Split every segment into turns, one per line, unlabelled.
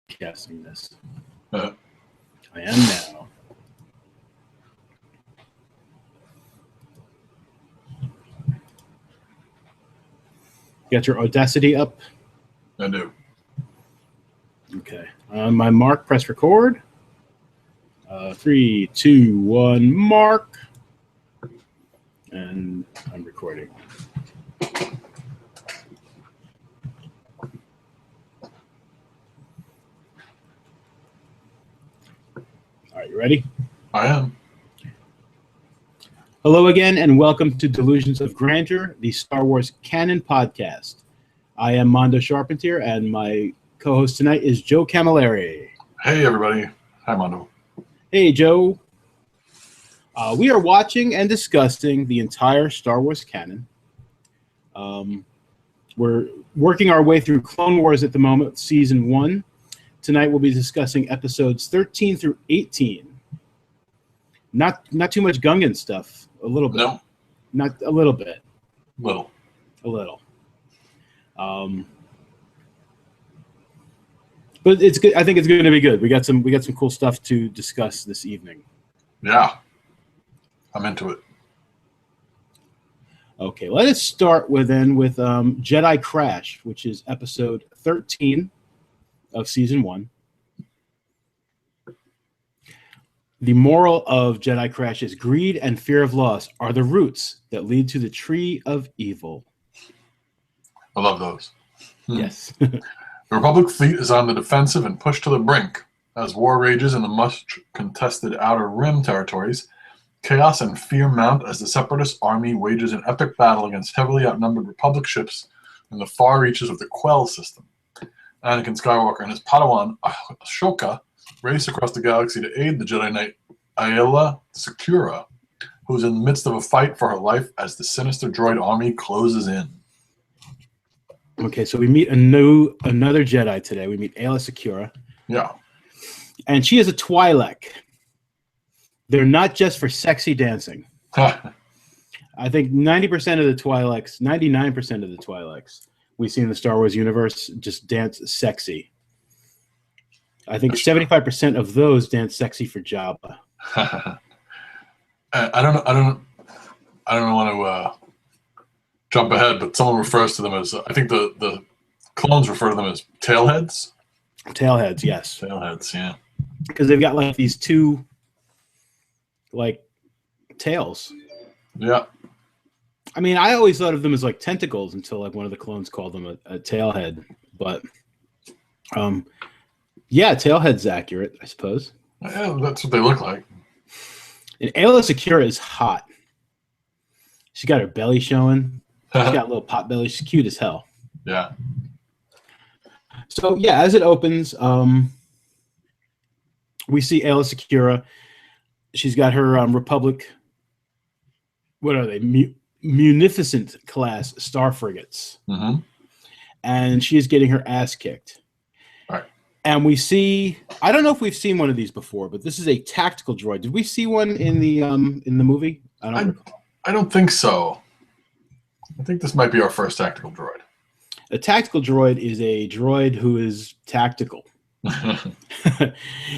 casting this.
Uh,
I am now. Got your Audacity up?
I do.
Okay. On my mark, press record. 3, 2, 1, mark. And I'm recording. All right, you ready?
I am.
Hello again, and welcome to Delusions of Grandeur, the Star Wars canon podcast. I am Mondo Charpentier, and my co-host tonight is Joe Camilleri.
Hey, everybody. Hi, Mondo.
Hey, Joe. We are watching and discussing the entire Star Wars canon. We're working our way through Clone Wars at the moment, Season 1. Tonight we'll be discussing episodes 13 through 18. Not too much Gungan stuff. A little bit.
No.
Not a little bit.
Little.
A little. But it's good. I think it's going to be good. We got some cool stuff to discuss this evening.
Yeah. I'm into it.
Okay, let us start with Jedi Crash, which is episode 13 of season 1. The moral of Jedi Crash is greed and fear of loss are the roots that lead to the tree of evil.
I love those.
Yes.
The Republic fleet is on the defensive and pushed to the brink. As war rages in the much-contested Outer Rim territories, chaos and fear mount as the Separatist army wages an epic battle against heavily outnumbered Republic ships in the far reaches of the Quell system. Anakin Skywalker and his Padawan, Ashoka, race across the galaxy to aid the Jedi Knight Aayla Secura, who's in the midst of a fight for her life as the sinister droid army closes in.
Okay, so we meet another Jedi today. We meet Aayla Secura.
Yeah.
And she is a Twi'lek. They're not just for sexy dancing. I think 90% of the Twi'leks, 99% of the Twi'leks we see in the Star Wars universe just dance sexy. I think 75% of those dance sexy for Jabba.
I don't want to jump ahead, but someone refers to them as, I think the clones refer to them as tailheads.
Tailheads, yes.
Tailheads, yeah.
Because they've got like these two like tails.
Yeah.
I mean, I always thought of them as like tentacles until like one of the clones called them a tailhead. But yeah, tailhead's accurate, I suppose.
Yeah, that's what they look like.
And Aayla Secura is hot. She's got her belly showing. She's got a little pot belly. She's cute as hell.
Yeah.
So yeah, as it opens, we see Aayla Secura. She's got her Republic. What are they? Munificent class star frigates.
Mm-hmm.
And she is getting her ass kicked.
Right.
And we see, I don't know if we've seen one of these before, but this is a tactical droid. Did we see one in the movie? I
don't think so. I think this might be our first tactical droid.
A tactical droid is a droid who is tactical.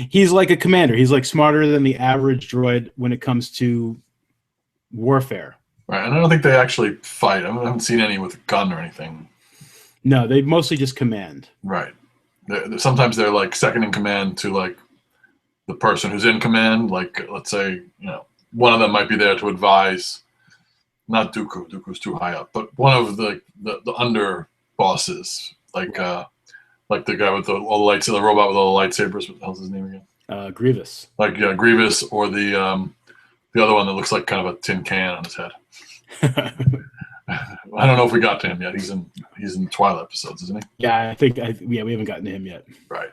He's like a commander. He's like smarter than the average droid when it comes to warfare.
Right, and I don't think they actually fight. I haven't seen any with a gun or anything.
No, they mostly just command.
Right. Sometimes they're like second in command to like the person who's in command. Like, let's say, one of them might be there to advise. Not Dooku. Dooku's too high up, but one of the under bosses, like the guy with all the lights, the robot with all the lightsabers. What the hell's his name again?
Grievous.
Like Grievous, or the other one that looks like kind of a tin can on his head. I don't know if we got to him yet. He's in Twilight episodes, isn't he?
Yeah, we haven't gotten to him yet.
Right.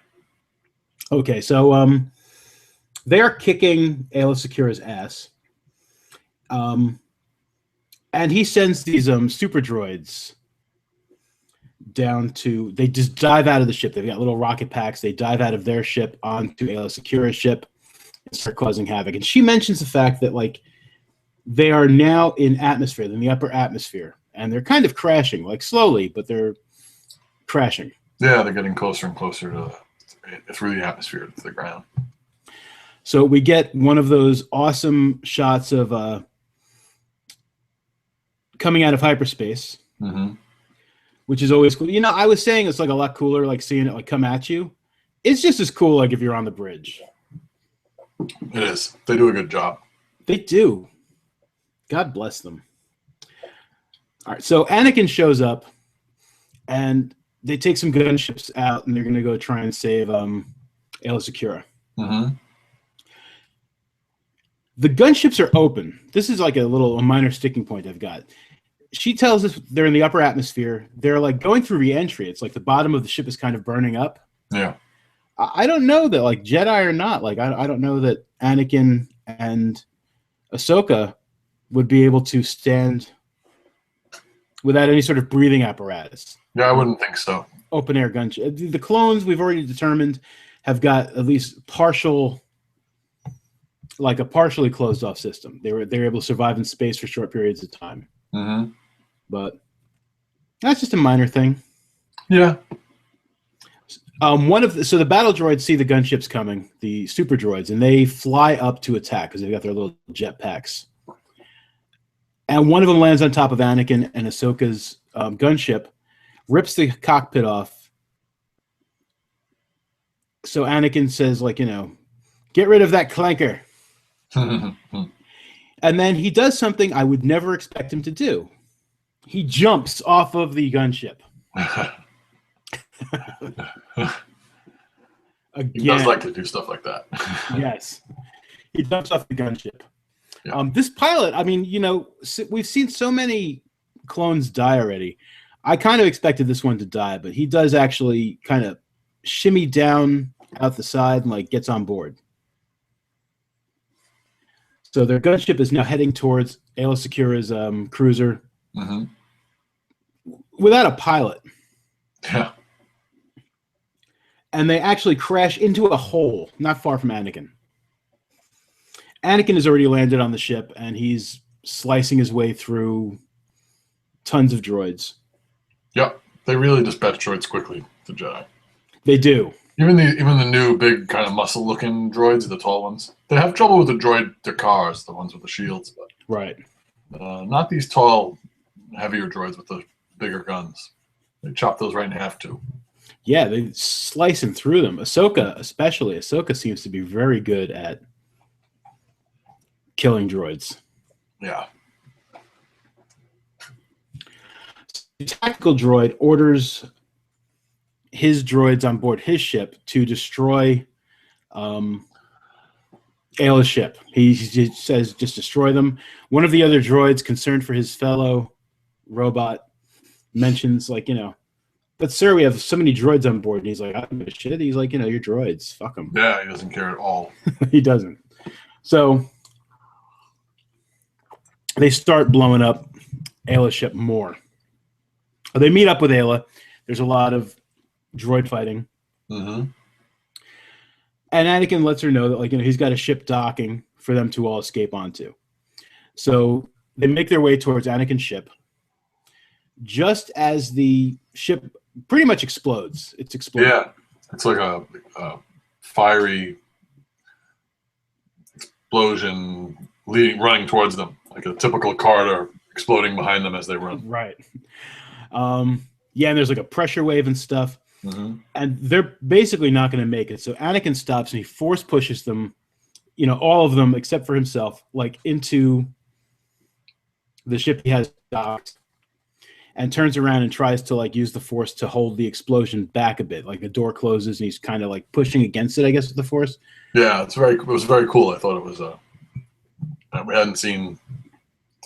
Okay, so they are kicking Aayla Secura's ass. And he sends these super droids down to, they just dive out of the ship. They've got little rocket packs. They dive out of their ship onto Aayla Secura's ship and start causing havoc. And she mentions the fact that like they are now in atmosphere, in the upper atmosphere, and they're kind of crashing, like slowly, but they're crashing.
Yeah, they're getting closer and closer to through the atmosphere to the ground.
So we get one of those awesome shots of coming out of hyperspace, which is always cool. I was saying it's like a lot cooler, like seeing it like come at you. It's just as cool like if you're on the bridge.
It is. They do a good job.
They do. God bless them. All right, so Anakin shows up, and they take some gunships out, and they're going to go try and save Aayla Secura. The gunships are open. This is like a minor sticking point I've got. She tells us they're in the upper atmosphere. They're like going through re-entry. It's like the bottom of the ship is kind of burning up.
Yeah.
I don't know that, like Jedi or not. Like I don't know that Anakin and Ahsoka would be able to stand without any sort of breathing apparatus.
Yeah, I wouldn't think so.
Open air gunship. The clones we've already determined have got at least partially closed off system. They're able to survive in space for short periods of time. But that's just a minor thing.
Yeah.
So the battle droids see the gunships coming, the super droids, and they fly up to attack because they've got their little jetpacks. And one of them lands on top of Anakin and Ahsoka's gunship, rips the cockpit off. So Anakin says, get rid of that clanker. And then he does something I would never expect him to do. He jumps off of the gunship. Again,
he does like to do stuff like that.
Yes. He jumps off the gunship.
Yeah.
This pilot, we've seen so many clones die already. I kind of expected this one to die, but he does actually kind of shimmy down out the side and gets on board. So their gunship is now heading towards Aayla Secura's cruiser without a pilot.
Yeah.
And they actually crash into a hole not far from Anakin. Anakin has already landed on the ship, and he's slicing his way through tons of droids.
Yep. They really dispatch droids quickly, the Jedi.
They do.
Even the new big kind of muscle-looking droids, the tall ones, they have trouble with the droid Dakars, the ones with the shields. But,
right.
Not these tall, heavier droids with the bigger guns. They chop those right in half, too.
Yeah, they slicing through them. Ahsoka seems to be very good at killing droids.
Yeah.
The tactical droid orders his droids on board his ship to destroy Aayla's ship. He says just destroy them. One of the other droids, concerned for his fellow robot, mentions but sir, we have so many droids on board. And he's like, I don't give a shit. He's like, you're droids. Fuck them.
Yeah, he doesn't care at all.
He doesn't. So they start blowing up Aayla's ship more. They meet up with Aayla. There's a lot of droid fighting. And Anakin lets her know that he's got a ship docking for them to all escape onto. So they make their way towards Anakin's ship. Just as the ship pretty much explodes. It's exploding.
Yeah. It's like a fiery explosion running towards them, like a typical car exploding behind them as they run.
Right. Yeah, and there's a pressure wave and stuff. And they're basically not going to make it. So Anakin stops and he force pushes them, all of them except for himself, into the ship he has docked, and turns around and tries to use the force to hold the explosion back a bit. The door closes and he's kind of pushing against it, I guess, with the force.
Yeah, it was very cool. I thought it was we hadn't seen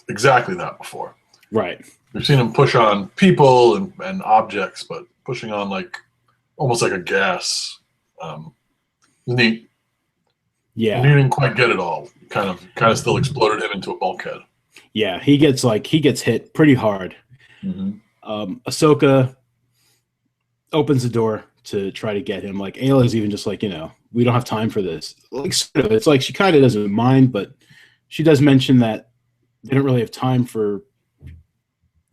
exactly that before.
Right.
We've seen him push on people and objects, but pushing on almost like a gas. Neat.
Yeah.
And he didn't quite get it all. Kind of still exploded him into a bulkhead.
Yeah, he gets hit pretty hard. Ahsoka opens the door to try to get him. Aayla's even just we don't have time for this. It's she kind of doesn't mind, but she does mention that they don't really have time for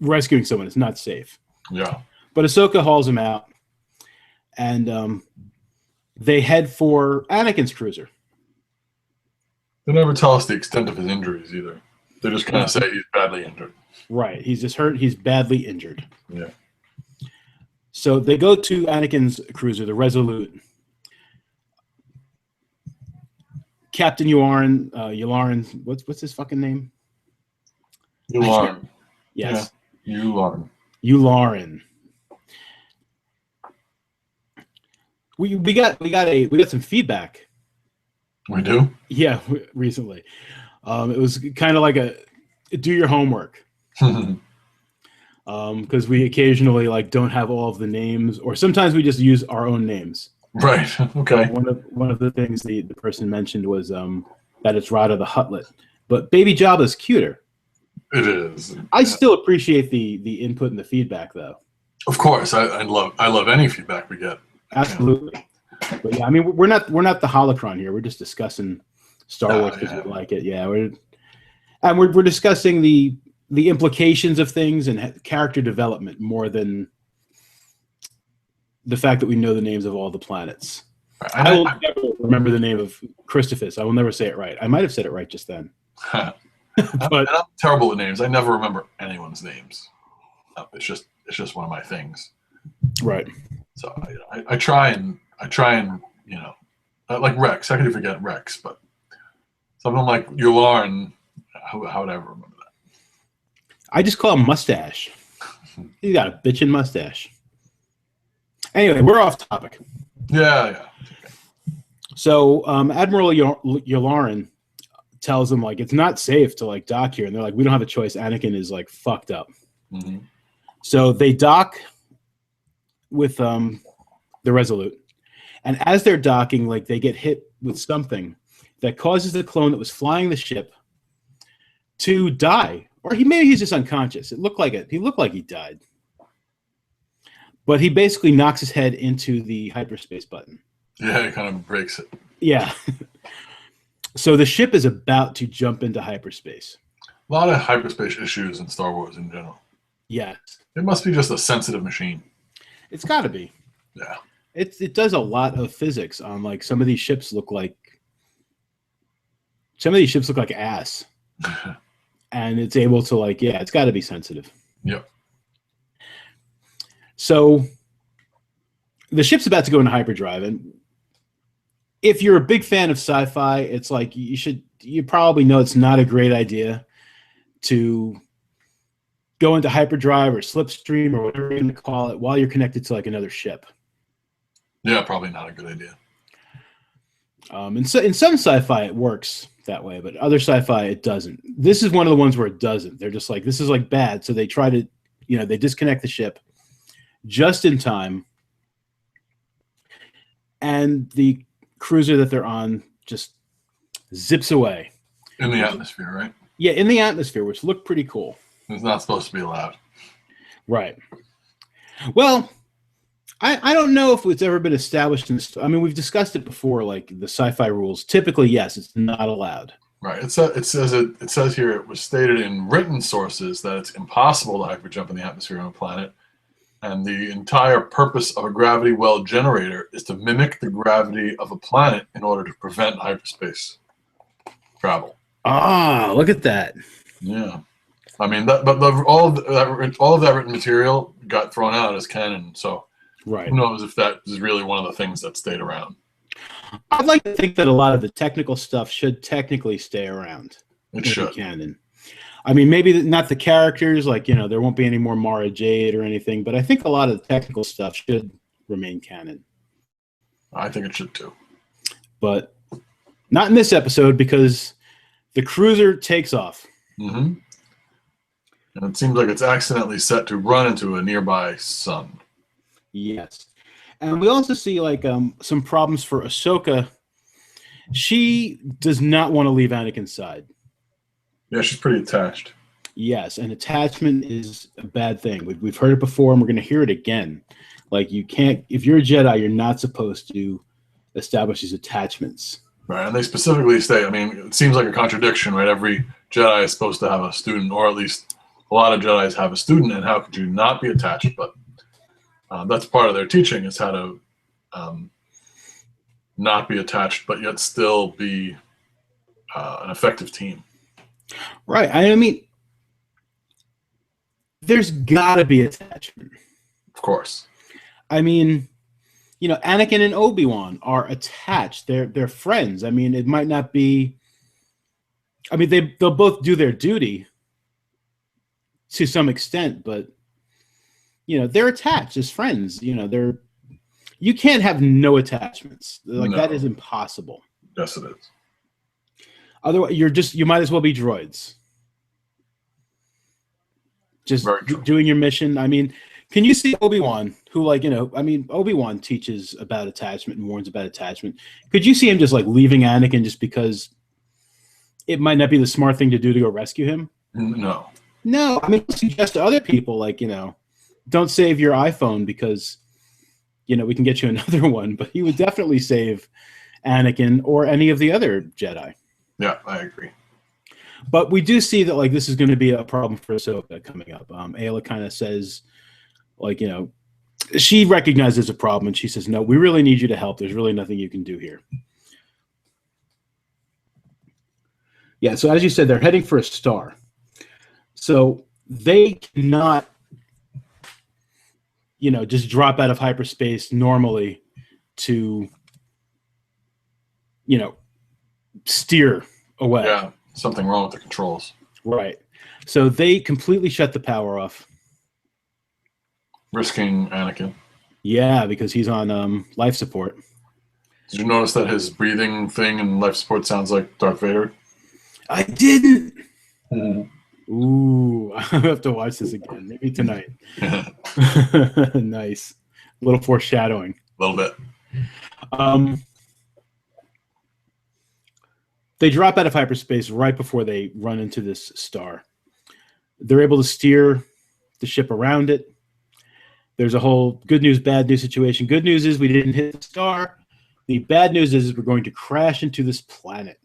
rescuing someone. It's not safe.
Yeah.
But Ahsoka hauls him out, and they head for Anakin's cruiser.
They never tell us the extent of his injuries either. They just kind of say he's badly injured.
Right. He's just hurt. He's badly injured.
Yeah.
So they go to Anakin's cruiser, the Resolute. Captain Yularen, what's his fucking name?
Yularen.
Yes.
Yeah. Yularen.
Yularen. We got some feedback.
We do?
Yeah, recently. It was kind of like a do your homework. Because we occasionally like don't have all of the names, or sometimes we just use our own names.
Right. Okay.
One of the things the person mentioned was that it's Rada the Huttlet, but Baby Jabba's cuter.
It is.
I still appreciate the input and the feedback, though.
Of course, I love any feedback we get.
Absolutely. But yeah, I mean, we're not the holocron here. We're just discussing Star Wars because we like it. Yeah, we're discussing the implications of things and character development more than the fact that we know the names of all the planets. I will never remember the name of Christophus. I will never say it right. I might have said it right just then.
But I'm terrible at names. I never remember anyone's names. It's just one of my things.
Right.
So I try and like Rex. How could you forget Rex? But something like Yularen, how would I ever remember that?
I just call him Mustache. He's got a bitchin' mustache. Anyway, we're off topic.
Yeah.
Okay. So Admiral Yularen tells them like it's not safe to like dock here, and they're like, we don't have a choice. Anakin is like fucked up.
Mm-hmm.
So they dock with the Resolute, and as they're docking, like they get hit with something that causes the clone that was flying the ship to die, or maybe he's just unconscious. It looked like it. He looked like he died, but he basically knocks his head into the hyperspace button.
Yeah, he kind of breaks it.
Yeah. So the ship is about to jump into hyperspace.
A lot of hyperspace issues in Star Wars in general.
Yes.
It must be just a sensitive machine.
It's got to be.
Yeah.
It does a lot of physics on like some of these ships look like ass. And it's able to like, yeah, it's got to be sensitive.
Yep.
So the ship's about to go into hyperdrive, and if you're a big fan of sci-fi, it's like you probably know it's not a great idea to go into hyperdrive or slipstream or whatever you're going to call it while you're connected to like another ship.
Yeah, probably not a good idea.
In some sci-fi it works that way, but other sci-fi it doesn't. This is one of the ones where it doesn't. They're just like, this is like bad, so they try to, they disconnect the ship just in time, and the cruiser that they're on just zips away.
In the atmosphere, right?
Yeah, in the atmosphere, which looked pretty cool.
It's not supposed to be allowed.
Right. Well, I don't know if it's ever been established in this. I mean, we've discussed it before, like the sci-fi rules. Typically, yes, it's not allowed.
Right. It says here it was stated in written sources that it's impossible to hyperjump in the atmosphere of a planet, and the entire purpose of a gravity well generator is to mimic the gravity of a planet in order to prevent hyperspace travel.
Ah, look at that.
Yeah. I mean, all of that written material got thrown out as canon, so
right.
Who knows if that is really one of the things that stayed around.
I'd like to think that a lot of the technical stuff should technically stay around.
It should.
Canon. I mean, maybe not the characters, like, there won't be any more Mara Jade or anything, but I think a lot of the technical stuff should remain canon.
I think it should too.
But not in this episode, because the cruiser takes off.
Mm-hmm. And it seems like it's accidentally set to run into a nearby sun.
Yes. And we also see like some problems for Ahsoka. She does not want to leave Anakin's side.
Yeah, she's pretty attached.
Yes, and attachment is a bad thing. We've heard it before, and we're going to hear it again. Like, you can't, if you're a Jedi, you're not supposed to establish these attachments.
Right, and they specifically say, I mean, it seems like a contradiction, right? Every Jedi is supposed to have a student, or at least a lot of Jedis have a student, and how could you not be attached? But that's part of their teaching, is how to not be attached, but yet still be an effective team.
Right. I mean, there's got to be attachment.
Of course.
I mean, you know, Anakin and Obi-Wan are attached. They're friends. I mean, it might not be. I mean, they'll both do their duty to some extent, but you know, they're attached as friends. You know, you can't have no attachments. Like that is impossible.
Yes, it is.
Otherwise, you might as well be droids. Just doing your mission. I mean, can you see Obi-Wan, who, like, you know, I mean, Obi-Wan teaches about attachment and warns about attachment. Could you see him just like leaving Anakin just because it might not be the smart thing to do to go rescue him?
No.
No. I mean, suggest to other people, like, you know, don't save your iPhone because, you know, we can get you another one. But he would definitely save Anakin or any of the other Jedi.
Yeah, I agree.
But we do see that, like, this is going to be a problem for Ahsoka coming up. Ayla kind of says, like, you know, she recognizes a problem and she says, no, we really need you to help. There's really nothing you can do here. Yeah, so as you said, they're heading for a star. So they cannot, you know, just drop out of hyperspace normally to, you know, steer away.
Yeah, something wrong with the controls.
Right. So they completely shut the power off.
Risking Anakin.
Yeah, because he's on life support.
Did you notice that his breathing thing and life support sounds like Darth Vader?
I didn't. Ooh, I have to watch this again. Maybe tonight. Nice. A little foreshadowing.
A little bit.
They drop out of hyperspace right before they run into this star. They're able to steer the ship around it. There's a whole good news, bad news situation. Good news is we didn't hit the star. The bad news is we're going to crash into this planet.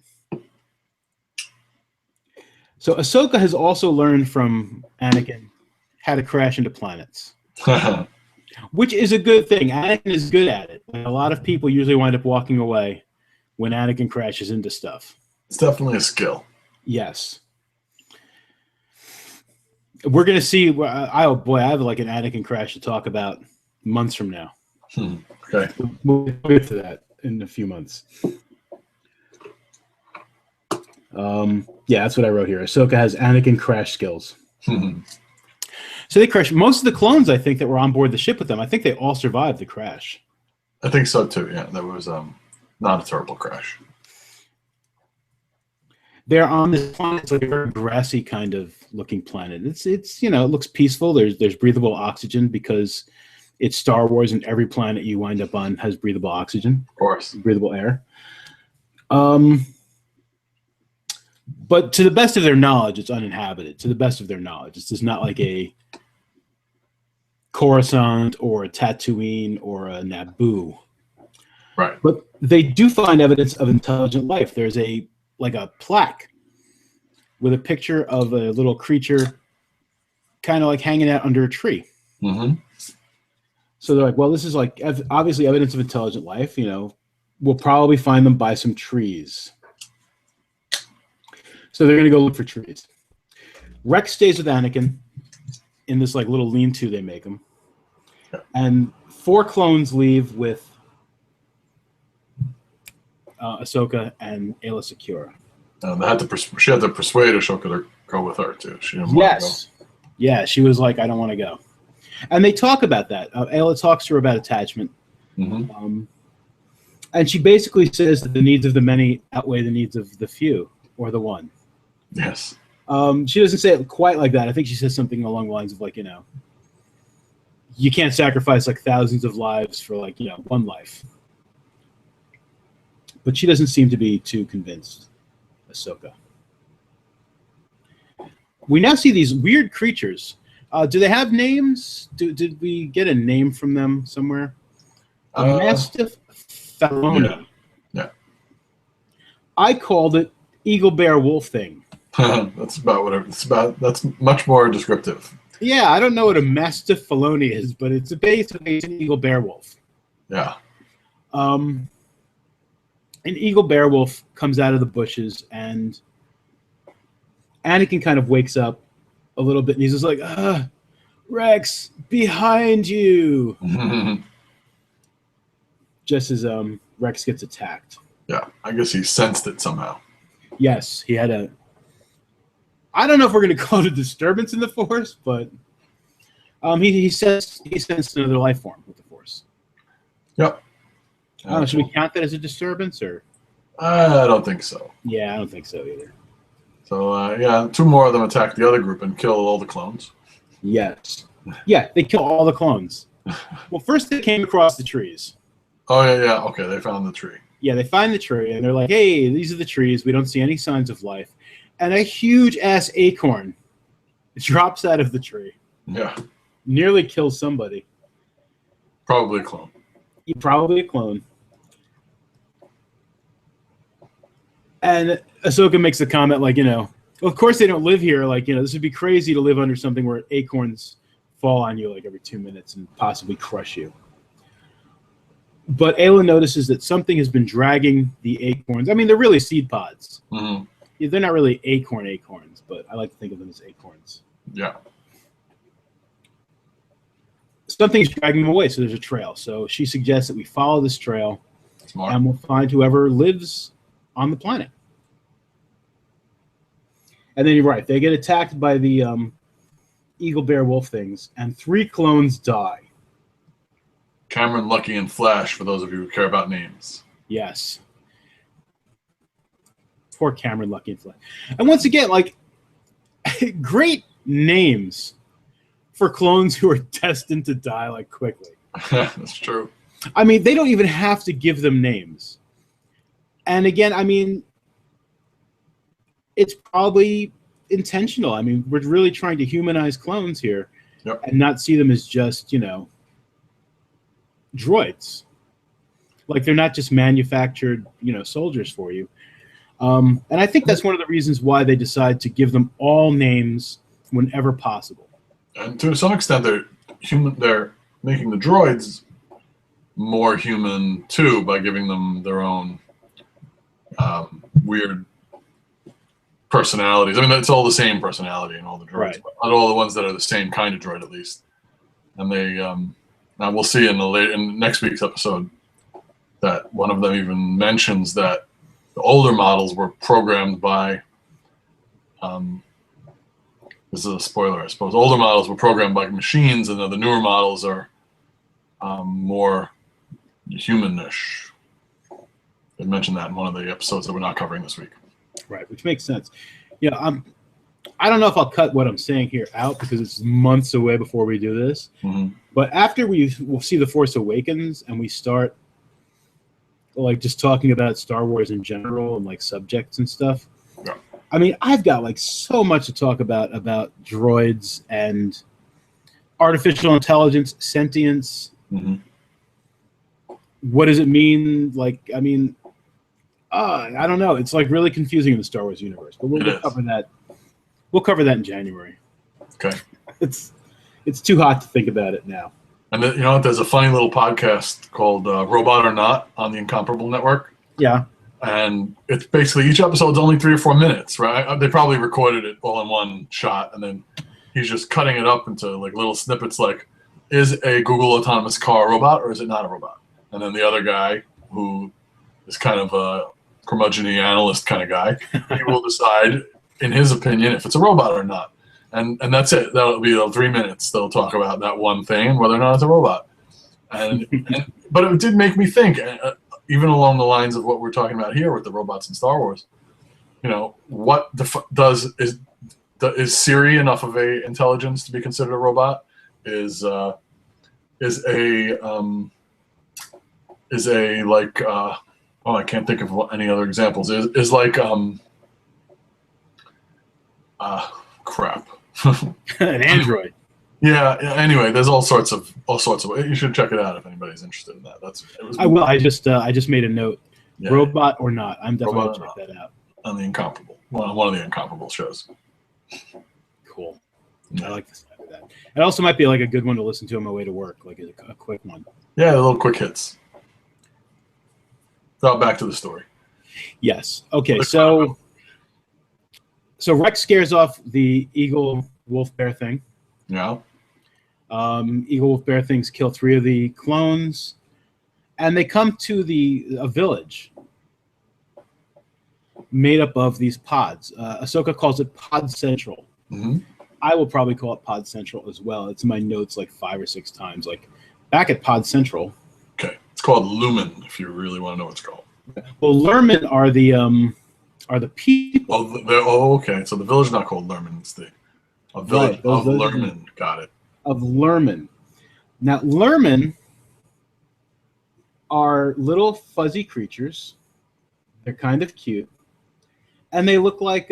So Ahsoka has also learned from Anakin how to crash into planets, which is a good thing. Anakin is good at it. A lot of people usually wind up walking away when Anakin crashes into stuff.
It's definitely a skill.
Yes. We're going to see. Oh, boy, I have like an Anakin crash to talk about months from now.
Okay.
We'll get to that in a few months. Yeah, that's what I wrote here. Ahsoka has Anakin crash skills. So they crashed. Most of the clones, I think, that were on board the ship with them, I think they all survived the crash.
I think so too. Yeah, that was not a terrible crash.
They're on this planet. It's like a very grassy kind of looking planet. It's you know, it looks peaceful. There's breathable oxygen because it's Star Wars, and every planet you wind up on has breathable oxygen.
Of course,
breathable air. But to the best of their knowledge, it's uninhabited. To the best of their knowledge, it's just not like a Coruscant or a Tatooine or a Naboo.
Right.
But they do find evidence of intelligent life. There's a plaque with a picture of a little creature kind of like hanging out under a tree.
Mm-hmm.
So they're like, well, this is like obviously evidence of intelligent life. You know, we'll probably find them by some trees. So they're going to go look for trees. Rex stays with Anakin in this like little lean-to they make him. And 4 clones leave with Ahsoka and Aayla Secura.
She had to persuade Ahsoka to go with her too. She didn't want to go.
Yeah, she was like, I don't want to go. And they talk about that. Aayla talks to her about attachment.
Mm-hmm.
And she basically says that the needs of the many outweigh the needs of the few or the one.
Yes.
She doesn't say it quite like that. I think she says something along the lines of like, you know, you can't sacrifice like thousands of lives for like, you know, one life. But she doesn't seem to be too convinced, Ahsoka. We now see these weird creatures. Do they have names? Did we get a name from them somewhere? A Mastiff Felony.
Yeah.
I called it Eagle Bear Wolf Thing.
That's about whatever. That's much more descriptive.
Yeah, I don't know what a Mastiff Felony is, but it's basically an Eagle Bear Wolf.
Yeah.
an eagle bear wolf comes out of the bushes, and Anakin kind of wakes up a little bit, and he's just like, Rex, behind you. Just as Rex gets attacked.
Yeah, I guess he sensed it somehow.
Yes, he had a... I don't know if we're going to call it a disturbance in the Force, but he sensed another life form with the Force.
Yep.
I don't know, should we count that as a disturbance, or?
I don't think so.
Yeah, I don't think so either.
So, yeah, 2 more of them attack the other group and kill all the clones.
Yes. Yeah, they kill all the clones. Well, first they came across the trees.
Oh, yeah. Okay, they found the tree.
Yeah, they find the tree, and they're like, hey, these are the trees. We don't see any signs of life. And a huge-ass acorn drops out of the tree.
Yeah.
Nearly kills somebody.
Probably a clone.
Probably a clone. And Ahsoka makes a comment like, well, of course they don't live here. Like, this would be crazy to live under something where acorns fall on you like every 2 minutes and possibly crush you. But Ayla notices that something has been dragging the acorns. I mean, they're really seed pods.
Mm-hmm.
Yeah, they're not really acorns, but I like to think of them as acorns.
Yeah.
Something's dragging them away, so there's a trail. So she suggests that we follow this trail,
Smart.
and we'll find whoever lives on the planet. And then you're right. They get attacked by the eagle, bear, wolf things, and 3 clones die.
Cameron, Lucky, and Flash, for those of you who care about names.
Yes. Poor Cameron, Lucky, and Flash. And once again, like, great names for clones who are destined to die, like, quickly.
That's true.
I mean, they don't even have to give them names. And again, I mean, it's probably intentional. I mean, we're really trying to humanize clones here.
Yep.
And not see them as just, droids. Like, they're not just manufactured, soldiers for you. And I think that's one of the reasons why they decide to give them all names whenever possible.
And to some extent, they're making the droids more human too by giving them their own weird personalities. I mean, it's all the same personality in all the droids,
right.
But not all the ones that are the same kind of droid, at least. And they, now we'll see in next week's episode that one of them even mentions that the older models were programmed by. This is a spoiler, I suppose. Older models were programmed by machines, and the newer models are more humanish. I mentioned that in one of the episodes that we're not covering this week.
Right, which makes sense. I don't know if I'll cut what I'm saying here out because it's months away before we do this.
Mm-hmm.
But after we'll see The Force Awakens and we start like just talking about Star Wars in general and like subjects and stuff.
Yeah.
I mean, I've got like so much to talk about droids and artificial intelligence, sentience.
Mm-hmm.
What does it mean? Like, I mean, I don't know. It's like really confusing in the Star Wars universe. But we'll cover that. We'll cover that in January.
Okay.
It's too hot to think about it now.
And there's a funny little podcast called Robot or Not on the Incomparable Network.
Yeah.
And it's basically each episode's only 3 or 4 minutes, right? They probably recorded it all in one shot, and then he's just cutting it up into like little snippets like, is a Google autonomous car a robot or is it not a robot? And then the other guy, who is kind of a curmudgeon-y analyst kind of guy, he will decide, in his opinion, if it's a robot or not. And that's it. That'll be 3 minutes. They'll talk about that one thing and whether or not it's a robot. But it did make me think, even along the lines of what we're talking about here with the robots in Star Wars. What is Siri enough of a intelligence to be considered a robot? Is a like I can't think of any other examples. Is like crap.
An android.
Yeah. Anyway, there's all sorts of. You should check it out if anybody's interested in that.
I will. I just made a note. Yeah. Robot or not? I'm definitely gonna check that out.
On the Incomparable, one of the Incomparable shows.
Cool. Yeah. I like the sound of that. It also might be like a good one to listen to on my way to work, like a quick one.
Yeah, the little quick hits. Now back to the story.
Yes. Okay. So Rex scares off the eagle wolf bear thing.
Yeah.
Eagle wolf bear things kill 3 of the clones, and they come to a village made up of these pods. Ahsoka calls it Pod Central.
Mm-hmm.
I will probably call it Pod Central as well. It's in my notes like 5 or 6 times. Like back at Pod Central.
Okay, it's called Lumen. If you really want to know what it's called.
Well, Lurmen are the people.
Well, okay. So the village is not called Lurmen. It's a village of Lurmen. Got it.
Of Lurmen. Now, Lurmen are little fuzzy creatures. They're kind of cute, and they look like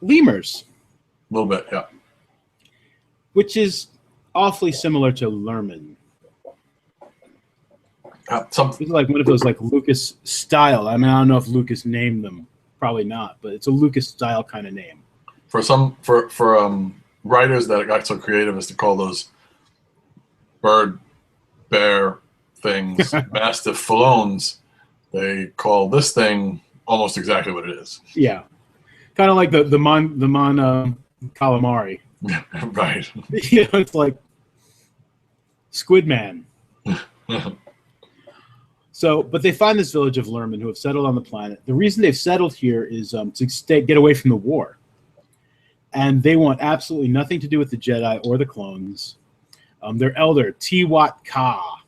lemurs.
A little bit, yeah.
Which is awfully similar to Lurmen. It's like one of those like Lucas style. I mean, I don't know if Lucas named them. Probably not, but it's a Lucas style kind of name.
For writers that got so creative as to call those bird, bear things mastiff phalones, they call this thing almost exactly what it is.
Yeah, kind of like the mon calamari.
Right.
You know, it's like Squid Man. So, but they find this village of Lurmen who have settled on the planet. The reason they've settled here is to get away from the war. And they want absolutely nothing to do with the Jedi or the clones. Their elder, Tiwat Ka,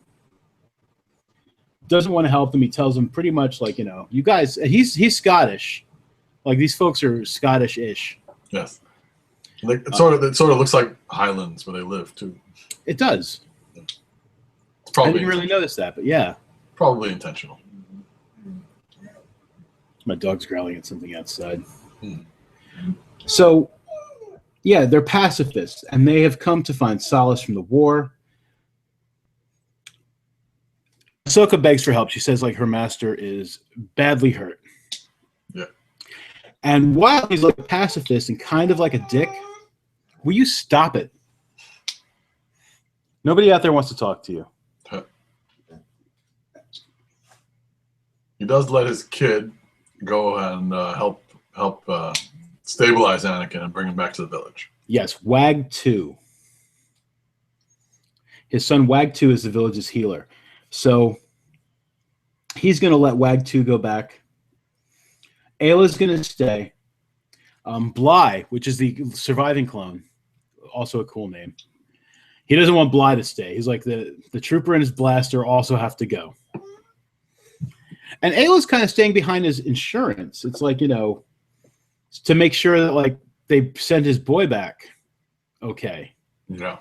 doesn't want to help them. He tells them pretty much like, you guys, he's Scottish. Like these folks are Scottish-ish.
Yes. Like it sort of looks like Highlands where they live too.
It does.
I
didn't really notice that, but yeah.
Probably intentional.
My dog's growling at something outside. So, yeah, they're pacifists, and they have come to find solace from the war. Ahsoka begs for help. She says, like, her master is badly hurt.
Yeah.
And while he's like a pacifist and kind of like a dick, will you stop it? Nobody out there wants to talk to you.
He does let his kid go and help stabilize Anakin and bring him back to the village.
Yes, Wag 2. His son Wag 2 is the village's healer. So he's going to let Wag 2 go back. Ayla's going to stay. Bly, which is the surviving clone, also a cool name. He doesn't want Bly to stay. He's like the trooper and his blaster also have to go. And Ayla's kind of staying behind his insurance. It's like, to make sure that like they send his boy back. Okay.
Yeah.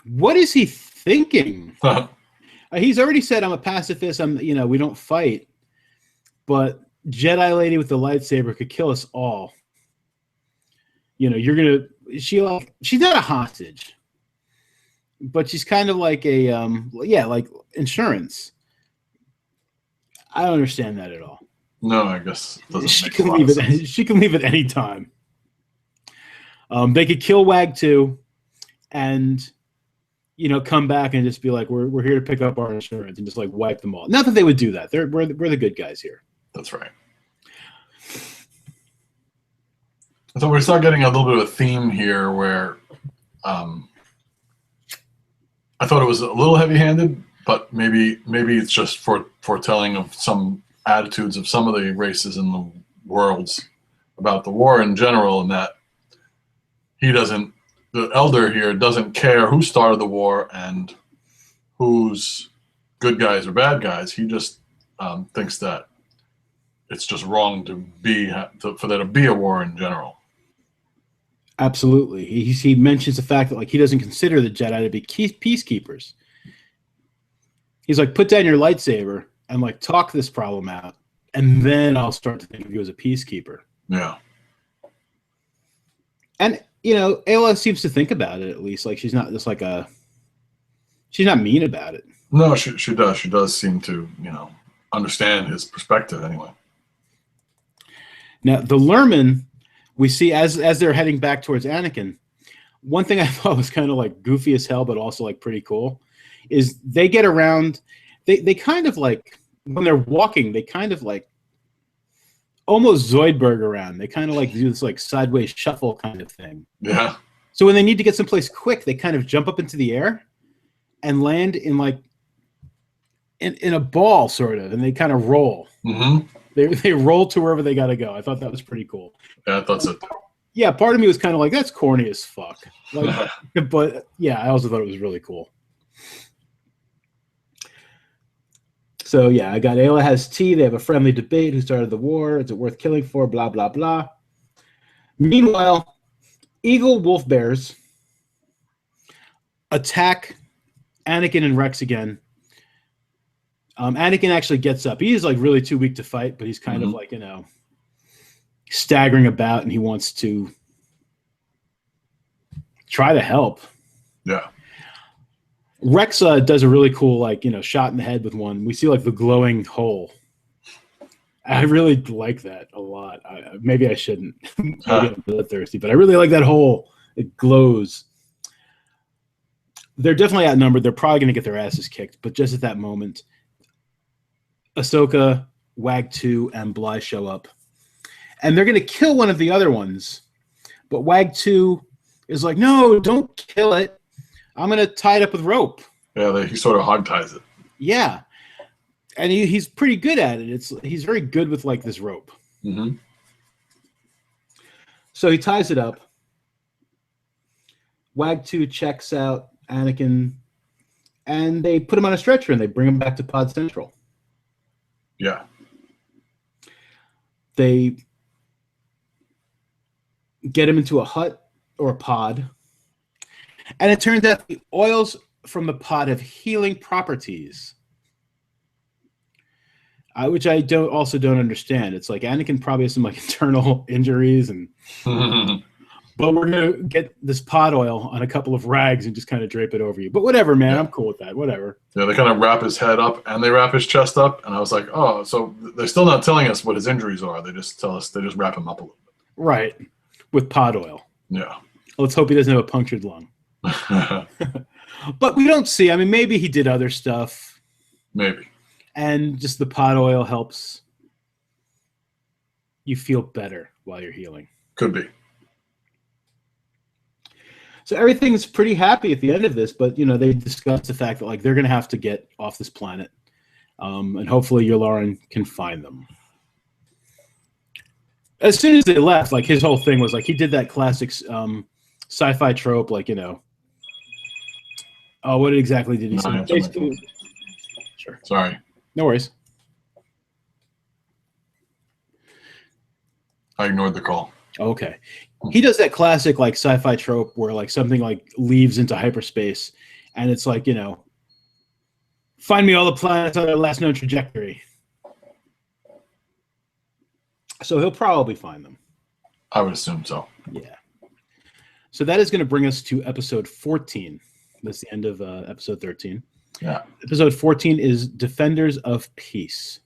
What is he thinking? He's already said, I'm a pacifist. We don't fight. But Jedi lady with the lightsaber could kill us all. She's not a hostage. But she's kind of like like insurance. I don't understand that at all.
No, I guess it doesn't
she
make
can
a lot
leave
of
it.
sense.
She can leave at any time. They could kill Wag 2 and come back and just be like, we're here to pick up our insurance and just like wipe them all. Not that they would do that. We're the good guys here.
That's right. So we start getting a little bit of a theme here where I thought it was a little heavy-handed, but maybe it's just foretelling of some attitudes of some of the races in the worlds about the war in general, and that the elder here doesn't care who started the war and who's good guys or bad guys. He just thinks that it's just wrong for there to be a war in general.
Absolutely. He mentions the fact that like he doesn't consider the Jedi to be peacekeepers. He's like, put down your lightsaber and like talk this problem out, and then I'll start to think of you as a peacekeeper.
Yeah.
And Ayla seems to think about it at least. Like she's not just like she's not mean about it.
No, she does. She does seem to understand his perspective anyway.
Now the Lurmen we see as they're heading back towards Anakin. One thing I thought was kind of like goofy as hell, but also like pretty cool, is they get around. They kind of like when they're walking, they kind of like almost Zoidberg around. They kind of like do this like sideways shuffle kind of thing.
Yeah.
So when they need to get someplace quick, they kind of jump up into the air and land in like in a ball sort of, and they kind of roll.
Mm-hmm.
They roll to wherever they got to go. I thought that was pretty cool.
Yeah, I thought so.
Yeah, part of me was kind of like, that's corny as fuck. Like, but yeah, I also thought it was really cool. So yeah, I got Ayla has tea. They have a friendly debate. Who started the war? Is it worth killing for? Blah, blah, blah. Meanwhile, Eagle Wolf Bears attack Anakin and Rex again. Anakin actually gets up. He's like really too weak to fight, but he's kind of like, staggering about, and he wants to try to help.
Yeah.
Rex does a really cool, like, shot in the head with one. We see like the glowing hole. I really like that a lot. Maybe I shouldn't. Maybe I'm bloodthirsty, but I really like that hole. It glows. They're definitely outnumbered. They're probably going to get their asses kicked, but just at that moment, Ahsoka, Wag-2, and Bly show up. And they're going to kill one of the other ones. But Wag-2 is like, no, don't kill it. I'm going to tie it up with rope.
Yeah, he sort of hog ties it.
Yeah. And he's pretty good at it. He's very good with like this rope.
Mm-hmm.
So he ties it up. Wag-2 checks out Anakin, and they put him on a stretcher, and they bring him back to Pod Central.
Yeah.
They get him into a hut or a pod, and it turns out the oils from the pod have healing properties, which I don't understand. It's like Anakin probably has some like internal injuries, and but we're gonna get this pod oil on a couple of rags and just kind of drape it over you. But whatever, man, I'm cool with that. Whatever.
Yeah, they kind of wrap his head up and they wrap his chest up, and I was like, oh, so they're still not telling us what his injuries are. They just tell us. They just wrap him up a little bit.
Right, with pod oil.
Yeah.
Let's hope he doesn't have a punctured lung. But we don't see. I mean, maybe he did other stuff.
Maybe. And
just the pod oil helps you feel better while you're healing.
Could be.
So everything's pretty happy at the end of this, but they discuss the fact that like they're going to have to get off this planet, and hopefully Yularen can find them. As soon as they left, like his whole thing was like he did that classic sci-fi trope, like oh, what exactly did he say? Basically, sure.
Sorry.
No worries.
I ignored the call.
Okay. He does that classic like sci-fi trope where like something like leaves into hyperspace, and it's like, find me all the planets on their last known trajectory. So he'll probably find them.
I would assume so.
Yeah. So that is going to bring us to episode 14. That's the end of episode 13.
Yeah.
Episode 14 is Defenders of Peace.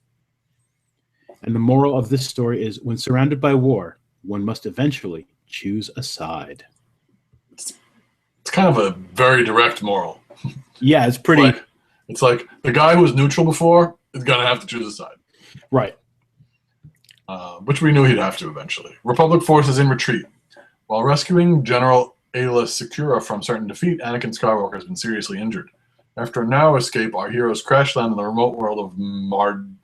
And the moral of this story is when surrounded by war, one must eventually choose a side.
It's kind of a very direct moral.
Yeah, it's pretty.
It's like the guy who was neutral before is going to have to choose a side.
Right.
Which we knew he'd have to eventually. Republic forces in retreat. While rescuing General Ayla Secura from certain defeat, Anakin Skywalker has been seriously injured. After a narrow escape, our heroes crash land in the remote world of Maridun.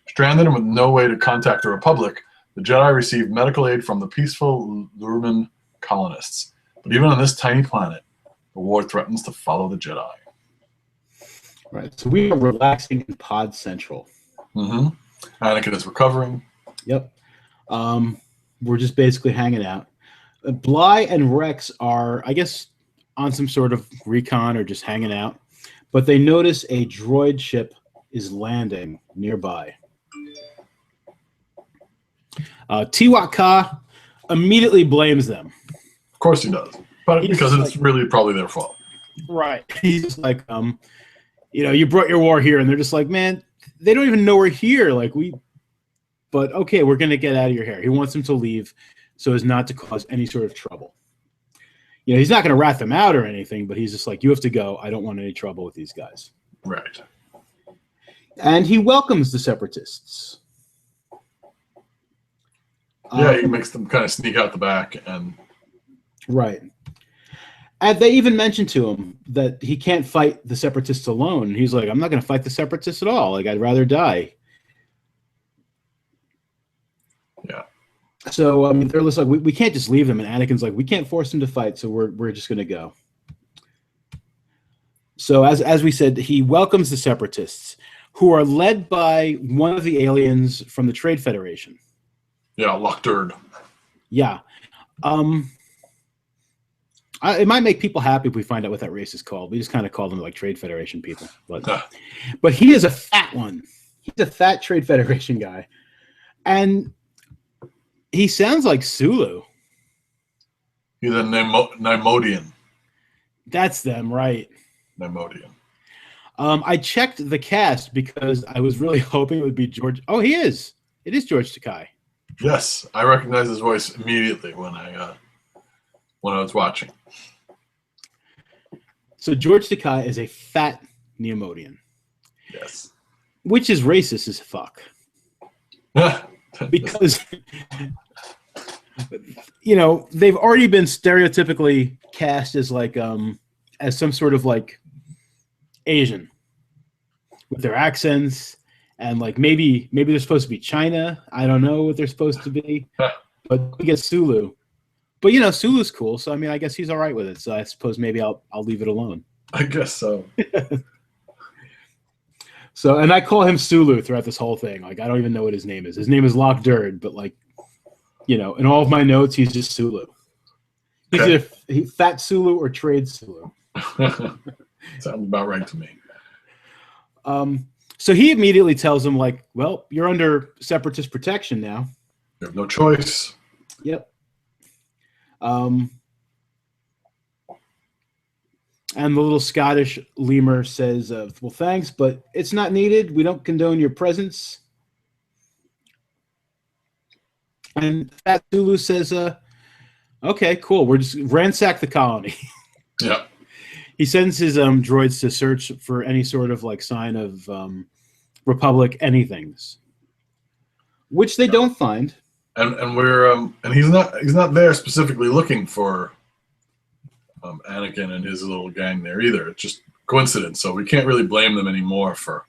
Stranded and with no way to contact the Republic, the Jedi receive medical aid from the peaceful Lurman colonists. But even on this tiny planet, the war threatens to follow the Jedi.
Right. So we are relaxing in Pod Central.
Mm-hmm. Anakin is recovering.
Yep. We're just basically hanging out. Bly and Rex are, I guess, on some sort of recon or just hanging out. But they notice a droid ship is landing nearby. Tiwaka immediately blames them.
Of course he does. But because it's really probably their fault.
Right. He's just like, you brought your war here, and they're just like, man, they don't even know we're here. But okay, we're going to get out of your hair. He wants them to leave so as not to cause any sort of trouble. He's not going to rat them out or anything, but he's just like, you have to go. I don't want any trouble with these guys.
Right.
And he welcomes the separatists.
Yeah, he makes them kind of sneak out the back. And
right. And they even mention to him that he can't fight the separatists alone. He's like, I'm not going to fight the separatists at all. Like, I'd rather die.
Yeah.
So they're just like, we can't just leave them. And Anakin's like, we can't force them to fight, so we're just going to go. So as we said, he welcomes the separatists, who are led by one of the aliens from the Trade Federation.
Yeah, Lockdurd.
Yeah. It might make people happy if we find out what that race is called. We just kind of call them like Trade Federation people. But he is a fat one. He's a fat Trade Federation guy. And he sounds like Sulu.
He's a Neimoidian.
That's them, right.
Neimoidian.
I checked the cast because I was really hoping it would be George. Oh, he is. It is George Takei.
Yes, I recognized his voice immediately when I was watching.
So George Takei is a fat Neimoidian.
Yes.
Which is racist as fuck. Because, they've already been stereotypically cast as like, as some sort of like Asian with their accents. And like maybe they're supposed to be China. I don't know what they're supposed to be. But we get Sulu. But Sulu's cool, so I mean I guess he's all right with it. So I suppose maybe I'll leave it alone.
I guess so.
So and I call him Sulu throughout this whole thing. Like I don't even know what his name is. His name is Lockdurd, but like in all of my notes he's just Sulu. He's either fat Sulu or trade Sulu.
Sounds about right to me.
So he immediately tells him, like, well, you're under separatist protection now.
You have no choice.
Yep. And the little Scottish lemur says, well, thanks, but it's not needed. We don't condone your presence. And Fat Zulu says, okay, cool. We're just ransack the colony.
Yeah.
He sends his droids to search for any sort of like sign of Republic anythings, which they don't find.
And we're and he's not there specifically looking for Anakin and his little gang there either. It's just coincidence, so we can't really blame them anymore for.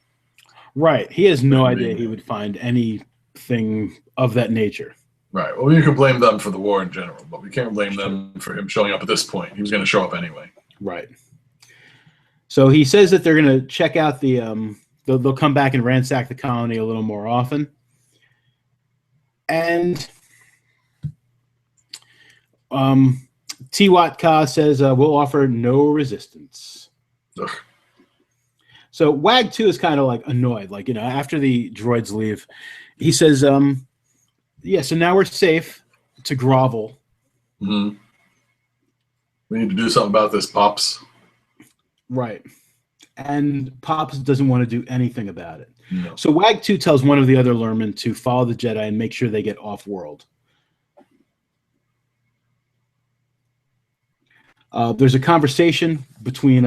Right, he has no idea he would find anything of that nature.
Right. Well, you could blame them for the war in general, but we can't blame them for him showing up at this point. He was going to show up anyway.
Right. So he says that they're going to check out the. They'll come back and ransack the colony a little more often. And Tiwat Ka says, we'll offer no resistance.
Ugh.
So Wag 2 is kind of like annoyed. Like, after the droids leave, he says, yeah, so now we're safe to grovel.
Mm-hmm. We need to do something about this, Pops.
Right. And Pops doesn't want to do anything about it.
No.
So Wag 2 tells one of the other Lurmen to follow the Jedi and make sure they get off-world. There's a conversation between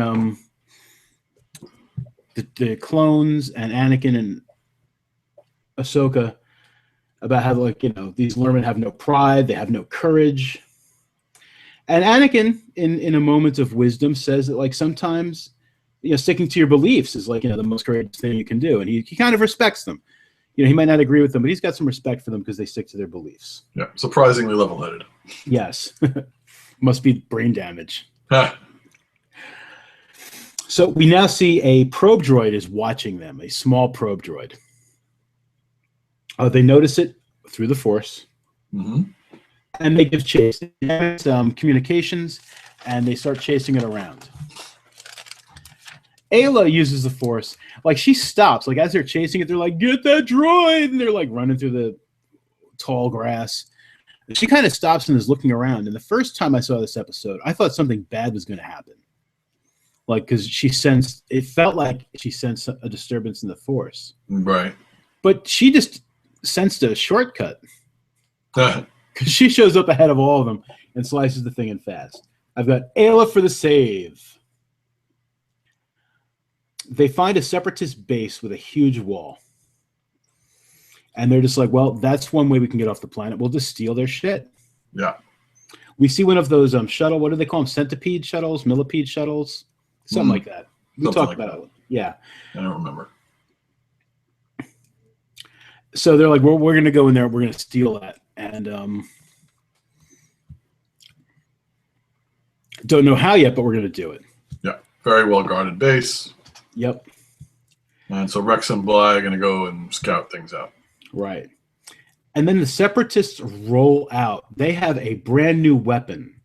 the clones and Anakin and Ahsoka about how, like, these Lurmen have no pride, they have no courage. And Anakin, in a moment of wisdom, says that, like, sometimes sticking to your beliefs is like, the most courageous thing you can do. And he kind of respects them. He might not agree with them, but he's got some respect for them because they stick to their beliefs.
Yeah, surprisingly level-headed.
Yes. Must be brain damage. So we now see a probe droid is watching them, a small probe droid. They notice it through the Force.
Mm-hmm.
And they give chase. They have communications, and they start chasing it around. Ayla uses the Force. Like, she stops. Like, as they're chasing it, they're like, get that droid! And they're, like, running through the tall grass. And she kind of stops and is looking around. And the first time I saw this episode, I thought something bad was going to happen. Like, because it felt like she sensed a disturbance in the Force.
Right.
But she just sensed a shortcut. Because she shows up ahead of all of them and slices the thing in fast. I've got Ayla for the save. they find a separatist base with a huge wall. And they're just like, well, that's one way we can get off the planet. We'll just steal their shit.
Yeah.
We see one of those shuttle, what do they call them? Centipede shuttles, millipede shuttles, something like that. We talked like about it. Yeah.
I don't remember.
So they're like, we're going to go in there. We're going to steal that. And don't know how yet, but we're going to do it.
Yeah. Very well guarded base.
Yep.
And so Rex and Bly are going to go and scout things out.
Right. And then the separatists roll out. They have a brand new weapon.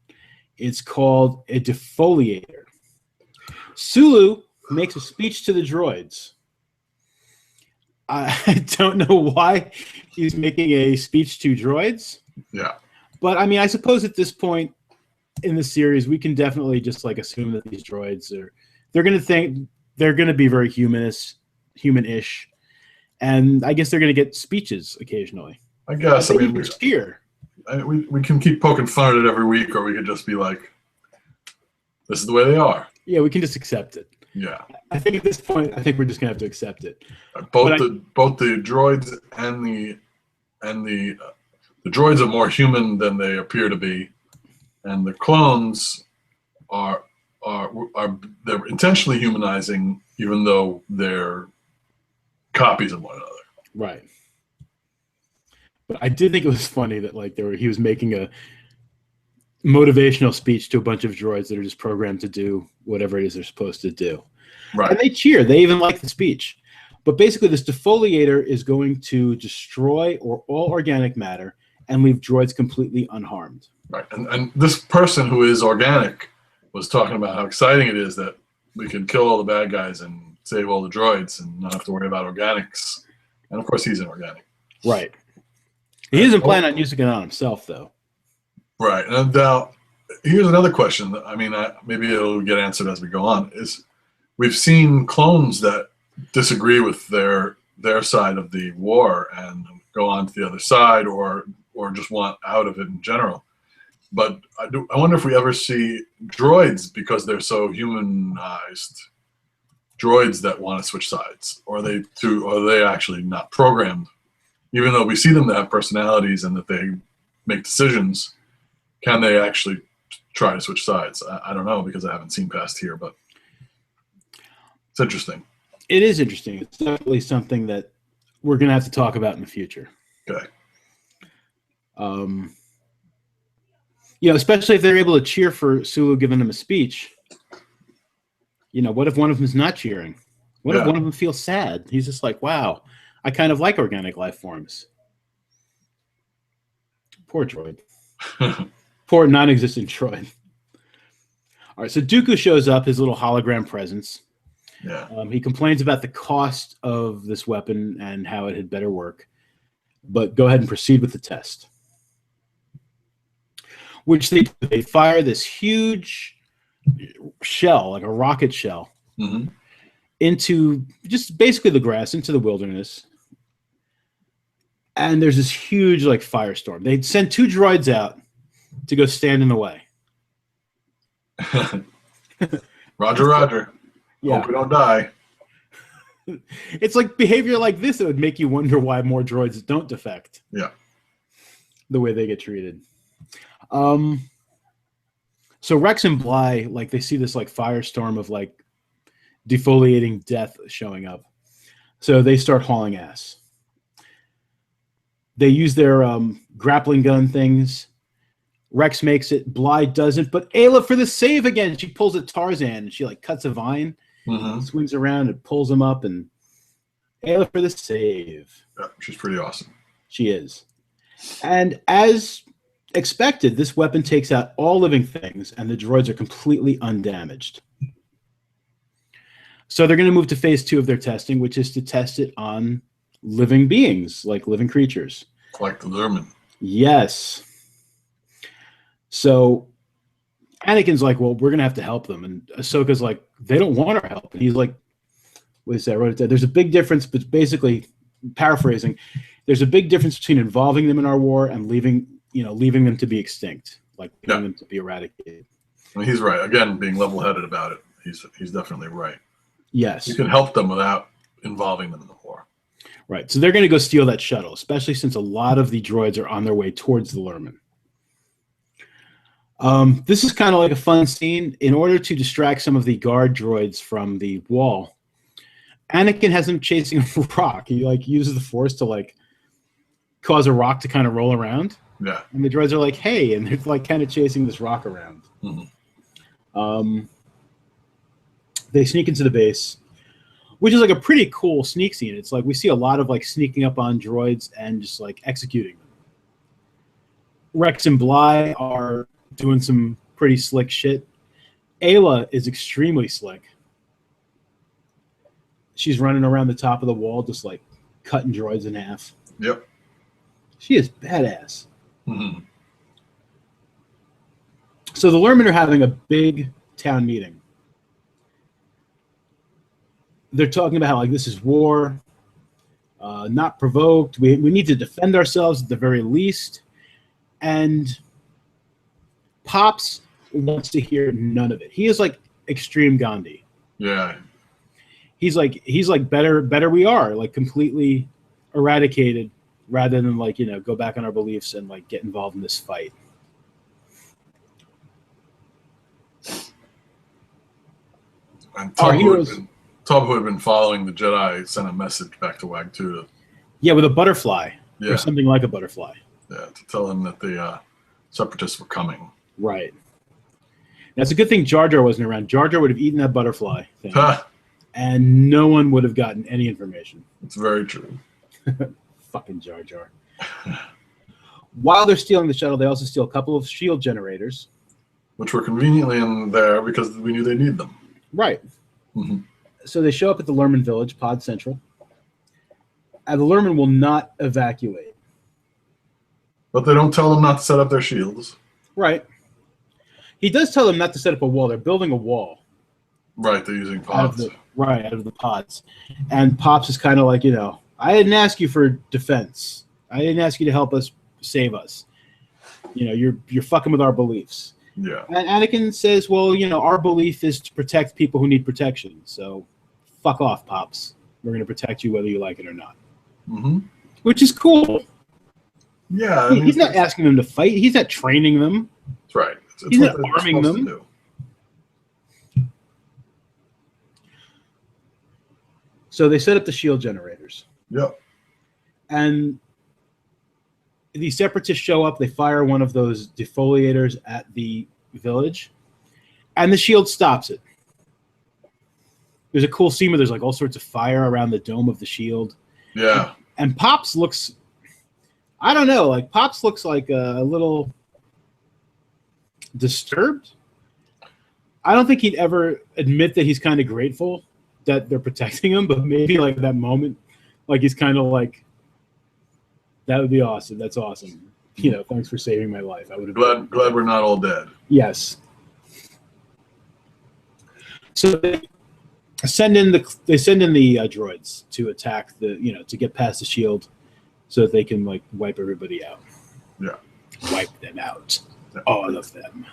It's called a defoliator. Sulu makes a speech to the droids. I don't know why he's making a speech to droids.
Yeah.
But I mean, I suppose at this point in the series, we can definitely just like assume that these droids they're going to be very human-ish. And I guess they're going to get speeches occasionally.
I guess. I mean, we can keep poking fun at it every week, or we could just be like, this is the way they are.
Yeah, we can just accept it.
Yeah.
I think at this point, we're just gonna have to accept it.
Both the droids and the droids are more human than they appear to be, and the clones are they're intentionally humanizing, even though they're copies of one another.
Right. But I did think it was funny that like he was making a motivational speech to a bunch of droids that are just programmed to do whatever it is they're supposed to do.
Right.
And they cheer. They even like the speech. But basically, this defoliator is going to destroy all organic matter and leave droids completely unharmed.
Right. And this person who is organic was talking about how exciting it is that we can kill all the bad guys and save all the droids and not have to worry about organics. And of course, he's inorganic.
Right. He isn't planning on using it on himself, though.
Right. And now, here's another question. I mean, maybe it'll get answered as we go on. Is we've seen clones that disagree with their side of the war and go on to the other side, or just want out of it in general. But I wonder if we ever see droids, because they're so humanized, droids that want to switch sides, or are they actually not programmed? Even though we see them to have personalities and that they make decisions, can they actually try to switch sides? I don't know, because I haven't seen past here, but it's interesting.
It is interesting. It's definitely something that we're going to have to talk about in the future.
Okay.
Especially if they're able to cheer for Sulu giving them a speech. What if one of them is not cheering? What if one of them feels sad? He's just like, wow, I kind of like organic life forms. Poor droid. Poor non-existent droid. All right, so Dooku shows up, his little hologram presence.
Yeah.
He complains about the cost of this weapon and how it had better work. But go ahead and proceed with the test. Which they fire this huge shell, like a rocket shell, into just basically the grass, into the wilderness. And there's this huge like firestorm. They send 2 droids out to go stand in the way.
Roger.
Yeah.
Hope we don't die.
It's like behavior like this that would make you wonder why more droids don't defect.
Yeah.
The way they get treated. So Rex and Bly, like, they see this like firestorm of like defoliating death showing up. So they start hauling ass. They use their grappling gun things. Rex makes it. Bly doesn't. But Ayla for the save again. She pulls a Tarzan and she like cuts a vine, swings around and pulls him up. And Ayla for the save.
Yeah, she's pretty awesome.
She is. And as expected, this weapon takes out all living things, and the droids are completely undamaged. So they're going to move to phase 2 of their testing, which is to test it on living beings, like living creatures.
Like the Lurman.
Yes. So Anakin's like, well, we're going to have to help them. And Ahsoka's like, they don't want our help. And he's like, what is that? I wrote it down. There's a big difference, but basically, paraphrasing, there's a big difference between involving them in our war and leaving them to be extinct, like leaving them to be eradicated.
I mean, he's right. Again, being level-headed about it, he's definitely right.
Yes.
You can help them without involving them in the war.
Right. So they're going to go steal that shuttle, especially since a lot of the droids are on their way towards the Lurman. This is kind of like a fun scene. In order to distract some of the guard droids from the wall, Anakin has them chasing a rock. He like uses the Force to like cause a rock to kind of roll around.
Yeah.
And the droids are like, hey, and they're like kind of chasing this rock around. Mm-hmm. They sneak into the base, which is like a pretty cool sneak scene. It's like we see a lot of like sneaking up on droids and just like executing them. Rex and Bly are doing some pretty slick shit. Ayla is extremely slick. She's running around the top of the wall, just like cutting droids in half.
Yep.
She is badass.
Mm-hmm.
So the Lurmen are having a big town meeting. They're talking about how like this is war, not provoked. We need to defend ourselves at the very least. And Pops wants to hear none of it. He is like extreme Gandhi.
Yeah.
He's like better we are, like completely eradicated, rather than like, you know, go back on our beliefs and like get involved in this fight.
And Tub, who had been following the Jedi, sent a message back to Wag-2.
Yeah, with a butterfly. Yeah. Or something like a butterfly.
Yeah, to tell him that the Separatists were coming.
Right. Now, it's a good thing Jar Jar wasn't around. Jar Jar would have eaten that butterfly thing, and no one would have gotten any information.
It's very true.
Fucking Jar Jar. While they're stealing the shuttle, they also steal a couple of shield generators.
Which were conveniently in there because we knew they need them.
Right.
Mm-hmm.
So they show up at the Lurman village, Pod Central. And the Lurman will not evacuate.
But they don't tell them not to set up their shields.
Right. He does tell them not to set up a wall. They're building a wall.
Right, they're using pods.
Out of the pods. And Pops is kind of like, you know, I didn't ask you for defense. I didn't ask you to help us save us. You know, you're fucking with our beliefs.
Yeah.
And Anakin says, well, you know, our belief is to protect people who need protection. So fuck off, Pops. We're going to protect you whether you like it or not.
Mm-hmm.
Which is cool.
Yeah.
He's not asking them to fight. He's not training them.
That's right.
He's not arming them. So they set up the shield generators.
Yep.
And the Separatists show up. They fire one of those defoliators at the village. And the shield stops it. There's a cool scene where there's like all sorts of fire around the dome of the shield.
Yeah.
And Pops looks, I don't know, like Pops looks like a little disturbed. I don't think he'd ever admit that he's kind of grateful that they're protecting him, but maybe like that moment, like he's kind of like, that would be awesome. That's awesome. You know, thanks for saving my life. I would have
glad we're not all dead.
Yes. So they send in the droids to attack to get past the shield, so that they can like wipe everybody out.
Yeah.
Wipe them out. Yeah. All of them.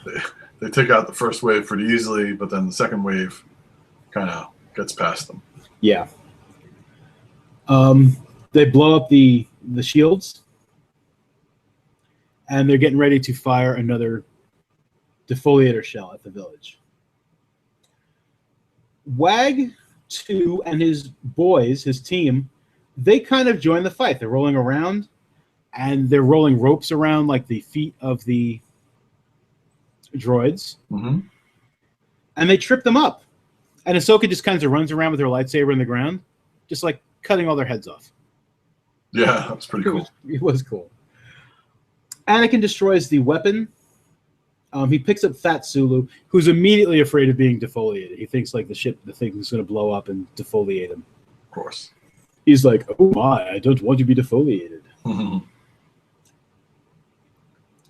They take out the first wave pretty easily, but then the second wave kind of gets past them.
Yeah. They blow up the shields, and they're getting ready to fire another defoliator shell at the village. Wag-2 and his boys, his team, they kind of join the fight. They're rolling around, and they're rolling ropes around like the feet of the droids.
Mm-hmm.
And they trip them up. And Ahsoka just kind of runs around with her lightsaber in the ground, just like cutting all their heads off.
Yeah, that's pretty cool.
It was cool. Anakin destroys the weapon. He picks up Fat Sulu, who's immediately afraid of being defoliated. He thinks like the thing is going to blow up and defoliate him.
Of course.
He's like, oh my, I don't want to be defoliated.
Mm-hmm.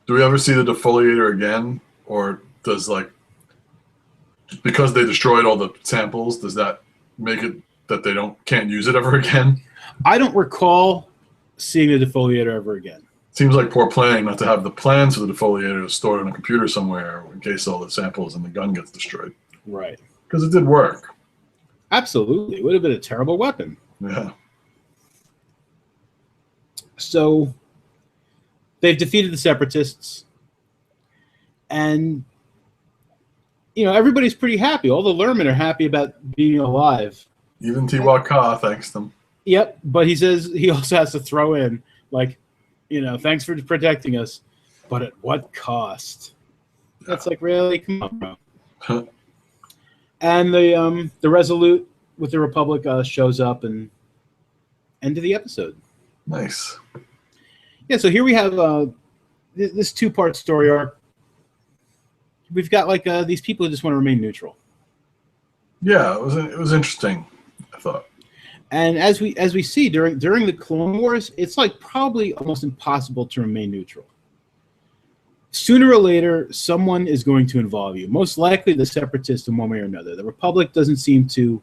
Do we ever see the defoliator again? Or does because they destroyed all the samples, does that make it that they can't use it ever again?
I don't recall seeing the defoliator ever again.
Seems like poor planning not to have the plans for the defoliator stored on a computer somewhere in case all the samples and the gun gets destroyed.
Right.
Because it did work.
Absolutely. It would have been a terrible weapon.
Yeah.
So they've defeated the Separatists. And, everybody's pretty happy. All the Lerman are happy about being alive.
Even Tiwa thanks them.
Yep. But he says he also has to throw in, like, thanks for protecting us. But at what cost? Yeah. That's like, really? Come on, bro. And the Resolute with the Republic shows up and end of the episode.
Nice.
Yeah, so here we have this 2-part story arc. We've got like these people who just want to remain neutral.
Yeah, it was interesting, I thought.
And as we see during the Clone Wars, it's like probably almost impossible to remain neutral. Sooner or later, someone is going to involve you. Most likely the Separatists in one way or another. The Republic doesn't seem to,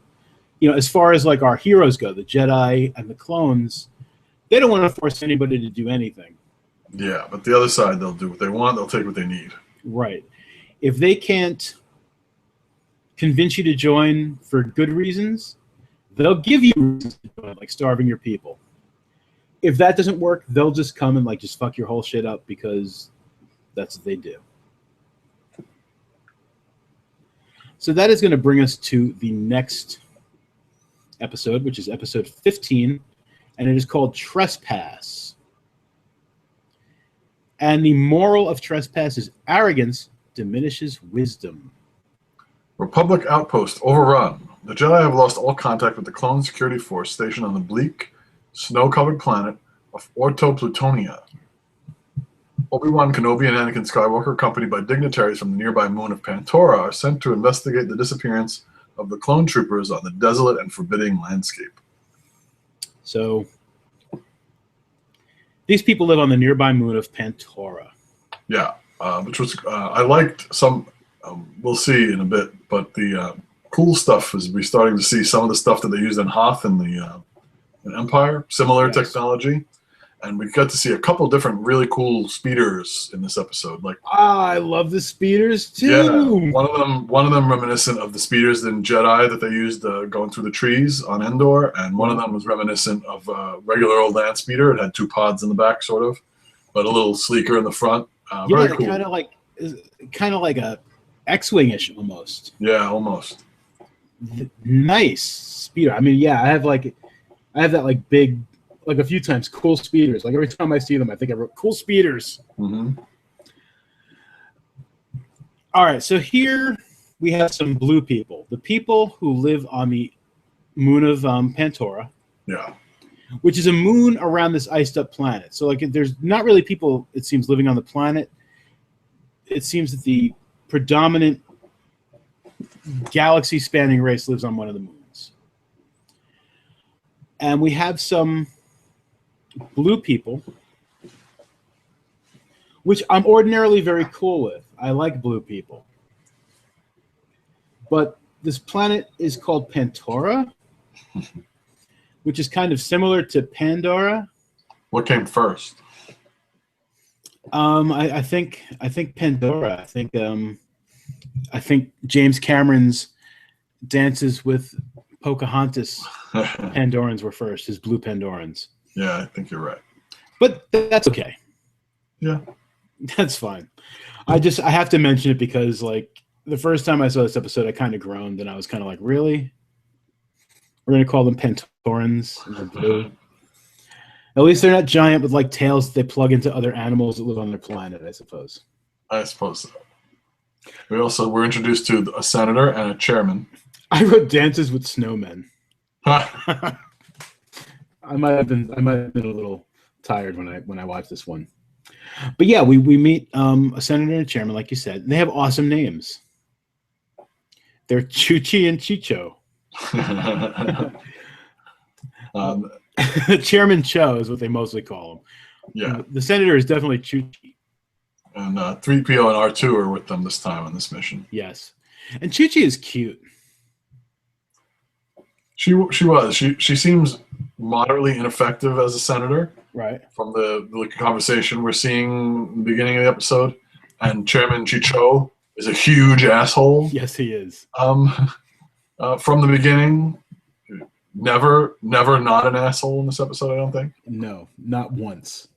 as far as like our heroes go, the Jedi and the clones, they don't want to force anybody to do anything.
Yeah, but the other side, they'll do what they want. They'll take what they need.
Right. If they can't convince you to join for good reasons, they'll give you reasons to join, like starving your people. If that doesn't work, they'll just come and like just fuck your whole shit up because that's what they do. So that is going to bring us to the next episode, which is episode 15, and it is called Trespass. And the moral of trespass is arrogance diminishes wisdom.
Republic outpost overrun. The Jedi have lost all contact with the clone security force stationed on the bleak, snow-covered planet of Orto Plutonia. Obi-Wan Kenobi and Anakin Skywalker, accompanied by dignitaries from the nearby moon of Pantora, are sent to investigate the disappearance of the clone troopers on the desolate and forbidding landscape.
So, these people live on the nearby moon of Pantora.
Yeah, which was I liked some. We'll see in a bit, but the cool stuff is we're starting to see some of the stuff that they used in Hoth in the in Empire, similar technology. And we got to see a couple different really cool speeders in this episode. Like,
I love the speeders too.
Yeah, one of them reminiscent of the speeders in Jedi that they used going through the trees on Endor, and one of them was reminiscent of a regular old land speeder. It had 2 pods in the back, sort of, but a little sleeker in the front. Very cool.
Kind of like a X-wing-ish almost.
Yeah, almost.
Nice speeder. I mean, yeah, I have that like big. Like a few times, cool speeders. Like every time I see them, I think I wrote cool speeders.
Mm-hmm.
All right, so here we have some blue people. The people who live on the moon of Pantora.
Yeah.
Which is a moon around this iced up planet. So like there's not really people, it seems, living on the planet. It seems that the predominant galaxy spanning race lives on one of the moons. And we have some blue people, which I'm ordinarily very cool with. I like blue people. But this planet is called Pantora, which is kind of similar to Pandora.
What came first?
I think Pandora. I think James Cameron's Dances with Pocahontas Pandorans were first, his blue Pandorans.
Yeah, I think you're right.
But that's okay.
Yeah.
That's fine. I have to mention it because, like, the first time I saw this episode, I kind of groaned, and I was kind of like, really? We're going to call them Pantorans, and they're blue. At least they're not giant with, like, tails that they plug into other animals that live on their planet, I suppose.
I suppose so. We also were introduced to a senator and a chairman.
I wrote Dances with Snowmen. I might have been a little tired when I watched this one, but yeah, we meet a senator and a chairman, like you said. And they have awesome names. They're Chuchi and Chicho. Chairman Cho is what they mostly call him.
Yeah,
the senator is definitely Chuchi.
And 3PO and R2 are with them this time on this mission.
Yes, and Chuchi is cute.
She seems moderately ineffective as a senator.
Right.
From the conversation we're seeing in the beginning of the episode. And Chairman Chicho is a huge asshole.
Yes, he is.
From the beginning, never not an asshole in this episode, I don't think.
No, not once.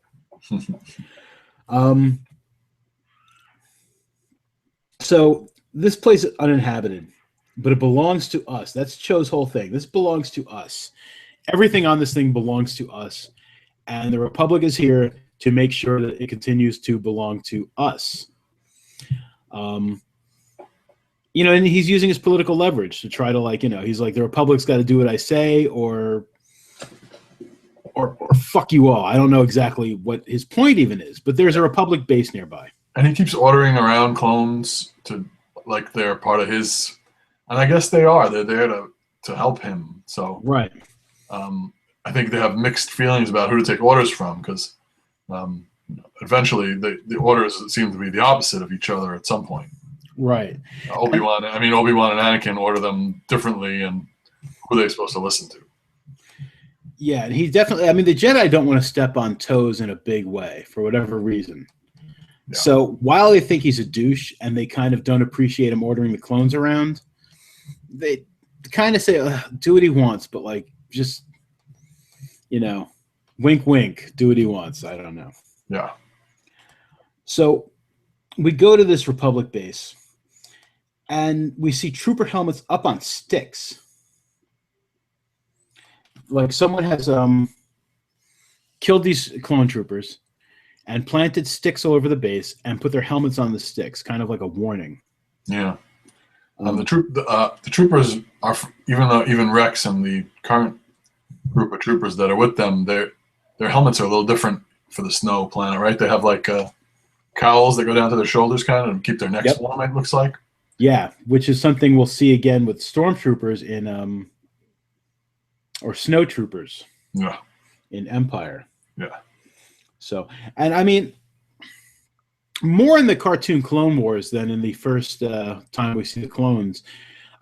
So this place is uninhabited, but it belongs to us. That's Cho's whole thing. This belongs to us. Everything on this thing belongs to us. And the Republic is here to make sure that it continues to belong to us. And he's using his political leverage to try to he's like, the Republic's got to do what I say or fuck you all. I don't know exactly what his point even is, but there's a Republic base nearby.
And he keeps ordering around clones to like they're part of his, and I guess they are. They're there to help him. So
right.
I think they have mixed feelings about who to take orders from because eventually the orders seem to be the opposite of each other at some point.
Right.
Obi-Wan and Anakin order them differently, and who are they supposed to listen to?
Yeah, and he definitely. The Jedi don't want to step on toes in a big way for whatever reason. Yeah. So while they think he's a douche and they kind of don't appreciate him ordering the clones around, they kind of say, "Do what he wants," but just wink, wink, do what he wants. I don't know.
Yeah.
So we go to this Republic base, and we see trooper helmets up on sticks. Like someone has killed these clone troopers and planted sticks all over the base and put their helmets on the sticks, kind of like a warning.
Yeah. The troopers are, even Rex and the current group of troopers that are with them, their helmets are a little different for the snow planet, right? They have cowls that go down to their shoulders kind of and keep their necks warm, it looks like.
Yeah, which is something we'll see again with stormtroopers in or snowtroopers.
Yeah.
In Empire.
Yeah.
So, and more in the cartoon Clone Wars than in the first time we see the clones.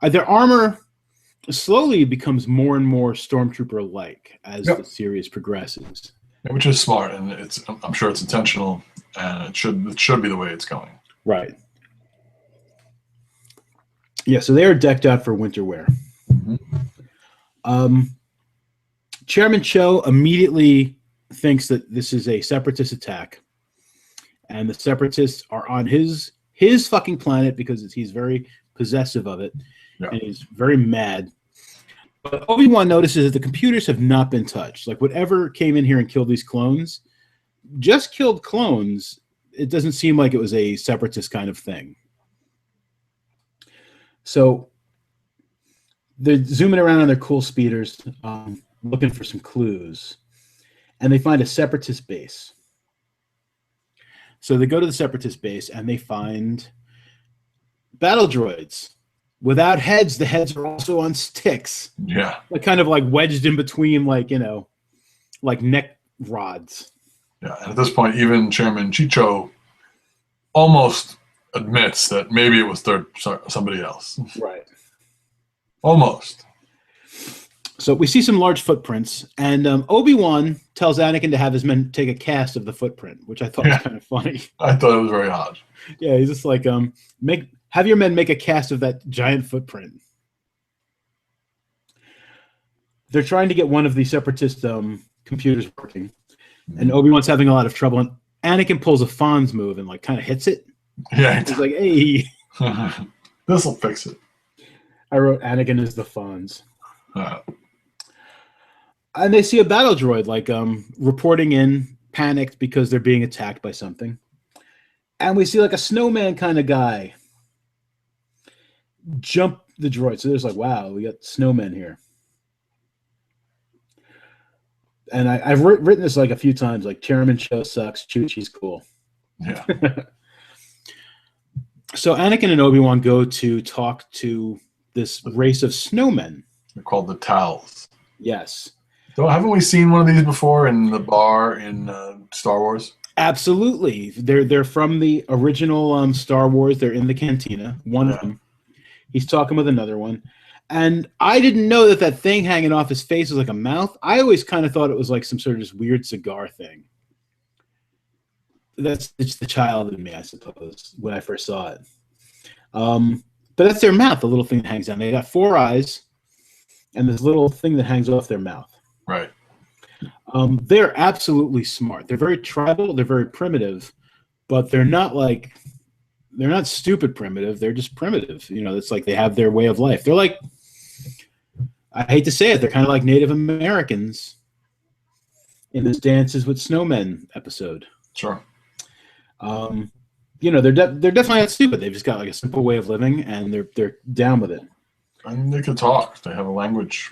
Their armor slowly becomes more and more stormtrooper-like as the series progresses.
Yeah, which is smart, and I'm sure it's intentional, and it should be the way it's going.
Right. Yeah, so they are decked out for winter wear.
Mm-hmm.
Chairman Cho immediately thinks that this is a separatist attack, and the separatists are on his fucking planet because he's very possessive of it, and he's very mad. But Obi-Wan notices that the computers have not been touched. Like whatever came in here and killed these clones, just killed clones. It doesn't seem like it was a separatist kind of thing. So they're zooming around on their cool speeders, looking for some clues, and they find a separatist base. So they go to the separatist base and they find battle droids without heads. The heads are also on sticks.
Yeah,
kind of wedged in between, neck rods.
Yeah, and at this point, even Chairman Chicho almost admits that maybe it was somebody else.
Right.
Almost.
So we see some large footprints, and Obi-Wan tells Anakin to have his men take a cast of the footprint, which I thought was kind of funny.
I thought it was very odd.
Yeah, he's just like, have your men make a cast of that giant footprint. They're trying to get one of the separatist computers working, and Obi-Wan's having a lot of trouble, and Anakin pulls a Fonz move and kind of hits it.
Yeah.
He's like, hey.
This'll fix it.
I wrote Anakin is the Fonz. And they see a battle droid reporting in, panicked because they're being attacked by something. And we see a snowman kind of guy jump the droid. So there's wow, we got snowmen here. And I've written this a few times, Chairman Cho sucks, Chuchi's cool.
Yeah.
So Anakin and Obi-Wan go to talk to this race of snowmen.
They're called the Tals.
Yes.
So haven't we seen one of these before in the bar in Star Wars?
Absolutely. They're from the original Star Wars. They're in the cantina. One of them. He's talking with another one. And I didn't know that thing hanging off his face was like a mouth. I always kind of thought it was some sort of just weird cigar thing. It's the child in me, I suppose, when I first saw it. But that's their mouth, the little thing that hangs down. They got 4 eyes and this little thing that hangs off their mouth.
Right.
They're absolutely smart. They're very tribal. They're very primitive, but they're not stupid primitive. They're just primitive. It's like they have their way of life. They're like, I hate to say it, they're kind of like Native Americans in this Dances with Snowmen episode.
Sure.
They're definitely not stupid. They've just got like a simple way of living, and they're down with it.
And they can talk. They have a language.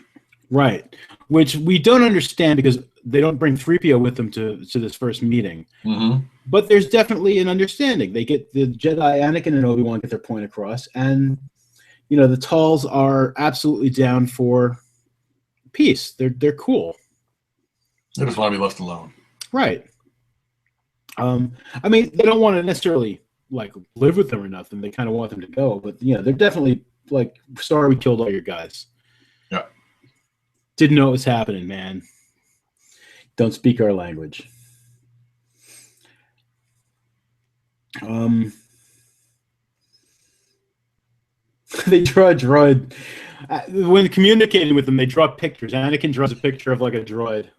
Right. Which we don't understand because they don't bring 3PO with them to this first meeting.
Mm-hmm.
But there's definitely an understanding. They get the Jedi, Anakin and Obi-Wan get their point across, and the Talls are absolutely down for peace. They're cool.
They just want to be left alone.
Right. They don't want to necessarily like live with them or nothing. They kind of want them to go, but they're definitely like, sorry we killed all your guys.
Yeah.
Didn't know what was happening, man. Don't speak our language. They draw a droid. When communicating with them, they draw pictures. Anakin draws a picture of like a droid.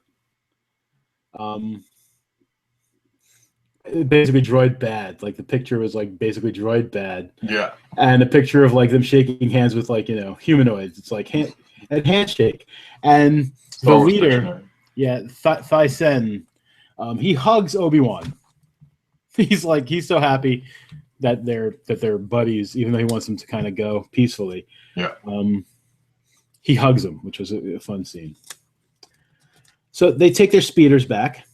Basically droid bad. Like the picture was like basically droid bad.
Yeah. And
a picture of like them shaking hands with like, humanoids. It's like a handshake. And the leader, Thai Sen, he hugs Obi-Wan. He's so happy that they're buddies, even though he wants them to kind of go peacefully.
Yeah.
He hugs him, which was a fun scene. So they take their speeders back.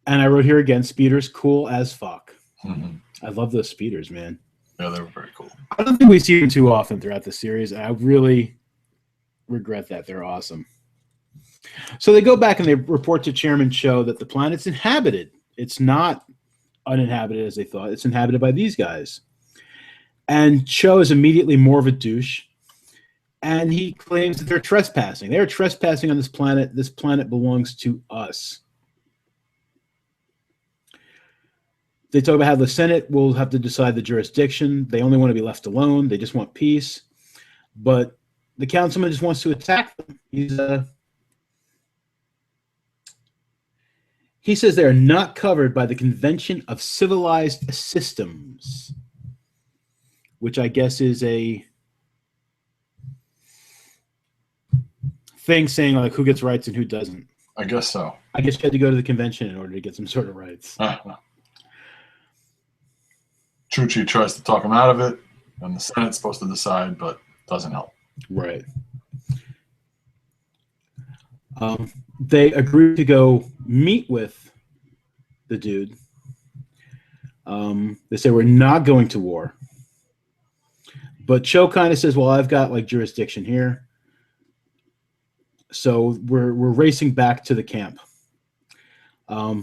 And I wrote here again, speeders cool as fuck.
Mm-hmm.
I love those speeders, man.
Yeah, they were very cool.
I don't think we see them too often throughout the series. I really regret that. They're awesome. So they go back and they report to Chairman Cho that the planet's inhabited. It's not uninhabited as they thought. It's inhabited by these guys. And Cho is immediately more of a douche. And he claims that they're trespassing. They're trespassing on this planet. This planet belongs to us. They talk about how the Senate will have to decide the jurisdiction. They only want to be left alone. They just want peace. But the councilman just wants to attack them. He says they are not covered by the Convention of Civilized Systems, which I guess is a thing saying like who gets rights and who doesn't.
I guess so.
I guess you had to go to the convention in order to get some sort of rights.
Chuchi tries to talk him out of it, and the Senate's supposed to decide, but doesn't help.
Right. They agree to go meet with the dude. They say we're not going to war. But Cho kind of says, well, I've got like jurisdiction here. So we're racing back to the camp.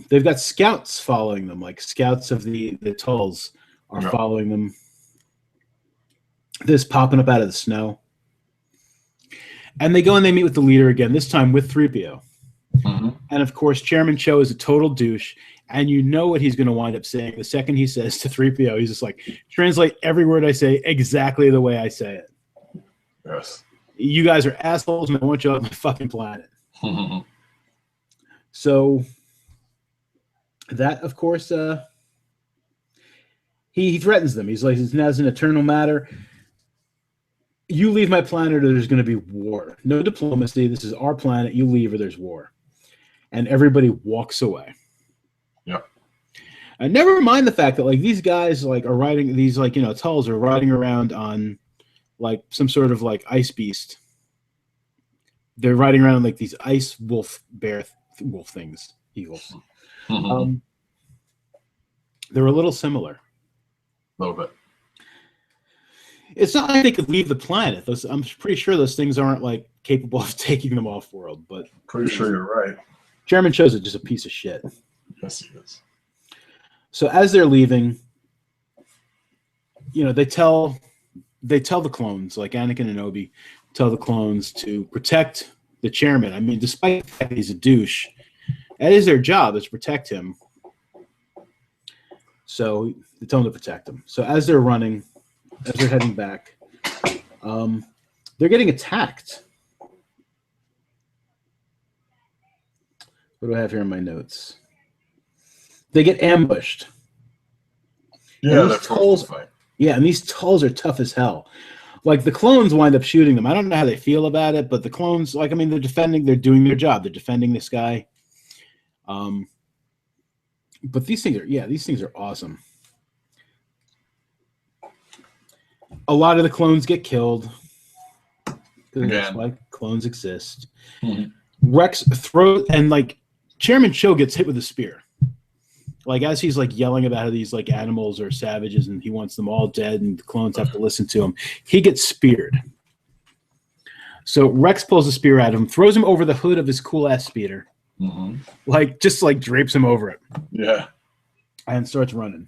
They've got scouts following them, like scouts of the Tulls are following them. This popping up out of the snow. And they go and they meet with the leader again, this time with 3PO.
Mm-hmm.
And of course, Chairman Cho is a total douche. And you know what he's going to wind up saying. The second he says to 3PO, he's just like, translate every word I say exactly the way I say it.
Yes. You
guys are assholes and I want you off my fucking planet.
Mm-hmm.
So that, of course, he threatens them. He's like, it's now an eternal matter. You leave my planet or there's going to be war. No diplomacy. This is our planet. You leave or there's war. And everybody walks away.
Yep.
And never mind the fact that like these guys like are riding these like, Tulls are riding around on like some sort of like ice beast. They're riding around like these ice wolf things, eagles.
Mm-hmm.
They're a little similar.
A little bit.
It's not like they could leave the planet. I'm pretty sure those things aren't like capable of taking them off world. But
pretty sure you're right.
Chairman Cho's just a piece of shit.
Yes, he is.
So as they're leaving, they tell the clones, like Anakin and Obi, tell the clones to protect the chairman. I mean, despite the fact that he's a douche, that is their job, is to protect him. So they tell him to protect him. So as they're running, as they're heading back, they're getting attacked. What do I have here in my notes? They get ambushed.
Yeah, they're forced to fight.
Yeah, and these Tulls are tough as hell. Like, the clones wind up shooting them. I don't know how they feel about it, but the clones, like, I mean, they're doing their job. They're defending this guy. But these things are awesome. A lot of the clones get killed. That's why clones exist.
Mm-hmm.
Rex throws, and like Chairman Cho gets hit with a spear. Like, as he's like yelling about how these like animals are savages and he wants them all dead and the clones have to listen to him, he gets speared. So Rex pulls a spear at him, throws him over the hood of his cool ass speeder, like just like drapes him over it.
Yeah,
and starts running.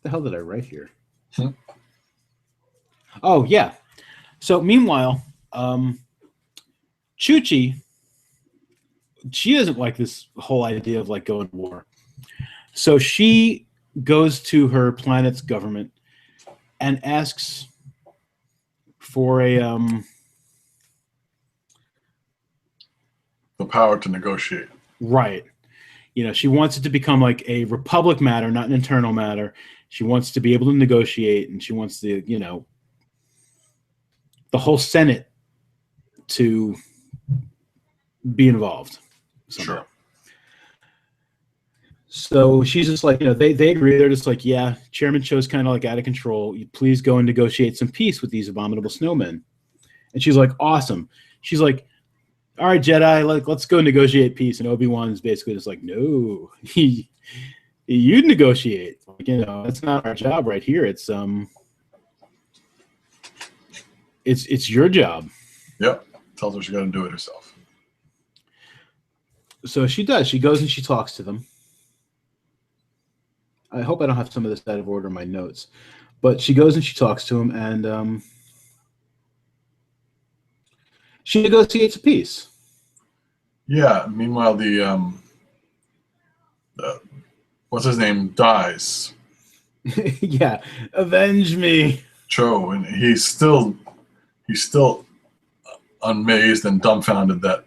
The hell did I write here? Oh yeah. So meanwhile, Chuchi, she doesn't like this whole idea of like going to war. So she goes to her planet's government and asks for the
power to negotiate.
Right. You know, she wants it to become like a republic matter, not an internal matter. She wants to be able to negotiate, and she wants the, you know, the whole Senate to be involved somehow.
Sure.
So she's just like, you know, they agree. They're just like, yeah, Chairman Cho's kind of like out of control. You please go and negotiate some peace with these abominable snowmen. And she's like, awesome. She's like, all right, Jedi, like, let's go negotiate peace. And Obi-Wan's basically just like, no, you negotiate. Like, you know, that's not our job right here. It's your job.
Yep. Tells her she's got to do it herself.
So she does. She goes and she talks to them. I hope I don't have some of this out of order in my notes. But she goes and she talks to him, and she negotiates a peace.
Yeah. Meanwhile, the what's his name dies.
Yeah. Avenge me.
Cho, and he's still amazed and dumbfounded that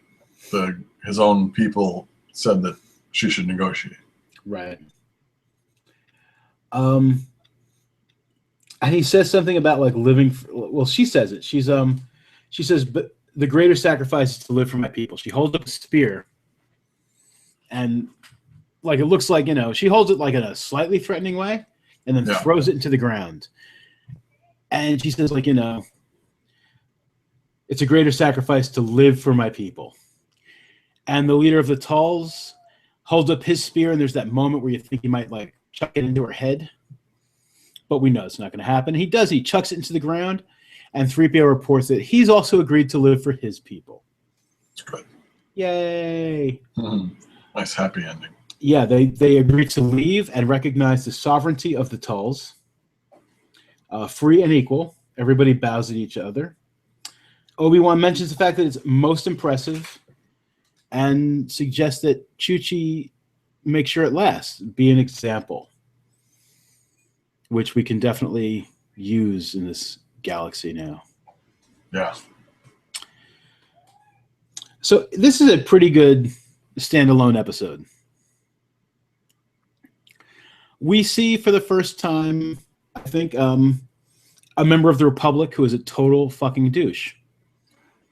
his own people said that she should negotiate.
Right. And he says something about like living. Well, she says it. She says, but the greater sacrifice is to live for my people. She holds up a spear, and like it looks like, you know, she holds it like in a slightly threatening way, and then throws it into the ground. And she says, like, you know, it's a greater sacrifice to live for my people. And the leader of the Tulls holds up his spear, and there's that moment where you think he might like chuck it into her head, but we know it's not going to happen. He does. He chucks it into the ground, and 3PO reports that he's also agreed to live for his people.
That's good.
Yay!
Nice happy ending.
Yeah, they agreed to leave and recognize the sovereignty of the Tulls. Free and equal. Everybody bows at each other. Obi-Wan mentions the fact that it's most impressive and suggests that Chuchi make sure it lasts, be an example, which we can definitely use in this galaxy now.
Yeah.
So this is a pretty good standalone episode. We see for the first time, I think, a member of the Republic who is a total fucking douche.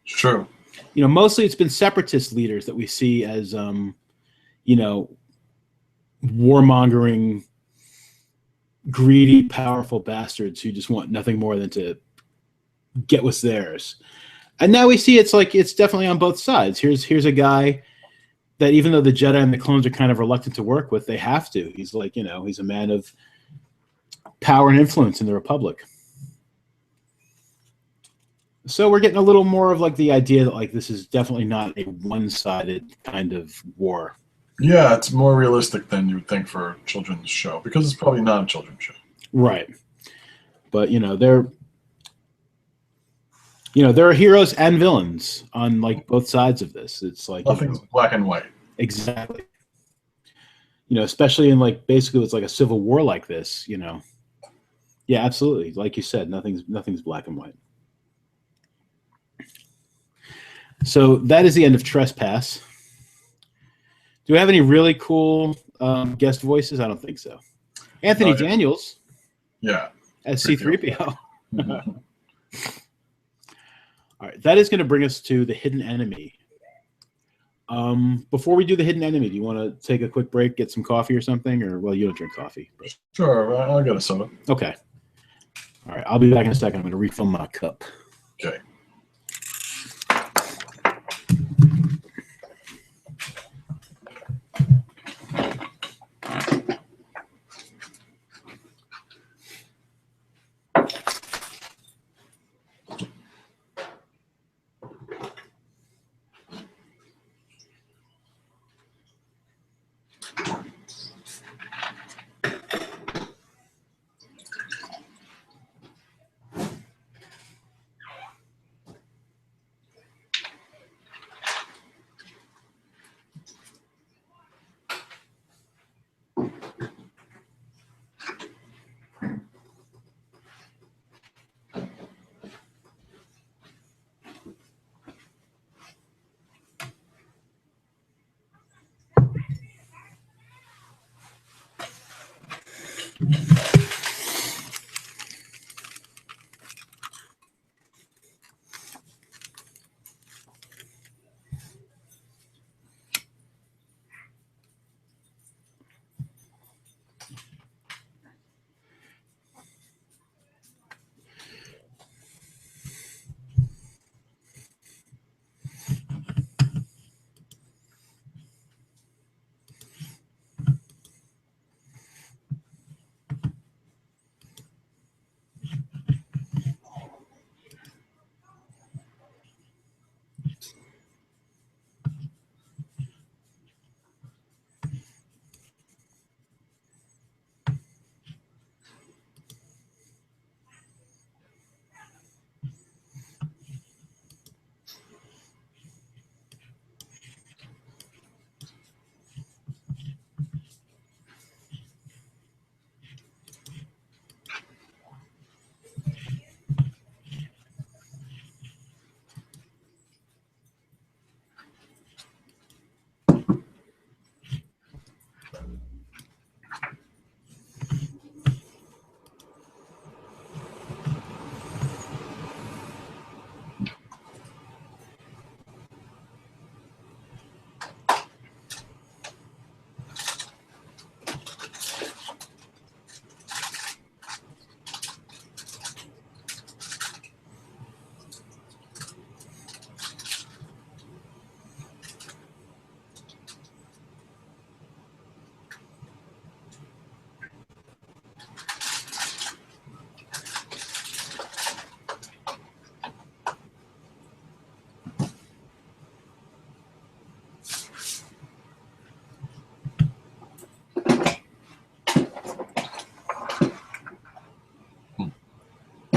True.
You know, mostly it's been separatist leaders that we see as, you know, warmongering, greedy, powerful bastards who just want nothing more than to get what's theirs. And now we see it's like it's definitely on both sides. Here's a guy that even though the Jedi and the clones are kind of reluctant to work with, they have to. He's like, you know, he's a man of power and influence in the Republic. So we're getting a little more of like the idea that like this is definitely not a one-sided kind of war.
Yeah, it's more realistic than you would think for a children's show, because it's probably not a children's show.
Right. But, you know, there are heroes and villains on like both sides of this. It's like
nothing's black and white.
Exactly. Especially in basically it's like a civil war like this. Yeah, absolutely. Like you said, nothing's black and white. So that is the end of Trespass. Do we have any really cool guest voices? I don't think so. Anthony Daniels.
Yeah.
As C-3PO. All right, that is going to bring us to the hidden enemy. Before we do the hidden enemy, do you want to take a quick break, get some coffee or something? Or, well, you don't drink coffee. But...
Sure, I'll get a soda.
Okay. All right, I'll be back in a second. I'm going to refill my cup.
Okay.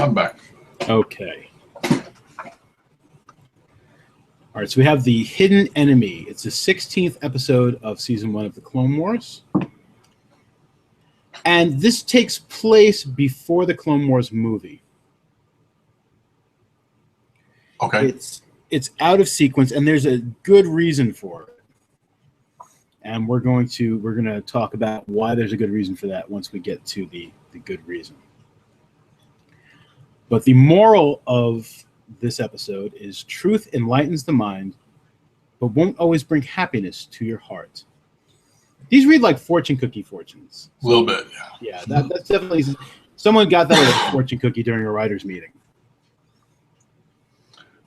I'm back.
Okay. All right, so we have the hidden enemy. It's the 16th episode of season 1 of the Clone Wars. And this takes place before the Clone Wars movie.
Okay.
It's out of sequence, and there's a good reason for it. And we're going to talk about why there's a good reason for that once we get to the good reason. But the moral of this episode is truth enlightens the mind, but won't always bring happiness to your heart. These read like fortune cookie fortunes.
A little bit,
yeah. Yeah, that's definitely... Someone got that with a fortune cookie during a writer's meeting.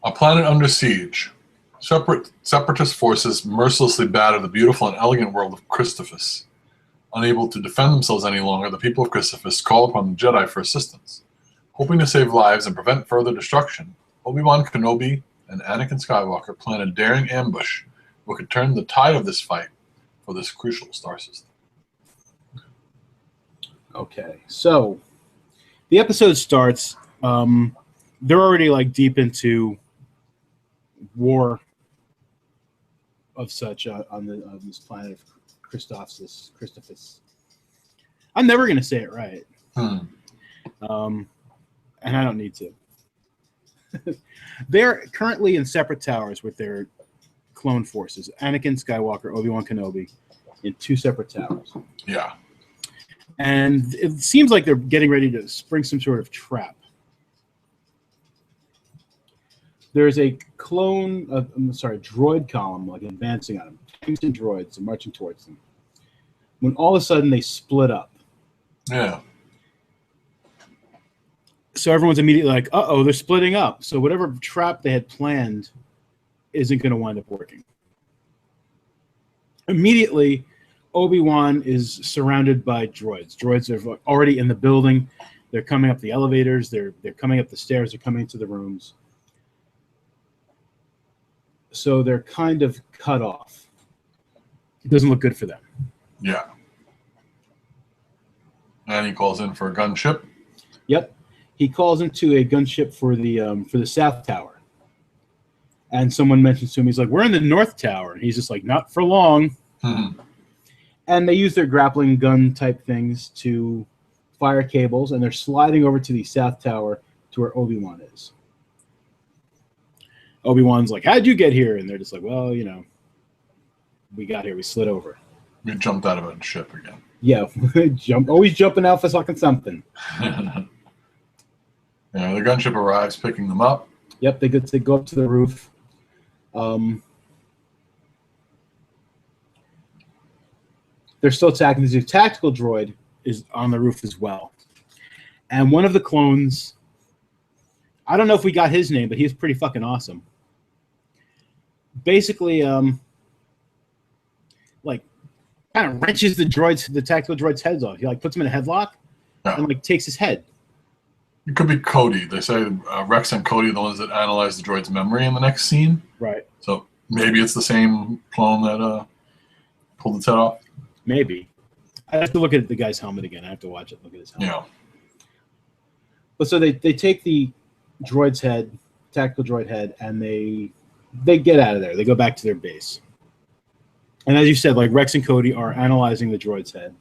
A planet under siege. Separatist forces mercilessly batter the beautiful and elegant world of Christophus. Unable to defend themselves any longer, the people of Christophus call upon the Jedi for assistance. Hoping to save lives and prevent further destruction, Obi-Wan Kenobi and Anakin Skywalker plan a daring ambush that could turn the tide of this fight for this crucial star system.
Okay, so the episode starts. They're already deep into war of such on this planet of Christophus. I'm never going to say it right. And I don't need to. They're currently in separate towers with their clone forces. Anakin Skywalker, Obi-Wan Kenobi, in 2 separate towers.
Yeah.
And it seems like they're getting ready to spring some sort of trap. There's a droid column, like advancing on them. Tanks and droids are marching towards them. When all of a sudden they split up.
Yeah.
So everyone's immediately like, uh-oh, they're splitting up. So whatever trap they had planned isn't going to wind up working. Immediately, Obi-Wan is surrounded by droids. Droids are already in the building. They're coming up the elevators. They're coming up the stairs. They're coming into the rooms. So they're kind of cut off. It doesn't look good for them.
Yeah. And he calls in for a gunship.
Yep. He calls into a gunship for the South Tower. And someone mentions to him, he's like, we're in the North Tower. And he's just like, not for long. And they use their grappling gun type things to fire cables, and they're sliding over to the South Tower to where Obi-Wan is. Obi-Wan's like, how'd you get here? And they're just like, well, we got here. We slid over.
We jumped out of a ship again.
Yeah, always jumping out for fucking something.
The gunship arrives, picking them up.
Yep, they go up to the roof. They're still attacking. There's a tactical droid is on the roof as well. And one of the clones, I don't know if we got his name, but he's pretty fucking awesome. Basically, kind of wrenches the tactical droid's heads off. He puts him in a headlock and takes his head.
It could be Cody. They say Rex and Cody are the ones that analyze the droid's memory in the next scene.
Right.
So maybe it's the same clone that pulled its head off.
Maybe. I have to look at the guy's helmet again. I have to watch it. Look at his helmet.
Yeah.
But so they take the droid's head, tactical droid head, and they get out of there. They go back to their base. And as you said, Rex and Cody are analyzing the droid's head,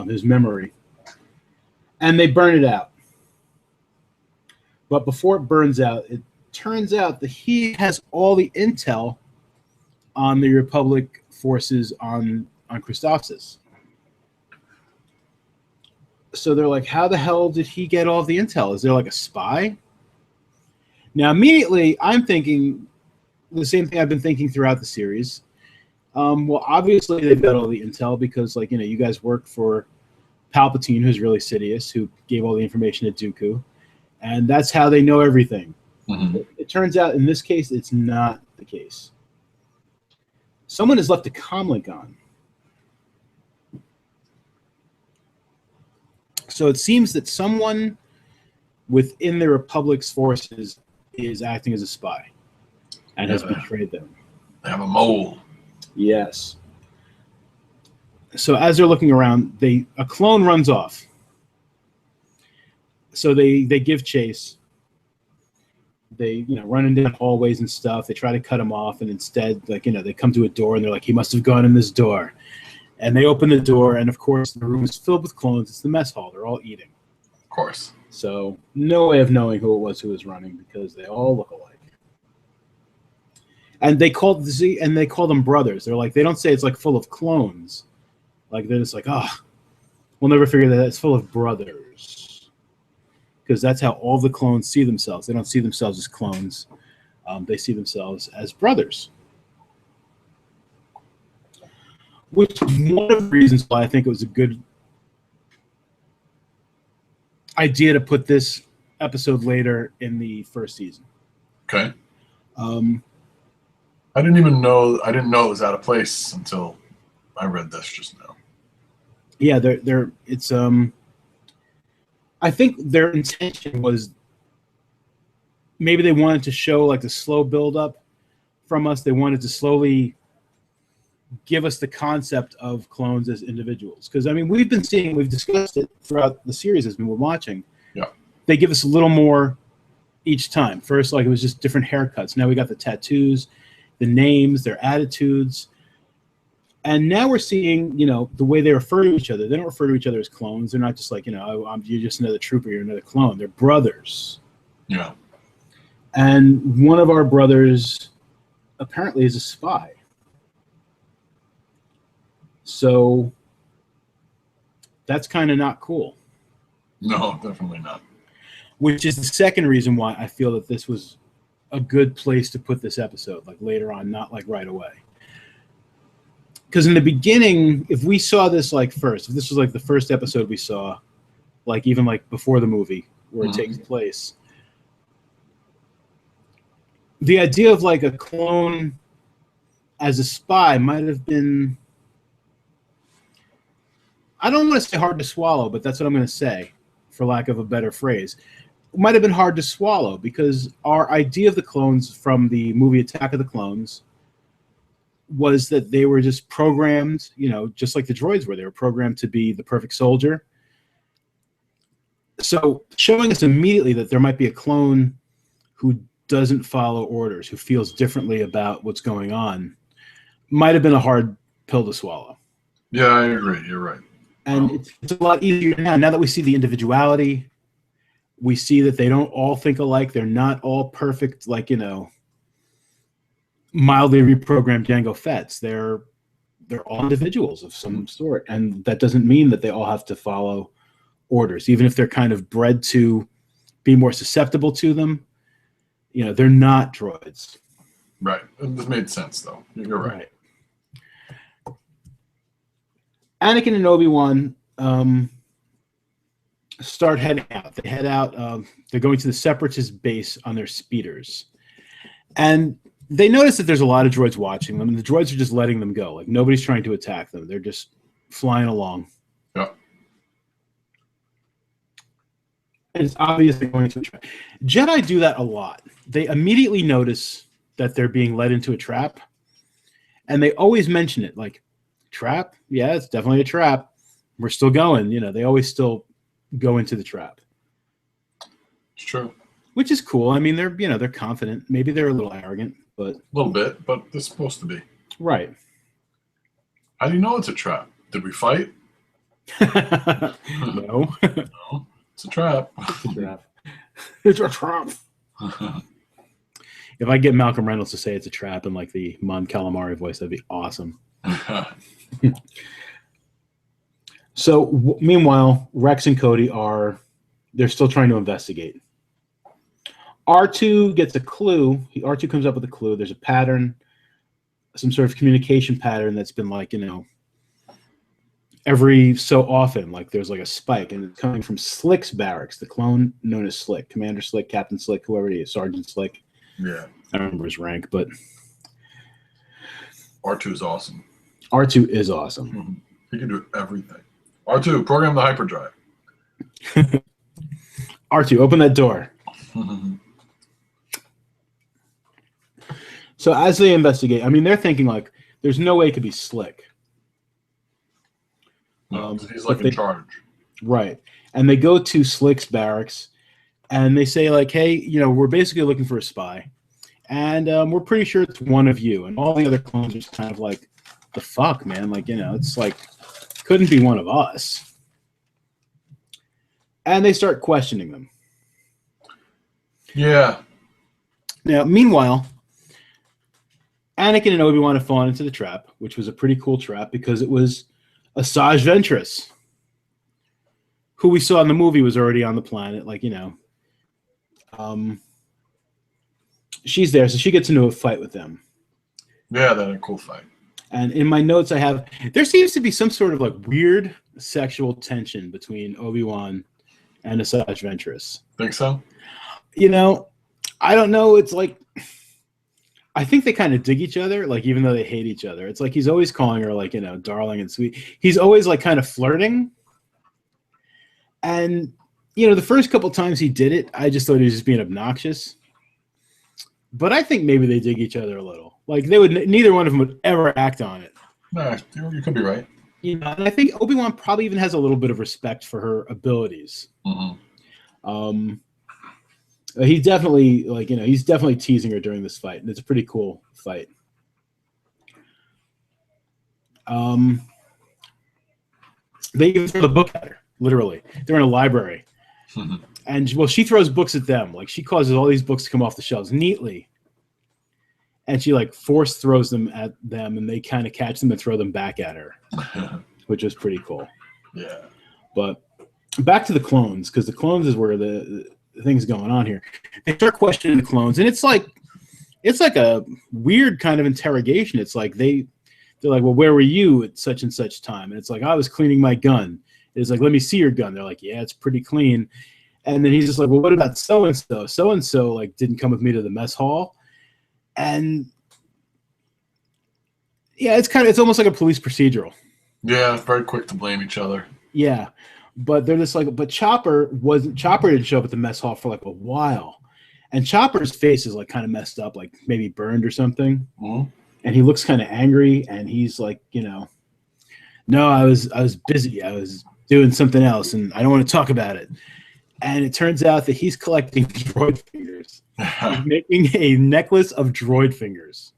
his memory, and they burn it out. But before it burns out, it turns out that he has all the intel on the Republic forces on Christophsis. So they're like, how the hell did he get all the intel? Is there a spy? Now, immediately, I'm thinking the same thing I've been thinking throughout the series. Well, obviously, they've got all the intel because, you guys work for Palpatine, who's really Sidious, who gave all the information to Dooku. And that's how they know everything. Mm-hmm. It turns out, in this case, it's not the case. Someone has left a comlink on. So it seems that someone within the Republic's forces is acting as a spy and has betrayed them.
They have a mole.
Yes. So as they're looking around, a clone runs off. So they give chase. They running down hallways and stuff. They try to cut him off, and instead, they come to a door, and they're like, he must have gone in this door. And they open the door, and of course, the room is filled with clones. It's the mess hall. They're all eating.
Of course.
So no way of knowing who it was who was running because they all look alike. And they call them brothers. They're like, they don't say it's full of clones. They're just we'll never figure that it's full of brothers. Because that's how all the clones see themselves. They don't see themselves as clones. They see themselves as brothers. Which is one of the reasons why I think it was a good idea to put this episode later in the first season.
Okay. I didn't know it was out of place until I read this just now.
Yeah, it's I think their intention was maybe they wanted to show the slow build up from us. They wanted to slowly give us the concept of clones as individuals. Because we've discussed it throughout the series as we were watching.
Yeah.
They give us a little more each time. First, it was just different haircuts. Now we got the tattoos. the names, their attitudes. And now we're seeing, the way they refer to each other. They don't refer to each other as clones. They're not just like, you're just another trooper, you're another clone. They're brothers.
Yeah.
And one of our brothers apparently is a spy. So that's kind of not cool.
No, definitely not.
Which is the second reason why I feel that this was a good place to put this episode, like later on, not like right away. Because in the beginning, if we saw this like first, if this was like the first episode we saw, like even like before the movie where it takes place, the idea of like a clone as a spy might have been, I don't want to say hard to swallow, but that's what I'm going to say, for lack of a better phrase. It might have been hard to swallow because our idea of the clones from the movie Attack of the Clones was that they were just programmed, just like the droids were. They were programmed to be the perfect soldier. So showing us immediately that there might be a clone who doesn't follow orders, who feels differently about what's going on, might have been a hard pill to swallow.
Yeah, I agree. You're right.
And it's a lot easier now that we see the individuality. We see that they don't all think alike. They're not all perfect, like, mildly reprogrammed Jango Fetts. They're all individuals of some sort. And that doesn't mean that they all have to follow orders. Even if they're kind of bred to be more susceptible to them, they're not droids.
Right. This made sense, though. You're right.
Anakin and Obi-Wan start heading out. They head out. They're going to the Separatist base on their speeders. And they notice that there's a lot of droids watching them, and the droids are just letting them go. Like, nobody's trying to attack them. They're just flying along.
Yeah.
And it's obviously going to a trap. Jedi do that a lot. They immediately notice that they're being led into a trap, and they always mention it. Like, trap? Yeah, it's definitely a trap. We're still going. They always still go into the trap.
It's true.
Which is cool. I mean, they're confident. Maybe they're a little arrogant, but
a little bit, but they're supposed to be.
Right.
How do you know it's a trap? Did we fight?
No.
No. It's a trap.
It's a trap. It's a trap. If I get Malcolm Reynolds to say it's a trap in like the Mon Calamari voice, that'd be awesome. So meanwhile, Rex and Cody they're still trying to investigate. R2 gets a clue. R2 comes up with a clue. There's a pattern, some sort of communication pattern that's been like, every so often, like there's like a spike, and it's coming from Slick's barracks, the clone known as Slick, Commander Slick, Captain Slick, whoever he is, Sergeant Slick.
Yeah.
I don't remember his rank, but
R2 is awesome.
R2 is awesome.
Mm-hmm. He can do everything. R2, program the hyperdrive.
R2, open that door. So as they investigate, I mean, they're thinking like, there's no way it could be Slick.
No, he's like in charge.
Right. And they go to Slick's barracks, and they say like, hey, we're basically looking for a spy, and we're pretty sure it's one of you. And all the other clones are just kind of like, the fuck, man? Like, it's like, couldn't be one of us. And they start questioning them.
Yeah.
Now, meanwhile, Anakin and Obi-Wan have fallen into the trap, which was a pretty cool trap because it was Asajj Ventress, who we saw in the movie was already on the planet. Like, she's there, so she gets into a fight with them.
Yeah, that's a cool fight.
And in my notes I have, there seems to be some sort of like weird sexual tension between Obi-Wan and Asajj Ventress.
Think so?
I don't know. It's like, I think they kind of dig each other, like, even though they hate each other. It's like he's always calling her, like, darling and sweet. He's always, like, kind of flirting. And, the first couple times he did it, I just thought he was just being obnoxious. But I think maybe they dig each other a little. Like, neither one of them would ever act on it.
No, you could be right.
And I think Obi-Wan probably even has a little bit of respect for her abilities.
Mm-hmm.
He definitely, he's definitely teasing her during this fight, and it's a pretty cool fight. They even throw the book at her, literally. They're in a library. And, well, she throws books at them. Like, she causes all these books to come off the shelves neatly. And she, like, force throws them at them, and they kind of catch them and throw them back at her, which is pretty cool.
Yeah.
But back to the clones, because the clones is where the thing's going on here. They start questioning the clones, and it's like a weird kind of interrogation. It's like they're like, well, where were you at such and such time? And it's like, I was cleaning my gun. It's like, let me see your gun. They're like, yeah, it's pretty clean. And then he's just like, well, what about so-and-so? So-and-so, like, didn't come with me to the mess hall. And yeah, it's almost like a police procedural.
Yeah, it's very quick to blame each other.
Yeah. But they're just like, but Chopper didn't show up at the mess hall for like a while. And Chopper's face is like kind of messed up, like maybe burned or something.
Mm-hmm.
And he looks kind of angry, and he's like, no, I was busy. I was doing something else, and I don't want to talk about it. And it turns out that he's collecting droid fingers. He's making a necklace of droid fingers.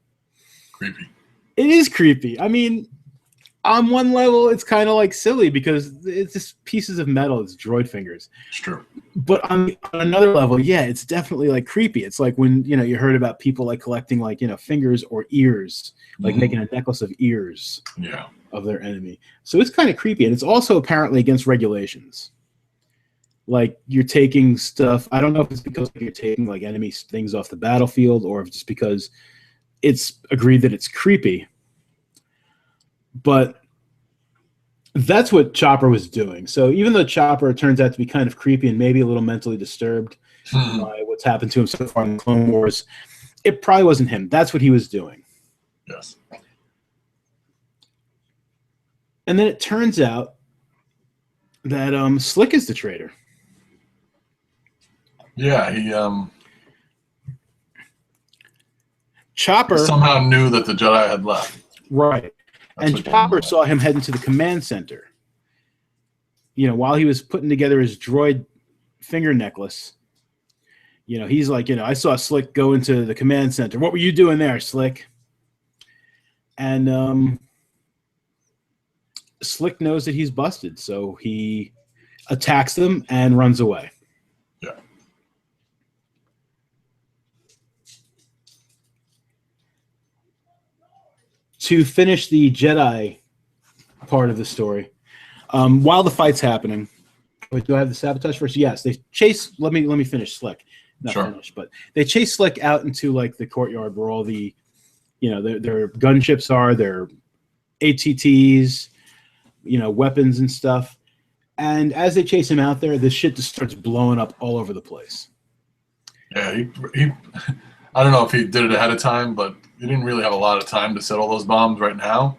Creepy.
It is creepy. I mean, on one level, it's kind of like silly because it's just pieces of metal. It's droid fingers.
It's true.
But on another level, yeah, it's definitely like creepy. It's like when, you heard about people like collecting like, fingers or ears, like making a necklace of ears of their enemy. So it's kind of creepy. And it's also apparently against regulations. Like you're taking stuff. I don't know if it's because you're taking like enemy things off the battlefield or if it's just because it's agreed that it's creepy. But that's what Chopper was doing. So even though Chopper turns out to be kind of creepy and maybe a little mentally disturbed by what's happened to him so far in the Clone Wars, it probably wasn't him. That's what he was doing.
Yes.
And then it turns out that Slick is the traitor.
Yeah, he
Chopper
somehow knew that the Jedi had left.
Right. And Chopper saw him heading to the command center. While he was putting together his droid finger necklace, he's like, I saw Slick go into the command center. What were you doing there, Slick? And Slick knows that he's busted, so he attacks them and runs away.
Yeah.
To finish the Jedi part of the story, while the fight's happening, wait, do I have the sabotage first? Yes, they chase. Let me finish Slick. Not finish, but they chase Slick out into like the courtyard where all the, their gunships are, their ATTs, weapons and stuff. And as they chase him out there, this shit just starts blowing up all over the place.
Yeah, he I don't know if he did it ahead of time, but he didn't really have a lot of time to set all those bombs right now.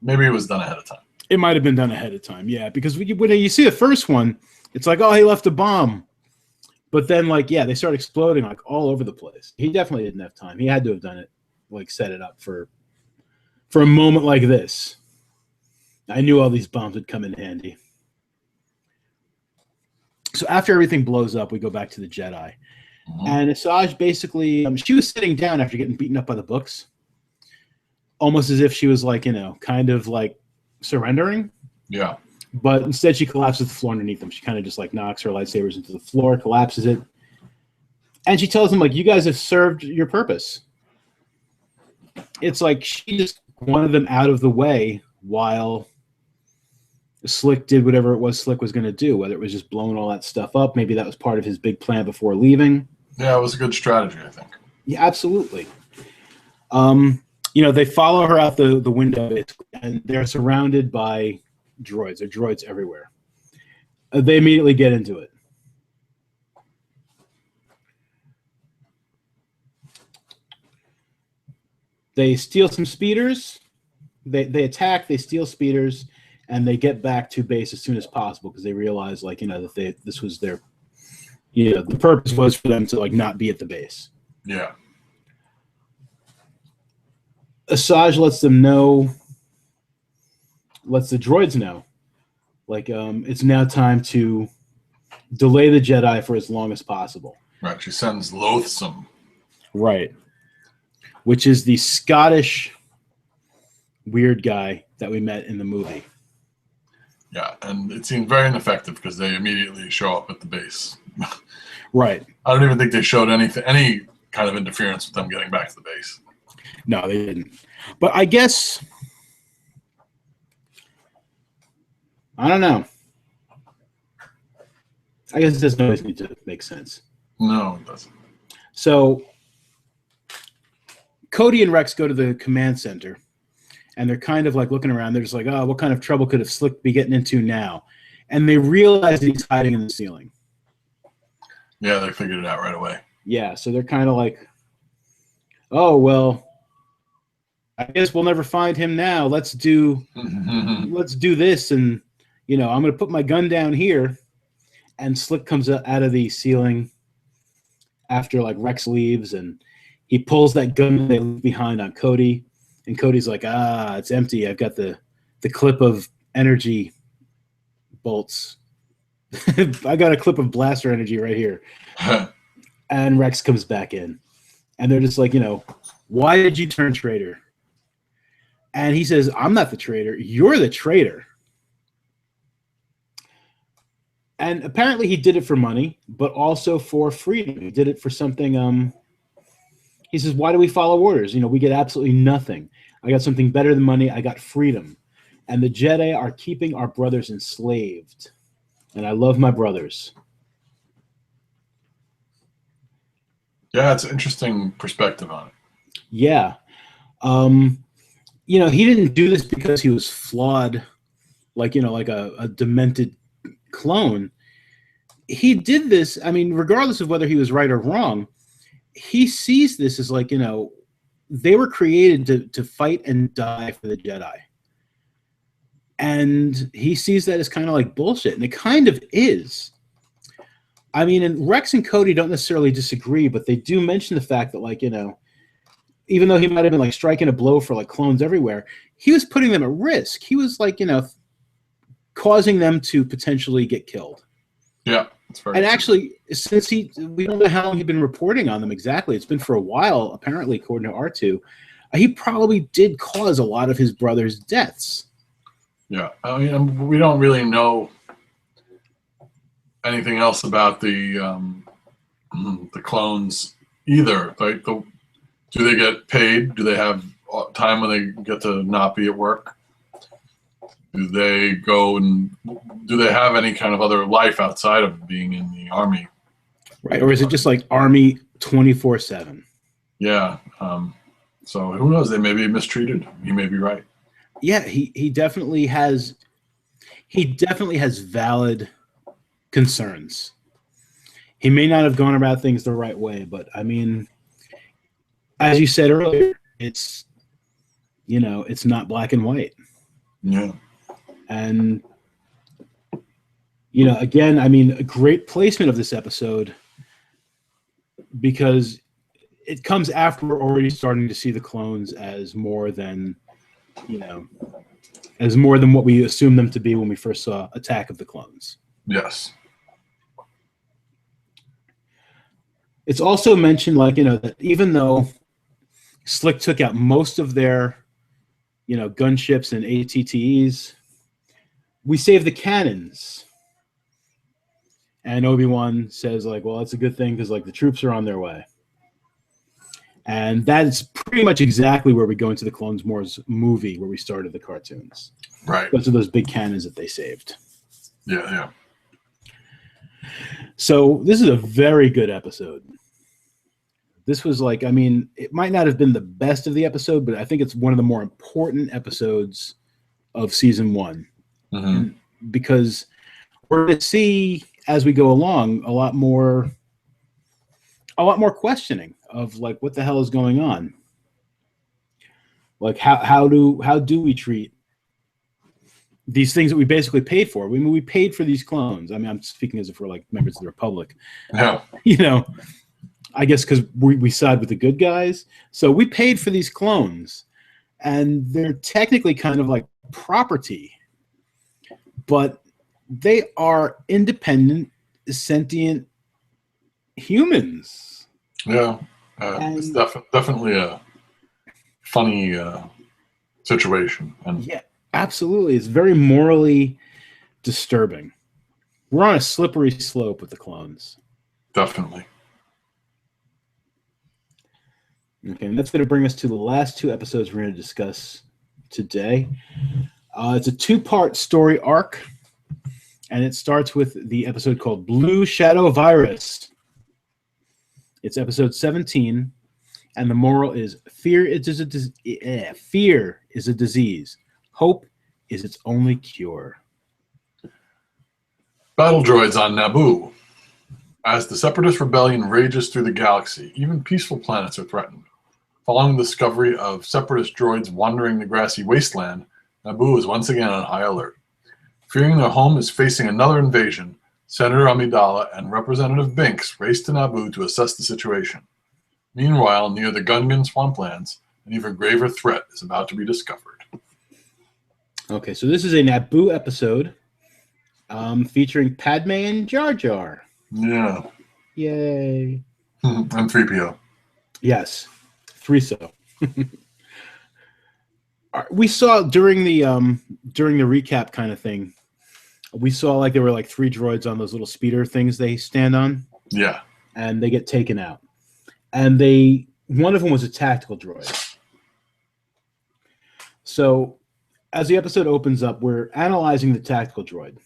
Maybe it was done ahead of time.
It might have been done ahead of time, yeah. Because when you see the first one, it's like, oh, he left a bomb. But then, they start exploding, all over the place. He definitely didn't have time. He had to have done it, set it up for a moment like this. I knew all these bombs would come in handy. So after everything blows up, we go back to the Jedi. Mm-hmm. And Asajj basically, she was sitting down after getting beaten up by the books, almost as if she was kind of surrendering.
Yeah.
But instead she collapses the floor underneath them. She kind of just knocks her lightsabers into the floor, collapses it. And she tells them, you guys have served your purpose. It's like she just wanted them out of the way while Slick did whatever it was Slick was going to do, whether it was just blowing all that stuff up. Maybe that was part of his big plan before leaving.
Yeah, it was a good strategy, I think.
Yeah, absolutely. They follow her out the window, and they're surrounded by droids. There are droids everywhere. They immediately get into it. They steal some speeders. They attack. They steal speeders, and they get back to base as soon as possible because they realize, that this was their, the purpose was for them to not be at the base.
Yeah.
Asajj lets the droids know, it's now time to delay the Jedi for as long as possible.
Right. She sends Loathsome.
Right. Which is the Scottish weird guy that we met in the movie.
Yeah, and it seemed very ineffective because they immediately show up at the base.
Right.
I don't even think they showed any kind of interference with them getting back to the base.
No, they didn't. But I guess, I don't know. I guess it doesn't always need to make sense.
No, it doesn't.
So Cody and Rex go to the command center, and they're kind of like looking around. They're just like, oh, what kind of trouble could have Slick be getting into now? And they realize that he's hiding in the ceiling.
Yeah, they figured it out right away.
Yeah, so they're kind of like, oh, well, I guess we'll never find him now. Let's do this, and, you know, I'm going to put my gun down here. And Slick comes out of the ceiling after, like, Rex leaves, and he pulls that gun they leave behind on Cody. And Cody's like, it's empty. I've got the clip of energy bolts. I got a clip of blaster energy right here. And Rex comes back in. And they're just like, you know, why did you turn traitor? And he says, I'm not the traitor. You're the traitor. And apparently he did it for money, but also for freedom. He did it for something. He says, why do we follow orders? You know, we get absolutely nothing. I got something better than money. I got freedom. And the Jedi are keeping our brothers enslaved. And I love my brothers.
Yeah, it's an interesting perspective on it.
Yeah. You know, he didn't do this because he was flawed, like, you know, like a demented clone. He did this, I mean, regardless of whether he was right or wrong, he sees this as like, you know, they were created to fight and die for the Jedi. And he sees that as kind of like bullshit. And it kind of is. I mean, and Rex and Cody don't necessarily disagree, but they do mention the fact that, like, you know, even though he might have been like striking a blow for like clones everywhere, he was putting them at risk. He was like, you know, causing them to potentially get killed.
Yeah. That's very
and
true.
Actually, since we don't know how long he'd been reporting on them exactly. It's been for a while, apparently, according to R2. He probably did cause a lot of his brother's deaths.
Yeah. I mean, we don't really know anything else about the clones either. Like, do they get paid? Do they have time when they get to not be at work? Do they go and do they have any kind of other life outside of being in the Army?
Right. Or is it just like Army 24/7?
Yeah. So who knows? They may be mistreated. He may be right.
Yeah, he definitely has valid concerns. He may not have gone about things the right way, but I mean, as you said earlier, it's, you know, it's not black and white.
Yeah.
And, you know, again, I mean, a great placement of this episode because it comes after we're already starting to see the clones as more than, you know, as more than what we assumed them to be when we first saw Attack of the Clones.
Yes.
It's also mentioned, like, you know, that even though Slick took out most of their, you know, gunships and ATTEs, we saved the cannons. And Obi-Wan says, like, well, that's a good thing because, like, the troops are on their way. And that's pretty much exactly where we go into the Clone Wars movie where we started the cartoons.
Right.
Those are those big cannons that they saved.
Yeah, yeah.
So this is a very good episode. This was like, I mean, it might not have been the best of the episode, but I think it's one of the more important episodes of season 1.
Mm-hmm.
Because we're going to see as we go along a lot more questioning of like what the hell is going on. Like how do we treat these things that we basically paid for? I mean, we paid for these clones. I mean, I'm speaking as if we're like members of the Republic.
Yeah.
You know, I guess because we side with the good guys. So we paid for these clones, and they're technically kind of like property, but they are independent, sentient humans.
Yeah. It's definitely a funny situation. And
yeah. Absolutely. It's very morally disturbing. We're on a slippery slope with the clones.
Definitely.
Okay, and that's going to bring us to the last two episodes we're going to discuss today. It's a two-part story arc, and it starts with the episode called Blue Shadow Virus. It's episode 17, and the moral is fear is a disease. Hope is its only cure.
Battle droids on Naboo. As the Separatist rebellion rages through the galaxy, even peaceful planets are threatened. Following the discovery of Separatist droids wandering the grassy wasteland, Naboo is once again on high alert. Fearing their home is facing another invasion, Senator Amidala and Representative Binks race to Naboo to assess the situation. Meanwhile, near the Gungan swamplands, an even graver threat is about to be discovered.
Okay, so this is a Naboo episode featuring Padme and Jar Jar.
Yeah.
Yay.
And 3PO.
Yes. 3-so. We saw during the recap kind of thing, we saw like there were like 3 droids on those little speeder things they stand on.
Yeah.
And they get taken out. And one of them was a tactical droid. So as the episode opens up, we're analyzing the tactical droid.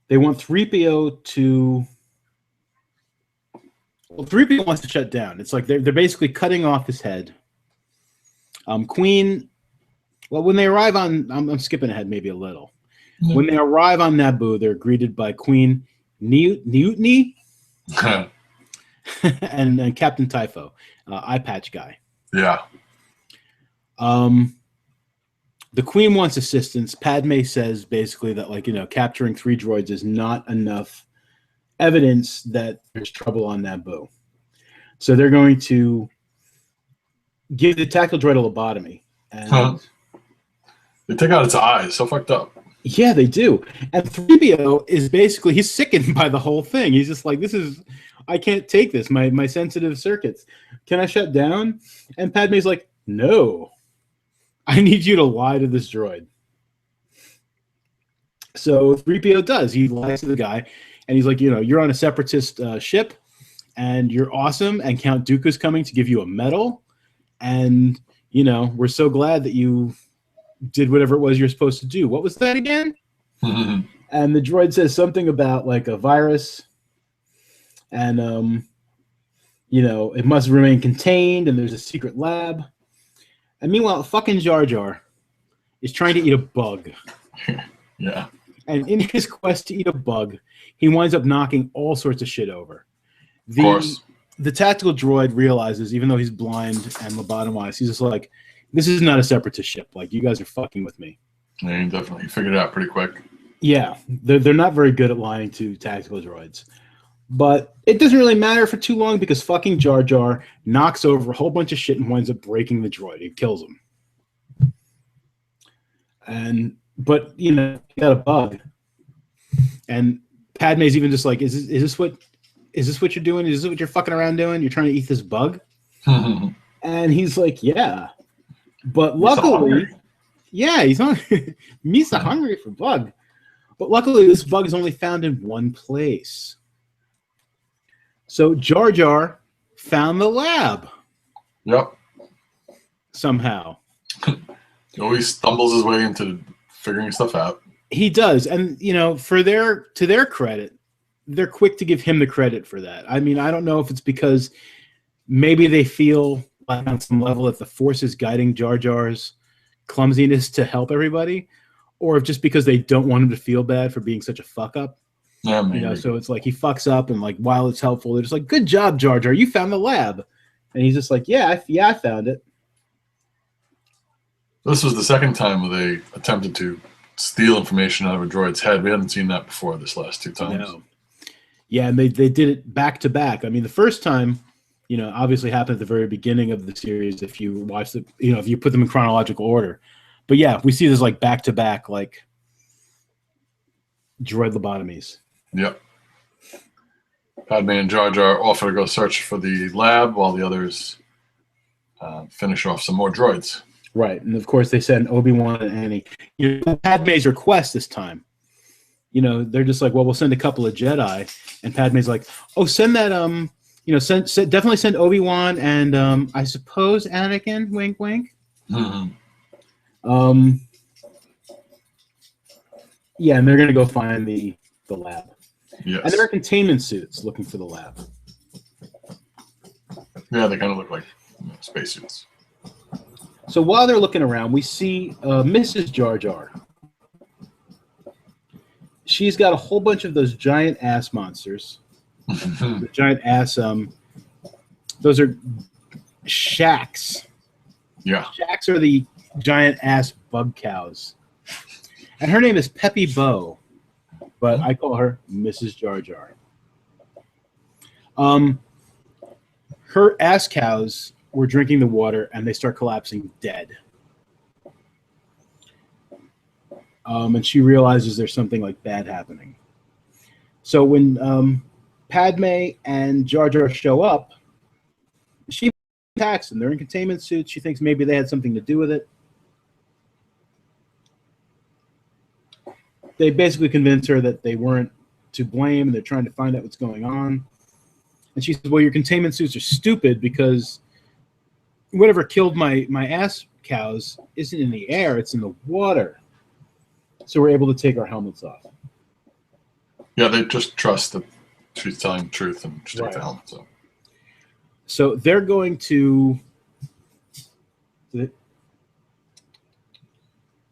They want 3PO to... Well, 3PO wants to shut down. It's like they're basically cutting off his head. Queen... Well, when they arrive on... I'm skipping ahead maybe a little. No. When they arrive on Naboo, they're greeted by Queen Mutiny and Captain Typho, eye patch guy.
Yeah.
The Queen wants assistance. Padme says basically that, like, capturing 3 droids is not enough evidence that there's trouble on Naboo. So they're going to give the tactical droid a lobotomy. And
they take out its eyes. So fucked up.
Yeah, they do. And 3PO is basically, he's sickened by the whole thing. He's just like, I can't take this. My sensitive circuits. Can I shut down? And Padme's like, no. I need you to lie to this droid. So 3PO does. He lies to the guy, and he's like, you're on a separatist ship, and you're awesome, and Count Dooku's coming to give you a medal, and, we're so glad that you did whatever it was you're supposed to do. What was that again?
Mm-hmm.
And the droid says something about, like, a virus, and, it must remain contained, and there's a secret lab. And meanwhile, fucking Jar Jar is trying to eat a bug.
Yeah.
And in his quest to eat a bug, he winds up knocking all sorts of shit over.
Of course.
The tactical droid realizes, even though he's blind and lobotomized, he's just like, this is not a separatist ship. Like, you guys are fucking with me.
Yeah, you definitely figured it out pretty quick.
Yeah. They're not very good at lying to tactical droids. But it doesn't really matter for too long because fucking Jar Jar knocks over a whole bunch of shit and winds up breaking the droid. It kills him. But he got a bug. And Padme's even just like, is this what you're doing? Is this what you're fucking around doing? You're trying to eat this bug? And he's like, yeah. But luckily, he's hungry. Me's hungry for bug. But luckily, this bug is only found in one place. So Jar Jar found the lab.
Yep.
Somehow.
He always stumbles his way into figuring stuff out.
He does. And, to their credit, they're quick to give him the credit for that. I mean, I don't know if it's because maybe they feel like on some level that the Force is guiding Jar Jar's clumsiness to help everybody, or if just because they don't want him to feel bad for being such a fuck up.
Yeah, maybe.
So it's like he fucks up, and like while it's helpful, they're just like, "Good job, Jar Jar, you found the lab," and he's just like, "Yeah, I found it."
This was the second time where they attempted to steal information out of a droid's head. We hadn't seen that before this last 2 times.
No. Yeah, and they did it back to back. I mean, the first time, obviously happened at the very beginning of the series. If you watch if you put them in chronological order, but yeah, we see this like back to back, like droid lobotomies.
Yep. Padme and Jar Jar offer to go search for the lab while the others finish off some more droids.
Right, and of course they send Obi-Wan and Annie. Padme's request this time. They're just like, well, we'll send a couple of Jedi, and Padme's like, oh, send that definitely send Obi-Wan and I suppose Anakin. Wink, wink.
Mm-hmm.
Yeah, and they're gonna go find the lab.
Yes.
And they're in containment suits looking for the lab.
Yeah, they kind of look like spacesuits.
So while they're looking around, we see Mrs. Jar Jar. She's got a whole bunch of those giant ass monsters. The giant ass, those are shacks.
Yeah.
Shacks are the giant ass bug cows. And her name is Peppy Bo, but I call her Mrs. Jar Jar. Her ass cows were drinking the water, and they start collapsing dead. And she realizes there's something like bad happening. So when Padme and Jar Jar show up, she attacks them. They're in containment suits. She thinks maybe they had something to do with it. They basically convince her that they weren't to blame, and they're trying to find out what's going on. And she says, well, your containment suits are stupid because whatever killed my ass cows isn't in the air, it's in the water. So we're able to take our helmets off.
Yeah, they just trust that she's telling the truth and just take the helmets off.
So they're going to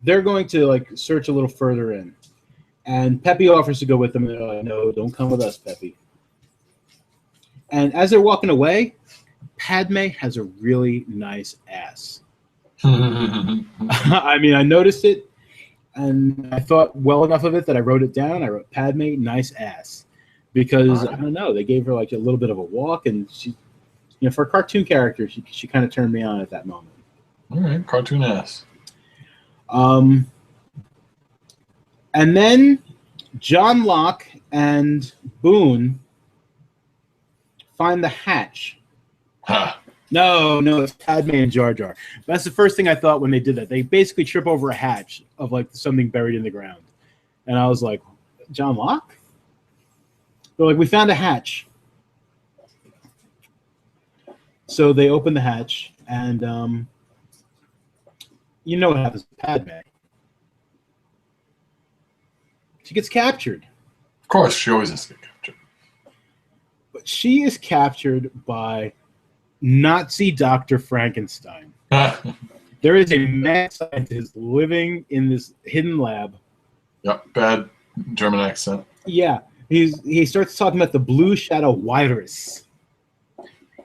like search a little further in. And Peppy offers to go with them. And they're like, no, don't come with us, Peppy. And as they're walking away, Padme has a really nice ass. I mean, I noticed it, and I thought well enough of it that I wrote it down. I wrote Padme, nice ass. Because, I don't know, they gave her like a little bit of a walk, and she, for a cartoon character, she kind of turned me on at that moment.
All right, cartoon ass.
And then John Locke and Boone find the hatch.
Huh.
No, it's Padme and Jar Jar. That's the first thing I thought when they did that. They basically trip over a hatch of like something buried in the ground. And I was like, John Locke? They're like, we found a hatch. So they open the hatch, and you know what happens to Padme. She gets captured.
Of course, she always has to get captured.
But she is captured by Nazi Dr. Frankenstein. There is a mad scientist living in this hidden lab.
Yep, bad German accent.
Yeah, he starts talking about the blue shadow virus.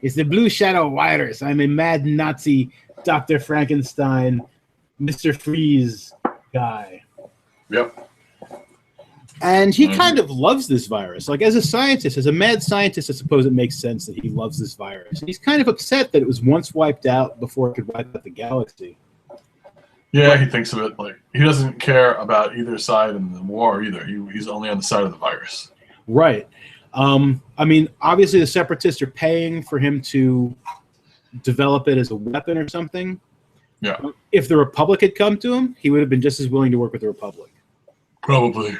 It's the blue shadow virus. I'm a mad Nazi Dr. Frankenstein, Mr. Freeze guy.
Yep.
And he kind of loves this virus. Like, as a scientist, as a mad scientist, I suppose it makes sense that he loves this virus. And he's kind of upset that it was once wiped out before it could wipe out the galaxy.
Yeah, he thinks of it like he doesn't care about either side in the war either. He's only on the side of the virus.
Right. I mean, obviously the Separatists are paying for him to develop it as a weapon or something.
Yeah.
If the Republic had come to him, he would have been just as willing to work with the Republic.
Probably.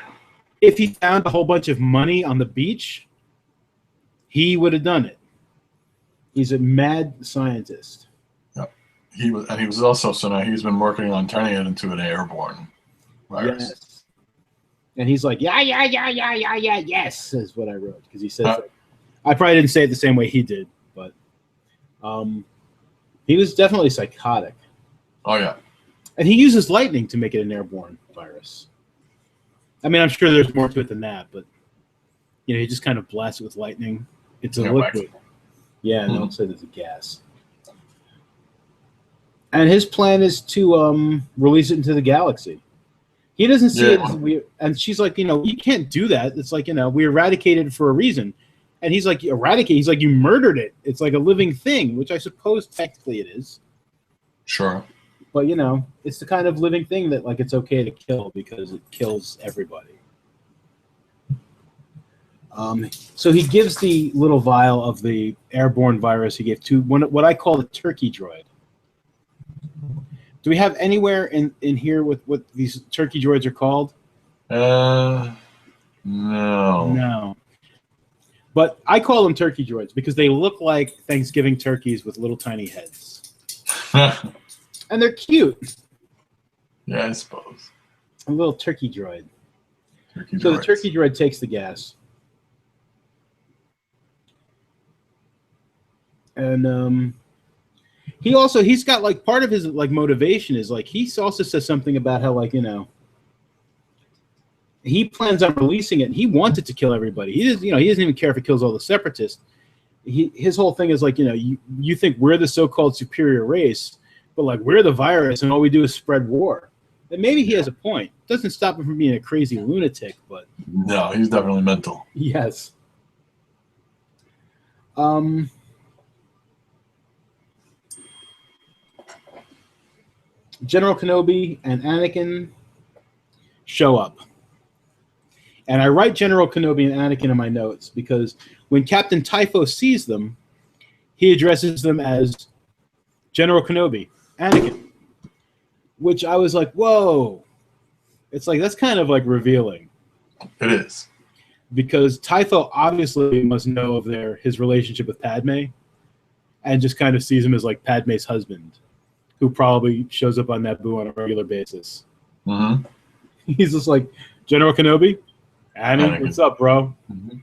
If he found a whole bunch of money on the beach, he would have done it. He's a mad scientist.
Yep. He was also, so now he's been working on turning it into an airborne virus.
Yes. And he's like, yeah, yes, is what I wrote. Because he says that. I probably didn't say it the same way he did, but he was definitely psychotic.
Oh, yeah.
And he uses lightning to make it an airborne virus. I mean, I'm sure there's more to it than that, but he just kind of blasts it with lightning. It's a liquid. Yeah, and don't say there's a gas. And his plan is to release it into the galaxy. He doesn't see it as weird. And she's like, you can't do that. It's like, we eradicated it for a reason. And he's like, eradicate? He's like, you murdered it. It's like a living thing, which I suppose technically it is.
Sure.
But, it's the kind of living thing that, like, it's okay to kill because it kills everybody. So he gives the little vial of the airborne virus he gave to what I call the turkey droid. Do we have anywhere in here with what these turkey droids are called?
No.
No. But I call them turkey droids because they look like Thanksgiving turkeys with little tiny heads. And they're cute.
Yeah, I suppose.
A little turkey droid.
Turkey
So
droids.
the turkey droid takes the gas. And he's got like part of his like motivation is like he also says something about how like, you know, he plans on releasing it. And he wanted to kill everybody. He doesn't even care if it kills all the separatists. His whole thing is like, you know, you think we're the so-called superior race, but like we're the virus and all we do is spread war. And maybe he has a point. Doesn't stop him from being a crazy lunatic, but
no, he's definitely mental.
Yes. General Kenobi and Anakin show up. And I write General Kenobi and Anakin in my notes because when Captain Typho sees them, he addresses them as General Kenobi, Anakin, which I was like, whoa. It's like, that's kind of like revealing.
It is.
Because Typho obviously must know of his relationship with Padme and just kind of sees him as like Padme's husband, who probably shows up on Naboo on a regular basis.
Mm-hmm.
He's just like, General Kenobi? Anakin, what's up, bro?
Mm-hmm.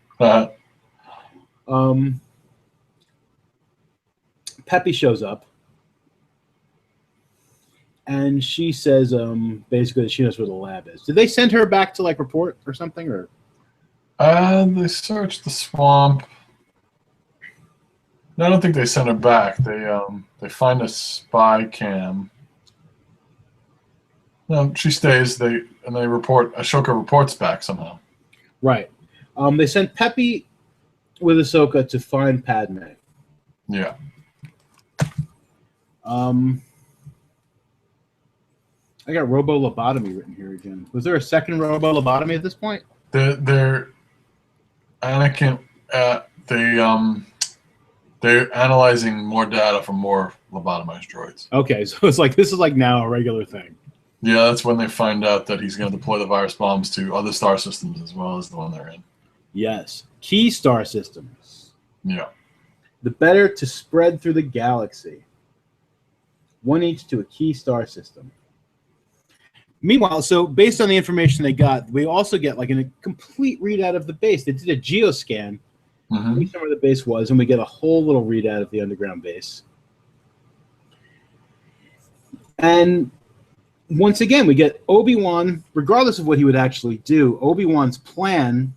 Peppy shows up. And she says basically that she knows where the lab is. Did they send her back to like report or something? Or
they searched the swamp. No, I don't think they sent her back. They find a spy cam. No, she stays. They report. Ashoka reports back somehow.
Right. They sent Peppy with Ahsoka to find Padme.
Yeah.
I got robo-lobotomy written here again. Was there a second robo-lobotomy at this point?
They're Anakin. They're analyzing more data from more lobotomized droids.
Okay, so it's like this is like now a regular thing.
Yeah, that's when they find out that he's going to deploy the virus bombs to other star systems as well as the one they're in.
Yes, key star systems.
Yeah.
The better to spread through the galaxy. One each to a key star system. Meanwhile, so based on the information they got, we also get like a complete readout of the base. They did a geoscan.
Mm-hmm.
We know where the base was, and we get a whole little readout of the underground base. And once again, we get Obi-Wan, regardless of what he would actually do, Obi-Wan's plan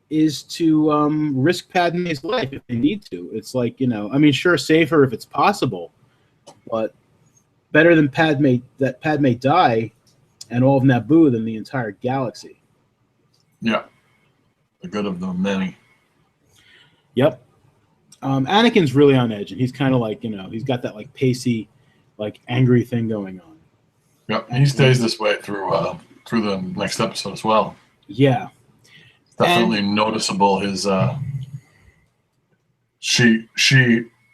is to risk Padme's life if they need to. It's like, you know, I mean, sure, save her if it's possible, but better than Padme die and all of Naboo than the entire galaxy.
Yeah. The good of the many.
Yep. Anakin's really on edge, and he's kind of like, you know, he's got that like pacey, like angry thing going on.
Yep. He stays this way through the next episode as well.
Yeah.
It's definitely noticeable his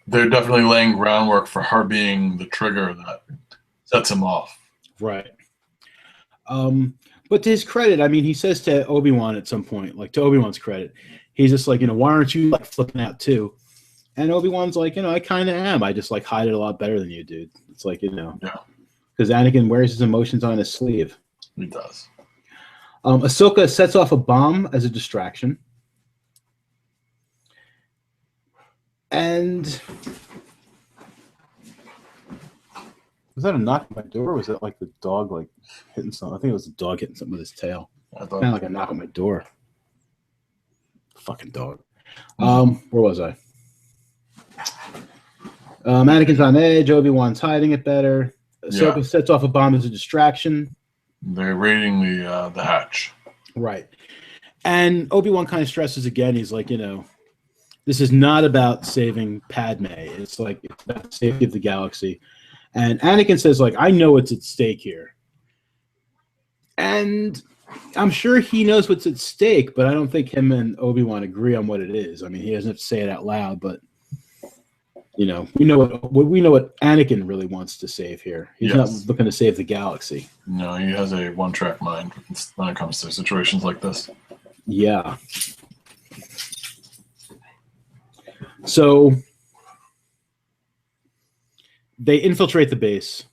they're definitely laying groundwork for her being the trigger that sets him off.
Right. But to his credit, I mean, he says to Obi-Wan at some point, like to Obi-Wan's credit, he's just like, you know, why aren't you like flipping out too? And Obi-Wan's like, you know, I kind of am. I just like hide it a lot better than you, dude. It's like, you know,
yeah,
because Anakin wears his emotions on his sleeve.
He does.
Ahsoka sets off a bomb as a distraction. And was that a knock on my door? Or was that like the dog like hitting something? I think it was the dog hitting something with his tail. Kind of like a knock on my door. Fucking dog. Where was I? Anakin's on edge. Obi-Wan's hiding it better. Ahsoka sets off a bomb as a distraction.
They're raiding the hatch.
Right. And Obi-Wan kind of stresses again. He's like, you know, this is not about saving Padme. It's like it's about the safety of the galaxy. And Anakin says, like, I know what's at stake here. And I'm sure he knows what's at stake, but I don't think him and Obi-Wan agree on what it is. I mean, he doesn't have to say it out loud, but we know what Anakin really wants to save here. He's not looking to save the galaxy.
No, he has a one-track mind when it comes to situations like this.
Yeah. So they infiltrate the base.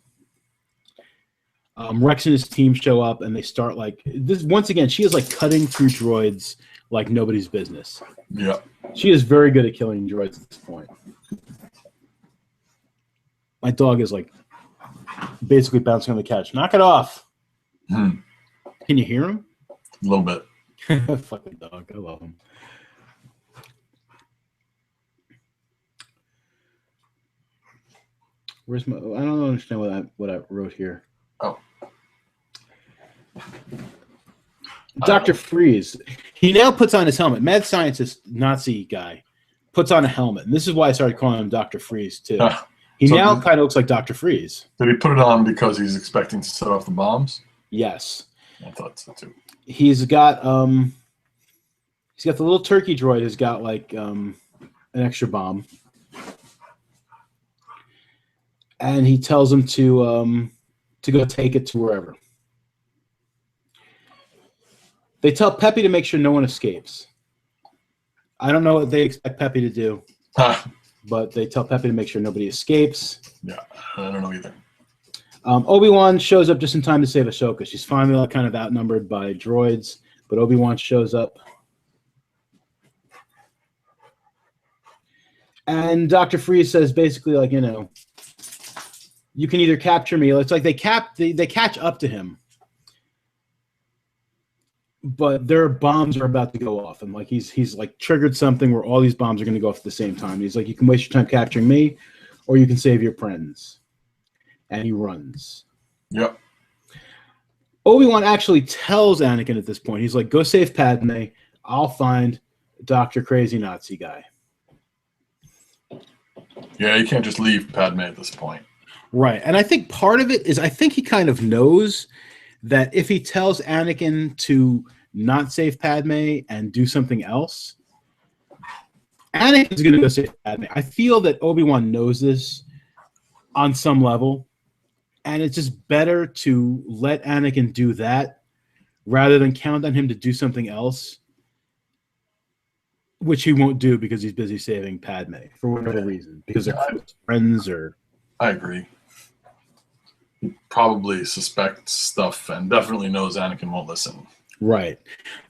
Rex and his team show up, and they start like this. Once again, she is like cutting through droids like nobody's business.
Yeah.
She is very good at killing droids at this point. My dog is like basically bouncing on the couch. Knock it off. Can you hear him?
A little bit.
Fucking dog. I love him. Where's my? I don't understand what I wrote here.
Oh.
Dr. Freeze. He now puts on his helmet. Mad scientist Nazi guy puts on a helmet. And this is why I started calling him Dr. Freeze, too. He now kind of looks like Dr. Freeze.
Did he put it on because he's expecting to set off the bombs?
Yes.
I thought so, too.
He's got the little turkey droid has got like an extra bomb. And he tells him to go take it to wherever. They tell Peppy to make sure no one escapes. I don't know what they expect Peppy to do, but they tell Peppy to make sure nobody escapes.
Yeah, I don't know either.
Obi-Wan shows up just in time to save Ahsoka. She's finally like, kind of outnumbered by droids, but Obi-Wan shows up. And Dr. Freeze says basically like, you can either capture me. It's like they catch up to him, but their bombs are about to go off, and like he's like triggered something where all these bombs are going to go off at the same time. He's like, you can waste your time capturing me, or you can save your friends. And he runs.
Yep.
Obi-Wan actually tells Anakin at this point. He's like, go save Padme. I'll find Dr. Crazy Nazi guy.
Yeah, you can't just leave Padme at this point.
Right. And I think part of it is I think he kind of knows that if he tells Anakin to not save Padme and do something else, Anakin's going to go save Padme. I feel that Obi-Wan knows this on some level, and it's just better to let Anakin do that rather than count on him to do something else, which he won't do because he's busy saving Padme for whatever reason, because they're friends or...
I agree. He probably suspects stuff and definitely knows Anakin won't listen.
Right.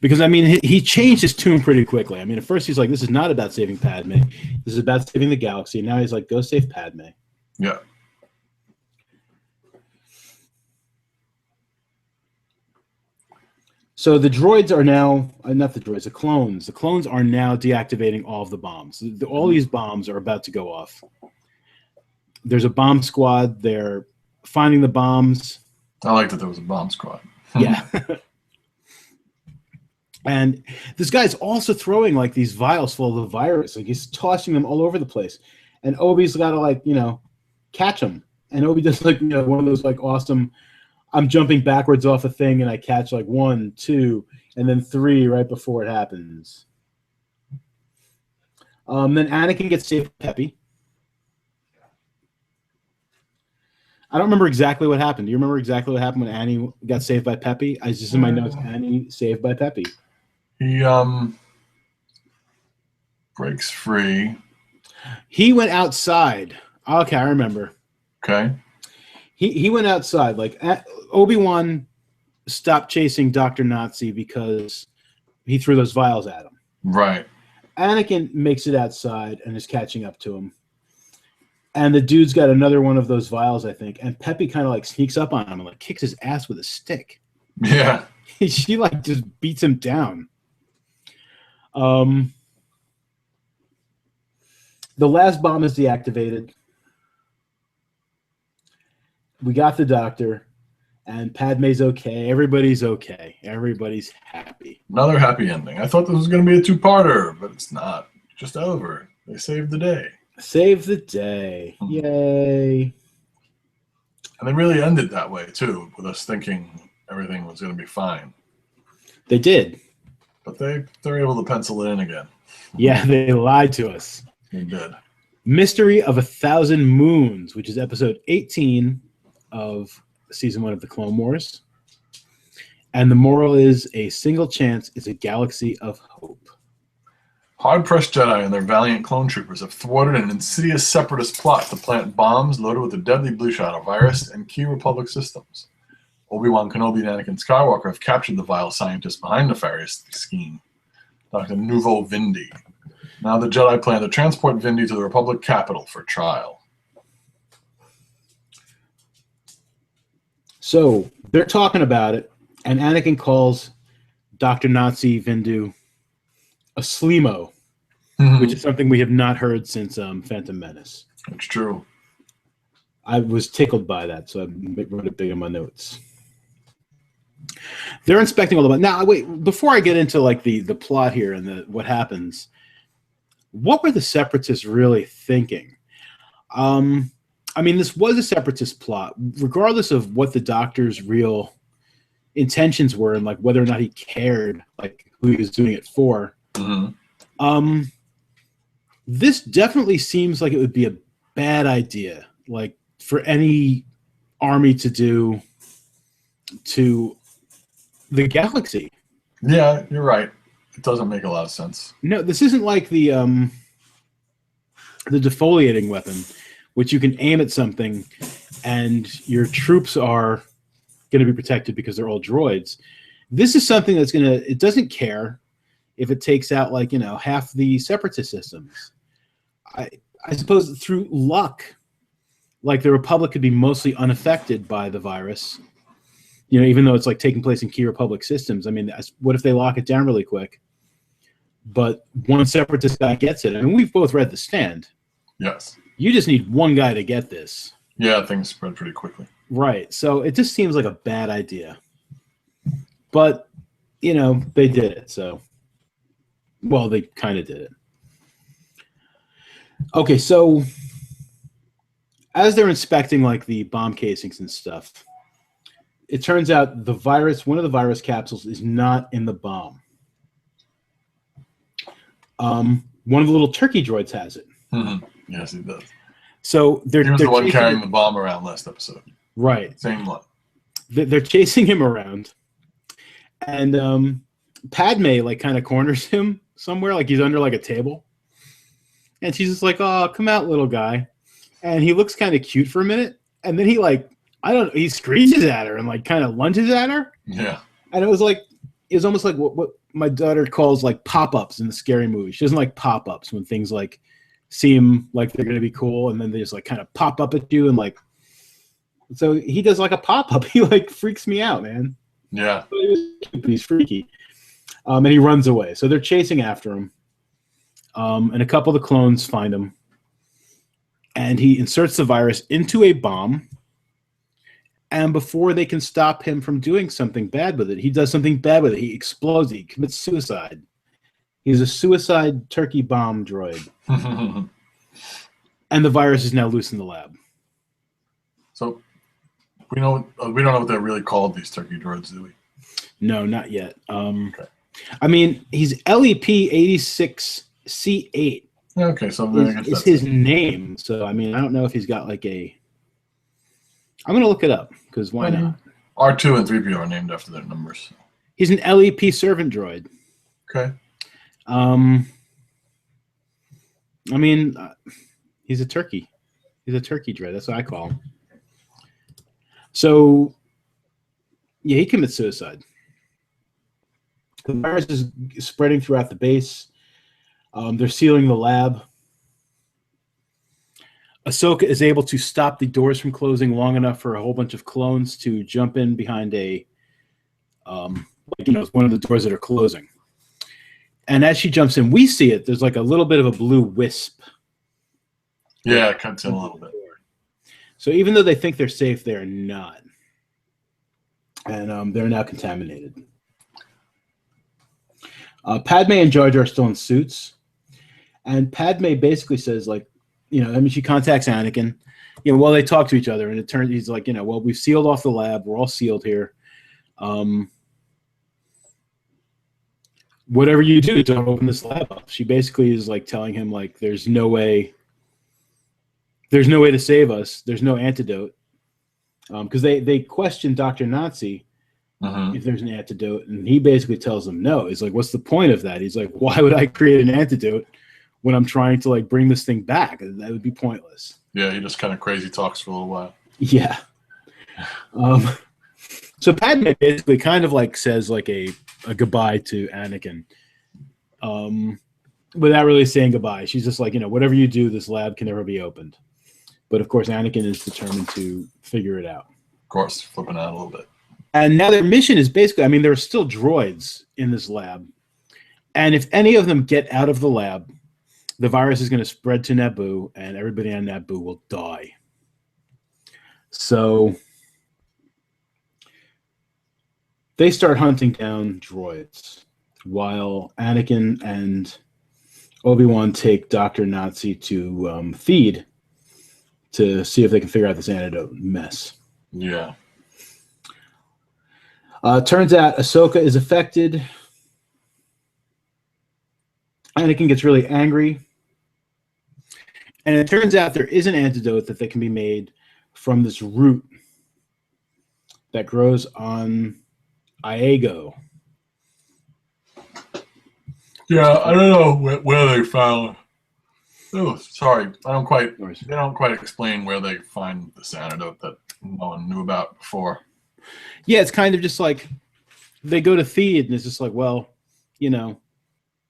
Because, I mean, he changed his tune pretty quickly. I mean, at first he's like, this is not about saving Padme. This is about saving the galaxy. Now he's like, go save Padme.
Yeah.
So the droids are now, not the droids, the clones. The clones are now deactivating all of the bombs. All these bombs are about to go off. There's a bomb squad. They're finding the bombs.
I like that there was a bomb squad.
Yeah. And this guy's also throwing like these vials full of the virus. Like he's tossing them all over the place. And Obi's got to like, catch them. And Obi does like, one of those like awesome, I'm jumping backwards off a thing and I catch like 1, 2, and then 3 right before it happens. Then Anakin gets saved by Peppy. I don't remember exactly what happened. Do you remember exactly what happened when Annie got saved by Peppy? I was just in my notes, Annie saved by Peppy.
He breaks free.
He went outside. Okay, I remember.
Okay.
He went outside. Like Obi-Wan stopped chasing Dr. Nazi because he threw those vials at him.
Right.
Anakin makes it outside and is catching up to him. And the dude's got another one of those vials, I think. And Peppy kind of like sneaks up on him and like kicks his ass with a stick.
Yeah.
She like just beats him down. The last bomb is deactivated. We got the doctor, and Padme's okay. Everybody's okay. Everybody's happy.
Another happy ending. I thought this was going to be a two-parter, but it's not. Just over. They saved the day.
Save the day. Yay.
And they really ended that way, too, with us thinking everything was going to be fine.
They did.
But they're able to pencil it in again.
Yeah, they lied to us.
They did.
Mystery of 1,000 Moons, which is episode 18 of season 1 of the Clone Wars. And the moral is a single chance is a galaxy of hope.
Hard-pressed Jedi and their valiant clone troopers have thwarted an insidious separatist plot to plant bombs loaded with the deadly Blue Shadow virus and key Republic systems. Obi-Wan Kenobi and Anakin Skywalker have captured the vile scientist behind the nefarious scheme, Dr. Nuvo Vindi. Now the Jedi plan to transport Vindi to the Republic capital for trial.
So they're talking about it, and Anakin calls Dr. Nazi Vindu a Slimo, which is something we have not heard since Phantom Menace.
It's true.
I was tickled by that, so I wrote it big in my notes. They're inspecting all the... Now, wait, before I get into like the plot here and what happens, what were the Separatists really thinking? I mean, this was a Separatist plot, regardless of what the Doctor's real intentions were and like whether or not he cared, like who he was doing it for. This definitely seems like it would be a bad idea, like for any army to do to the galaxy.
Yeah, you're right. It doesn't make a lot of sense.
No, this isn't like the defoliating weapon, which you can aim at something and your troops are going to be protected because they're all droids. This is something that's going to, it doesn't care if it takes out like, you know, half the Separatist systems. I suppose through luck, like the Republic could be mostly unaffected by the virus, you know, even though it's like taking place in key Republic systems. I mean, what if they lock it down really quick? But one Separatist guy gets it. I mean, we've both read The Stand.
Yes.
You just need one guy to get this.
Yeah, things spread pretty quickly. Right.
So it just seems like a bad idea. But, you know, they did it. So, well, they kind of did it. Okay, so as they're inspecting like the bomb casings and stuff, it turns out the virus, one of the virus capsules is not in the bomb. One of the little turkey droids has it.
Yes, he does.
So
he was the one carrying the bomb around last episode.
Right.
Same one.
They're chasing him around. And Padme like kind of corners him somewhere, like he's under like a table. And she's just like, "Oh, come out, little guy." And he looks kind of cute for a minute. And then he like, I don't know, he screeches at her and like kind of lunges at her.
Yeah.
And it was almost like what my daughter calls like pop-ups in the scary movie. She doesn't like pop-ups when things like seem like they're going to be cool. And then they just like kind of pop up at you. And like, so he does like a pop-up. He like freaks me out, man.
Yeah.
He's freaky. And he runs away. So they're chasing after him. And a couple of the clones find him. And he inserts the virus into a bomb. And before they can stop him from doing something bad with it, he does something bad with it. He explodes it. He commits suicide. He's a suicide turkey bomb droid. And the virus is now loose in the lab.
So we don't know what they're really called, these turkey droids, do we?
No, not yet.
Okay.
I mean, he's LEP-86C8.
Okay, so
is his name. So, I mean, I don't know if he's got like a... I'm going to look it up, because why not?
R2 and 3PO are named after their numbers.
He's an LEP servant droid.
Okay.
I mean, he's a turkey. He's a turkey droid. That's what I call him. So, yeah, he commits suicide. The virus is spreading throughout the base. They're sealing the lab. Ahsoka is able to stop the doors from closing long enough for a whole bunch of clones to jump in behind one of the doors that are closing. And as she jumps in, we see it. There's like a little bit of a blue wisp.
Yeah, it cuts in a little bit.
So even though they think they're safe, they're not. And they're now contaminated. Padme and Jar Jar are still in suits. And Padme basically says, like, you know, I mean, she contacts Anakin. You know, well, they talk to each other, and it turns he's like, you know, well, we've sealed off the lab. We're all sealed here. Whatever you do, don't open this lab up. She basically is like telling him, like, there's no way there's no way to save us. There's no antidote. Because they question Dr. Nazi if there's an antidote, and he basically tells them no. He's like, what's the point of that? He's like, why would I create an antidote when I'm trying to like bring this thing back? That would be pointless.
Yeah, he just kind of crazy talks for a little while.
Yeah. So Padme basically kind of like says like a goodbye to Anakin, without really saying goodbye. She's just like, whatever you do, this lab can never be opened. But of course, Anakin is determined to figure it out.
Of course, flipping out a little bit.
And now their mission is basically, there are still droids in this lab. And if any of them get out of the lab, the virus is going to spread to Naboo, and everybody on Naboo will die. So they start hunting down droids while Anakin and Obi-Wan take Dr. Nazi to Theed to see if they can figure out this antidote mess.
Yeah.
Turns out Ahsoka is affected. Anakin gets really angry. And it turns out there is an antidote that can be made from this root that grows on Iago.
Yeah, I don't know where they found. Oh, sorry, they don't quite explain where they find this antidote that no one knew about before.
Yeah, it's kind of just like they go to Theed, and it's just like, well,
you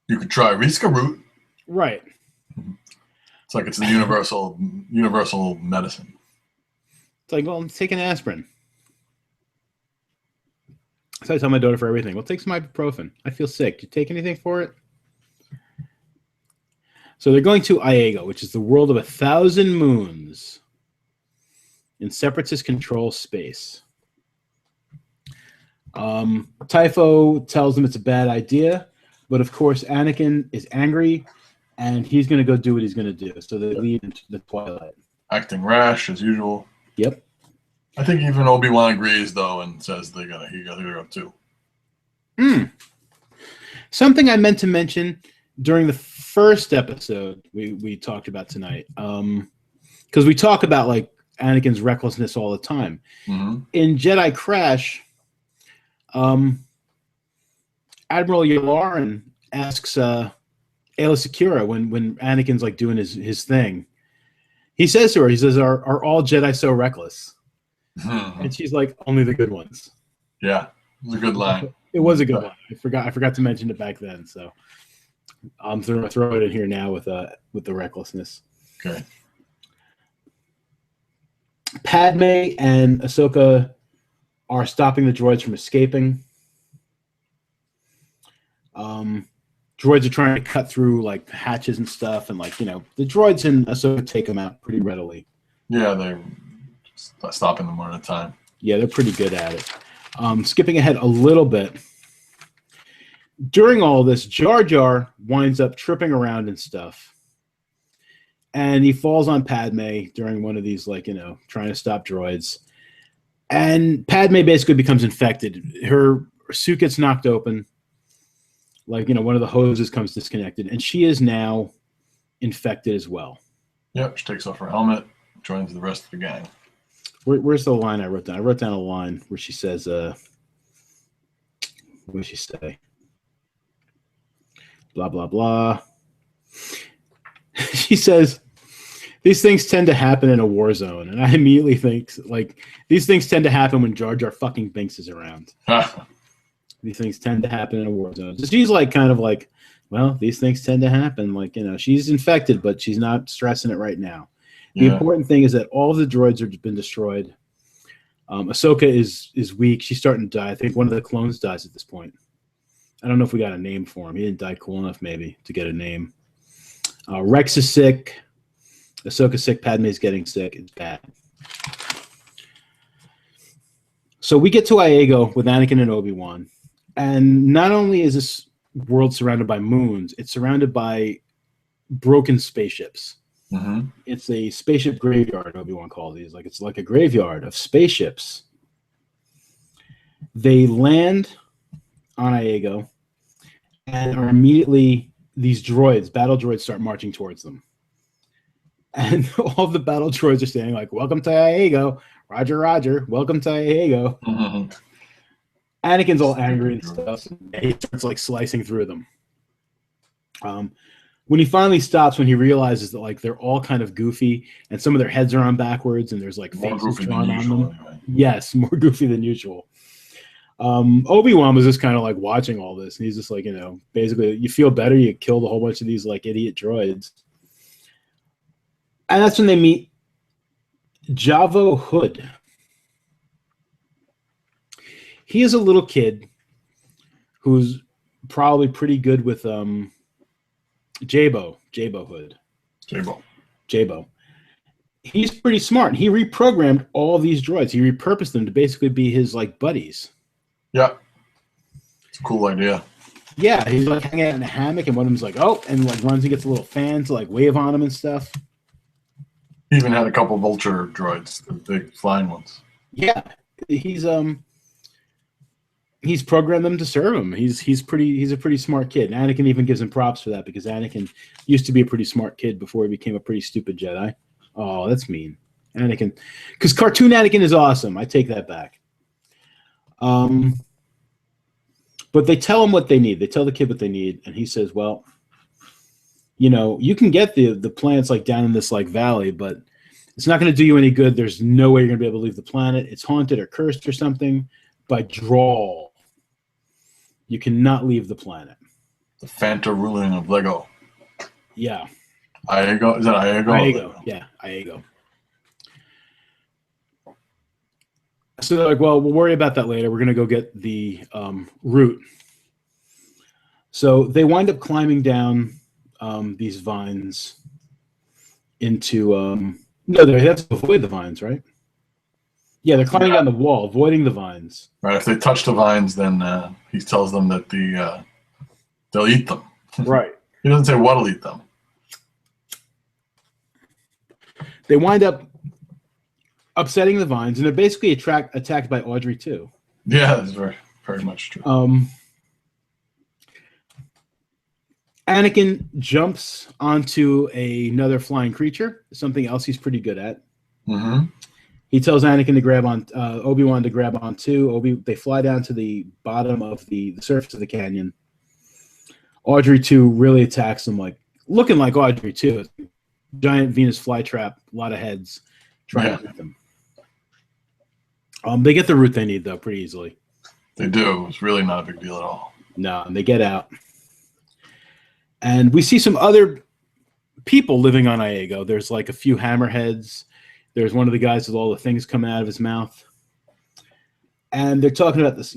could try Riska root.
Right.
It's like it's the universal medicine.
It's like, well, take an aspirin. So I tell my daughter for everything. Well, take some ibuprofen. I feel sick. Do you take anything for it? So they're going to Iago, which is the world of 1,000 moons in separatist control space. Typho tells them it's a bad idea, but of course Anakin is angry, and he's going to go do what he's going to do. So they lead into the twilight.
Acting rash as usual.
Yep.
I think even Obi-Wan agrees though, and says he gotta go too.
Something I meant to mention during the first episode we talked about tonight, because we talk about like Anakin's recklessness all the time.
Mm-hmm.
In Jedi Crash, Admiral Yularen asks Aayla Secura when Anakin's like doing his thing. He says to her, "Are all Jedi so reckless?"
Mm-hmm.
And she's like, "Only the good ones."
Yeah, it was a good line.
It was a good line. I forgot to mention it back then, so I'm throw it in here now with the recklessness.
Okay.
Padme and Ahsoka are stopping the droids from escaping. Droids are trying to cut through like hatches and stuff, and like the droids and Ahsoka take them out pretty readily.
Yeah, they're stopping them one at a time.
Yeah, they're pretty good at it. Skipping ahead a little bit. During all this, Jar Jar winds up tripping around and stuff. And he falls on Padme during one of these, trying to stop droids. And Padme basically becomes infected. Her suit gets knocked open. One of the hoses comes disconnected. And she is now infected as well.
Yep, she takes off her helmet, joins the rest of the gang.
Where's the line I wrote down? I wrote down a line where she says, what does she say? Blah, blah, blah. She says, these things tend to happen in a war zone. And I immediately think, these things tend to happen when Jar Jar fucking Binks is around. These things tend to happen in a war zone. So she's well, these things tend to happen. She's infected, but she's not stressing it right now. The important thing is that all of the droids have been destroyed. Ahsoka is weak. She's starting to die. I think one of the clones dies at this point. I don't know if we got a name for him. He didn't die cool enough, maybe, to get a name. Rex is sick. Ahsoka's sick. Padme's getting sick. It's bad. So we get to Iago with Anakin and Obi-Wan. And not only is this world surrounded by moons, it's surrounded by broken spaceships.
Mm-hmm.
It's a spaceship graveyard, Obi-Wan called these. It's like a graveyard of spaceships. They land on Iago and are immediately, these droids, battle droids, start marching towards them. And all the battle droids are saying like, "Welcome to Iago, Roger, Roger. Welcome to Iago."
Mm-hmm.
Anakin's all angry and stuff. And he starts like slicing through them. When he finally stops, when he realizes that like they're all kind of goofy and some of their heads are on backwards and there's like
More
faces
goofy
drawn
than
on
usual,
them.
anyway.
Yes, more goofy than usual. Obi-Wan was just kind of like watching all this, and he's just like, basically, you feel better, you killed a whole bunch of these like idiot droids. And that's when they meet Javo Hood. He is a little kid who's probably pretty good with Jabo Hood. Jabo. He's pretty smart. He reprogrammed all these droids. He repurposed them to basically be his like buddies.
Yeah. It's a cool idea.
Yeah, he's like hanging out in a hammock, and one of them's like, "Oh," and like runs and gets a little fan to like wave on him and stuff.
He even had a couple vulture droids, the big flying ones.
Yeah, he's programmed them to serve him. He's a pretty smart kid. And Anakin even gives him props for that, because Anakin used to be a pretty smart kid before he became a pretty stupid Jedi. Oh, that's mean. Anakin, because cartoon Anakin is awesome. I take that back. But they tell him what they need. They tell the kid what they need, and he says, "Well, you can get the plants like down in this like valley, but it's not going to do you any good. There's no way you're going to be able to leave the planet. It's haunted or cursed or something. By Drawl, you cannot leave the planet."
The Fanta ruling of Lego.
Yeah.
Iago? Is that Iago?
Iago. Yeah, Iago. So they're like, "Well, we'll worry about that later. We're going to go get the root." So they wind up climbing down these vines into no, they have to avoid the vines, right? Yeah, they're climbing down the wall, avoiding the vines.
Right. If they touch the vines, then he tells them that they'll eat them.
Right.
He doesn't say what'll eat them.
They wind up upsetting the vines, and they're basically attacked by Audrey too.
Yeah, that's very, very much true.
Anakin jumps onto another flying creature, something else he's pretty good at.
Mm-hmm.
He tells Anakin to grab on Obi-Wan to grab on too. They fly down to the bottom of the surface of the canyon. Audrey 2 really attacks them, like looking like Audrey 2. Giant Venus flytrap, a lot of heads trying to hit them. They get the root they need though pretty easily.
They do. It's really not a big deal at all.
No, and they get out. And we see some other people living on Iago. There's like a few hammerheads. There's one of the guys with all the things coming out of his mouth. And they're talking about this,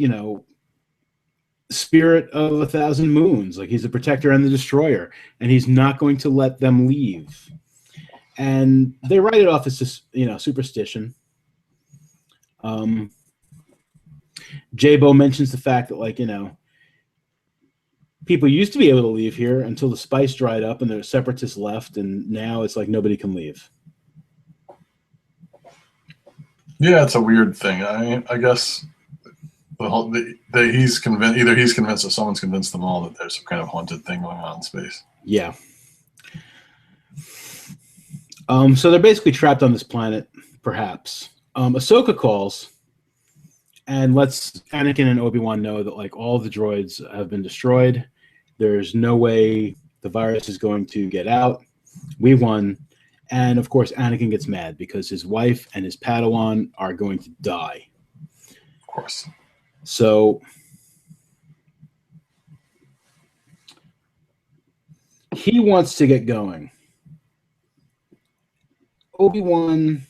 spirit of 1,000 moons. Like he's the protector and the destroyer. And he's not going to let them leave. And they write it off as just, superstition. Jabo mentions the fact that, people used to be able to leave here until the spice dried up and the separatists left, and now it's like nobody can leave.
Yeah, it's a weird thing. I guess he's convinced. Either he's convinced or someone's convinced them all that there's some kind of haunted thing going on in space. Yeah.
So they're basically trapped on this planet, perhaps. Ahsoka calls and lets Anakin and Obi-Wan know that like all the droids have been destroyed. There's no way the virus is going to get out. We won. And of course, Anakin gets mad because his wife and his Padawan are going to die.
Of course.
So he wants to get going. Obi-Wan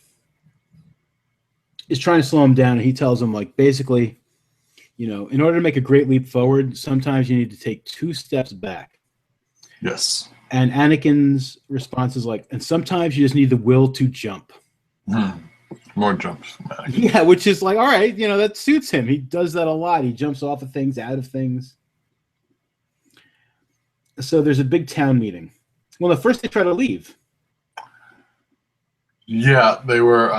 is trying to slow him down, and he tells him, like, basically, in order to make a great leap forward, sometimes you need to take 2 steps back.
Yes.
And Anakin's response is like, and sometimes you just need the will to jump.
More jumps.
Yeah, which is like, all right, that suits him. He does that a lot. He jumps off of things, out of things. So there's a big town meeting. Well, at first they try to leave.
Yeah, they were.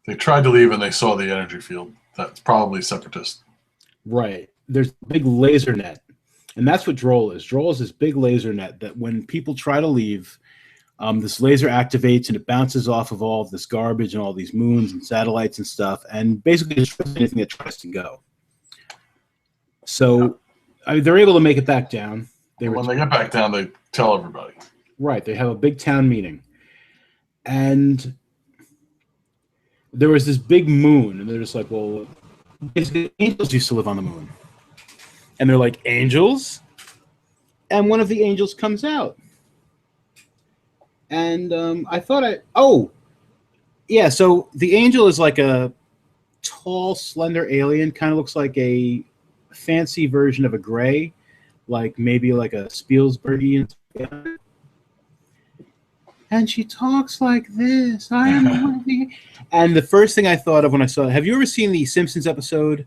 They tried to leave and they saw the energy field. That's probably separatist.
Right. There's a big laser net. And that's what Droll is. Droll is this big laser net that when people try to leave, this laser activates and it bounces off of all of this garbage and all these moons and satellites and stuff, and basically destroys anything that tries to go. So I mean, they're able to make it back down.
When they get back down, they tell everybody.
Right. They have a big town meeting. And there was this big moon, and they're just like, well, angels used to live on the moon. And they're like, angels? And one of the angels comes out. And so the angel is like a tall, slender alien, kind of looks like a fancy version of a gray, like maybe like a Spielbergian. And she talks like this. I am one of the... And the first thing I thought of when I saw it, have you ever seen the Simpsons episode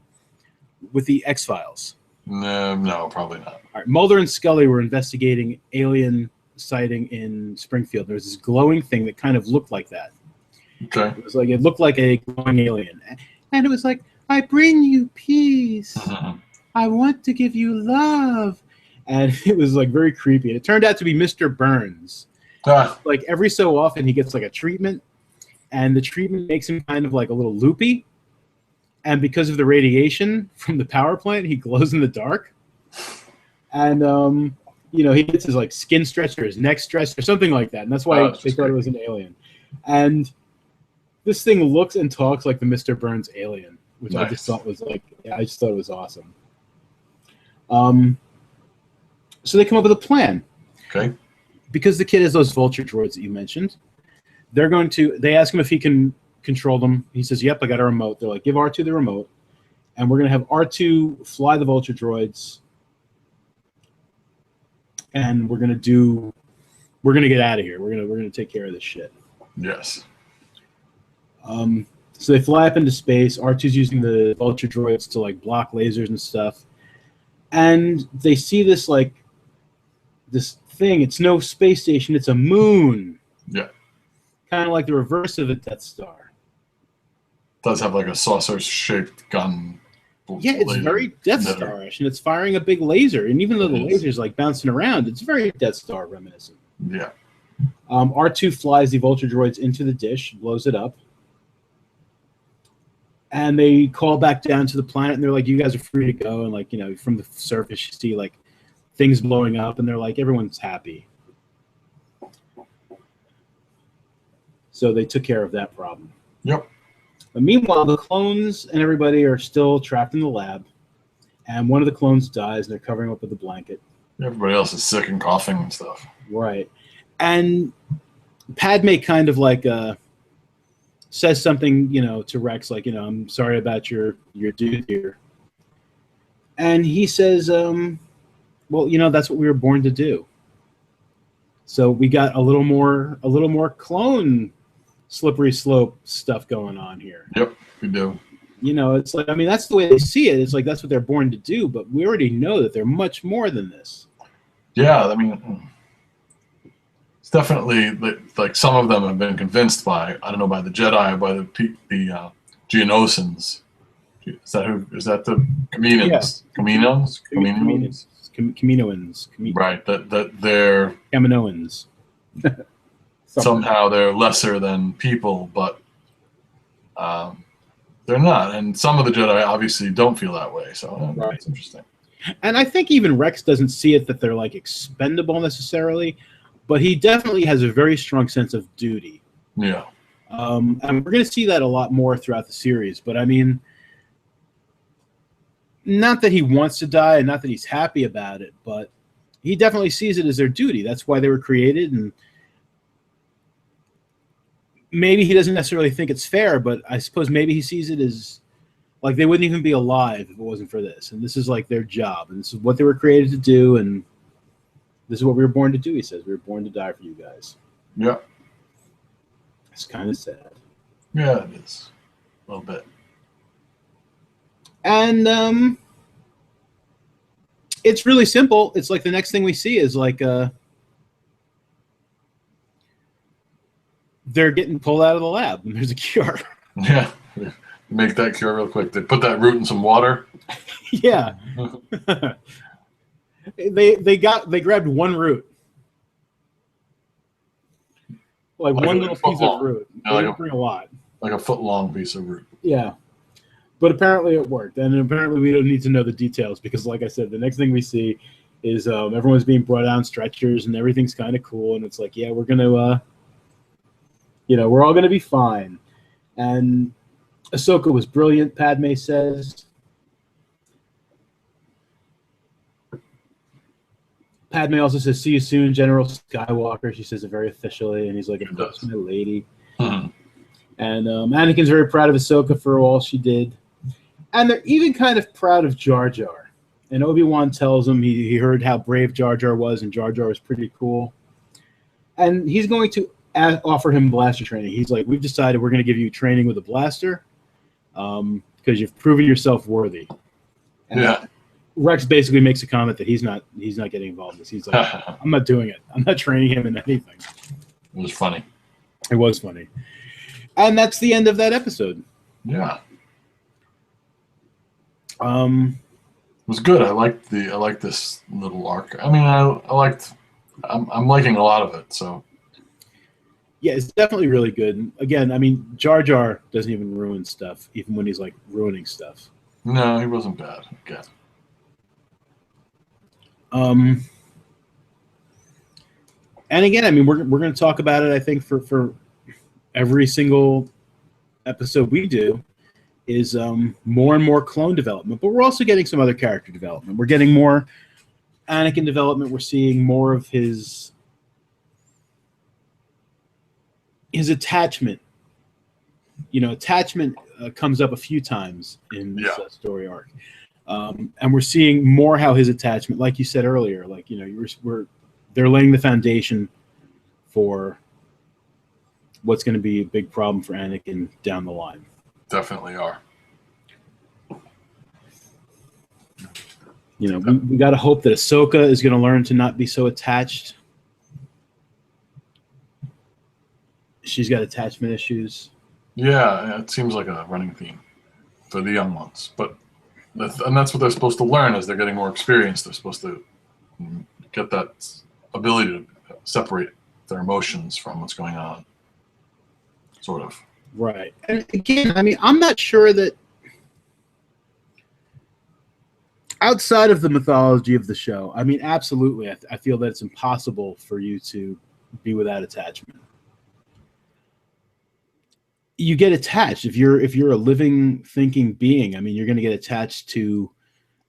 with the X-Files?
No, probably not.
All right, Mulder and Scully were investigating alien sighting in Springfield. There was this glowing thing that kind of looked like that.
Okay.
It looked like a glowing alien. And it was like, I bring you peace. I want to give you love. And it was like very creepy. And it turned out to be Mr. Burns. Like every so often he gets like a treatment, and the treatment makes him kind of like a little loopy. And because of the radiation from the power plant, he glows in the dark. And he gets his like skin stretched or his neck stretched or something like that. And that's why they thought it was an alien. And this thing looks and talks like the Mr. Burns alien, which nice. I just thought it was awesome. So they come up with a plan.
Okay.
Because the kid has those vulture droids that you mentioned, they ask him if he can control them. He says, yep, I got a remote. They're like, give R2 the remote, and we're going to have R2 fly the vulture droids, and we're going to get out of here. We're going to take care of this shit.
Yes.
So they fly up into space. R2's using the vulture droids to like block lasers and stuff. And they see this thing. It's no space station. It's a moon.
Yeah.
Kind of like the reverse of a Death Star.
It does have like a saucer-shaped gun.
Yeah, it's very Death Star-ish, and it's firing a big laser. And even though the laser's like bouncing around, it's very Death Star reminiscent.
Yeah.
R2 flies the vulture droids into the dish, blows it up. And they call back down to the planet, and they're like, you guys are free to go. And from the surface, you see like things blowing up, and they're like, everyone's happy. So they took care of that problem.
Yep.
But meanwhile, the clones and everybody are still trapped in the lab, and one of the clones dies, and they're covering up with a blanket.
Everybody else is sick and coughing and stuff.
Right. And Padme kind of like says something, to Rex, like, I'm sorry about your dude here. And he says, well, that's what we were born to do. So we got a little more clone slippery slope stuff going on here.
Yep, we do.
It's like, that's the way they see it. It's like that's what they're born to do, but we already know that they're much more than this. Yeah,
it's definitely like some of them have been convinced by, I don't know, by the Jedi or by the Geonosians. Is that the Kaminoans?
Yeah. Kaminoans.
Right, that they're
Kaminoans.
Somehow they're lesser than people, but they're not. And some of the Jedi obviously don't feel that way, so
right.
It's interesting.
And I think even Rex doesn't see it that they're like expendable necessarily, but he definitely has a very strong sense of duty.
Yeah.
And we're going to see that a lot more throughout the series, but not that he wants to die and not that he's happy about it, but he definitely sees it as their duty. That's why they were created, and maybe he doesn't necessarily think it's fair, but I suppose maybe he sees it as like they wouldn't even be alive if it wasn't for this, and this is like their job, and this is what they were created to do, and this is what we were born to do, he says. We were born to die for you guys.
Yeah.
It's kind of sad.
Yeah, it is. A little bit.
And it's really simple. It's like the next thing we see is like they're getting pulled out of the lab, and there's a cure.
Yeah. Make that cure real quick. They put that root in some water.
Yeah. They grabbed one root, like one little piece of root. They didn't bring a lot,
like a foot-long piece of root.
Yeah, but apparently it worked, and apparently we don't need to know the details because, like I said, the next thing we see is everyone's being brought down stretchers and everything's kind of cool, and it's like, yeah, we're gonna, we're all gonna be fine. And Ahsoka was brilliant, Padme says. Padme also says, "See you soon, General Skywalker." She says it very officially, and he's like, "Of course, my lady."
Mm-hmm.
And Anakin's very proud of Ahsoka for all she did. And they're even kind of proud of Jar Jar. And Obi-Wan tells him he heard how brave Jar Jar was, and Jar Jar was pretty cool. And he's going to offer him blaster training. He's like, "We've decided we're going to give you training with a blaster because you've proven yourself worthy." And
yeah.
Rex basically makes a comment that he's not getting involved in this. He's like, "I'm not doing it. I'm not training him in anything."
It was funny.
It was funny. And that's the end of that episode.
Yeah. It was good. I liked this little arc. I mean, I'm liking a lot of it, so.
Yeah, it's definitely really good. Again, I mean, Jar Jar doesn't even ruin stuff, even when he's like ruining stuff.
No, he wasn't bad. Okay.
And again, I mean, we're going to talk about it. I think for every single episode we do is more and more clone development, but we're also getting some other character development. We're getting more Anakin development. We're seeing more of his attachment. Attachment comes up a few times in this story arc. And we're seeing more how his attachment, like you said earlier, like, they're laying the foundation for what's going to be a big problem for Anakin down the line.
Definitely are.
We got to hope that Ahsoka is going to learn to not be so attached. She's got attachment issues.
Yeah, it seems like a running theme for the young ones, and that's what they're supposed to learn as they're getting more experience. They're supposed to get that ability to separate their emotions from what's going on, sort of.
Right. And again, I mean, I'm not sure that outside of the mythology of the show, I mean, absolutely, I feel that it's impossible for you to be without attachment. You get attached if you're a living, thinking being. I mean, you're going to get attached to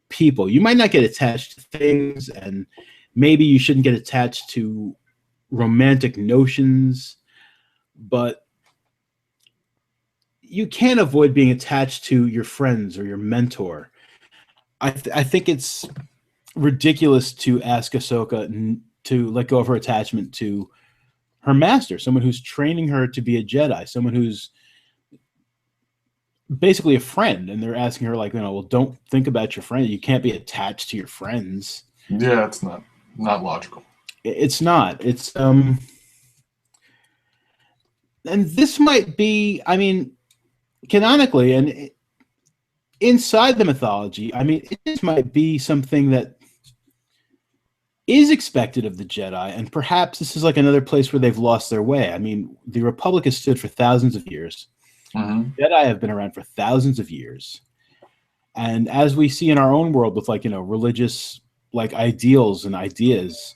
people. You might not get attached to things, and maybe you shouldn't get attached to romantic notions, but you can't avoid being attached to your friends or your mentor. I think it's ridiculous to ask Ahsoka to let go of her attachment to her master, someone who's training her to be a Jedi, someone who's basically a friend, and they're asking her, like, well, don't think about your friend. You can't be attached to your friends.
Yeah, it's not logical.
It's not. It's and this might be, I mean, canonically and inside the mythology, I mean, it just might be something that is expected of the Jedi, and perhaps this is like another place where they've lost their way. I mean, the Republic has stood for thousands of years. Mm-hmm. Jedi have been around for thousands of years. And as we see in our own world with, like, religious, like, ideals and ideas,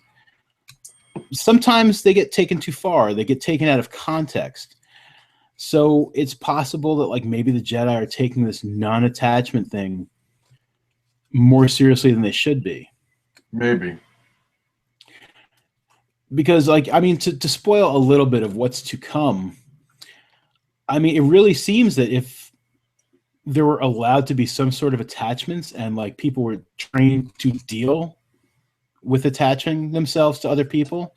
sometimes they get taken too far. They get taken out of context. So it's possible that, like, maybe the Jedi are taking this non-attachment thing more seriously than they should be.
Maybe.
Because, like, I mean, to spoil a little bit of what's to come, I mean, it really seems that if there were allowed to be some sort of attachments and, like, people were trained to deal with attaching themselves to other people,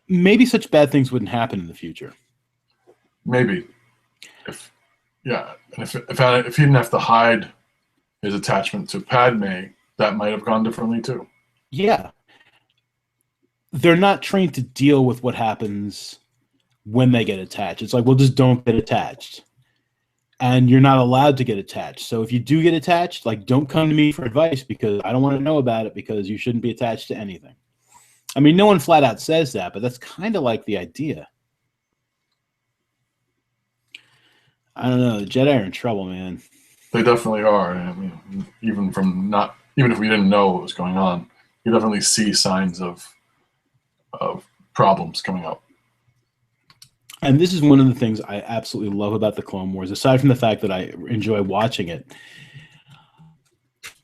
maybe such bad things wouldn't happen in the future.
Maybe. If he didn't have to hide his attachment to Padme, that might have gone differently too.
Yeah. They're not trained to deal with what happens when they get attached. It's like, well, just don't get attached. and you're not allowed to get attached. So if you do get attached, like, don't come to me for advice because I don't want to know about it, because you shouldn't be attached to anything. I mean, no one flat out says that, but that's kind of like the idea. I don't know. The Jedi are in trouble, man.
They definitely are. I mean, even if we didn't know what was going on, you definitely see signs of problems coming up.
And this is one of the things I absolutely love about the Clone Wars, aside from the fact that I enjoy watching it.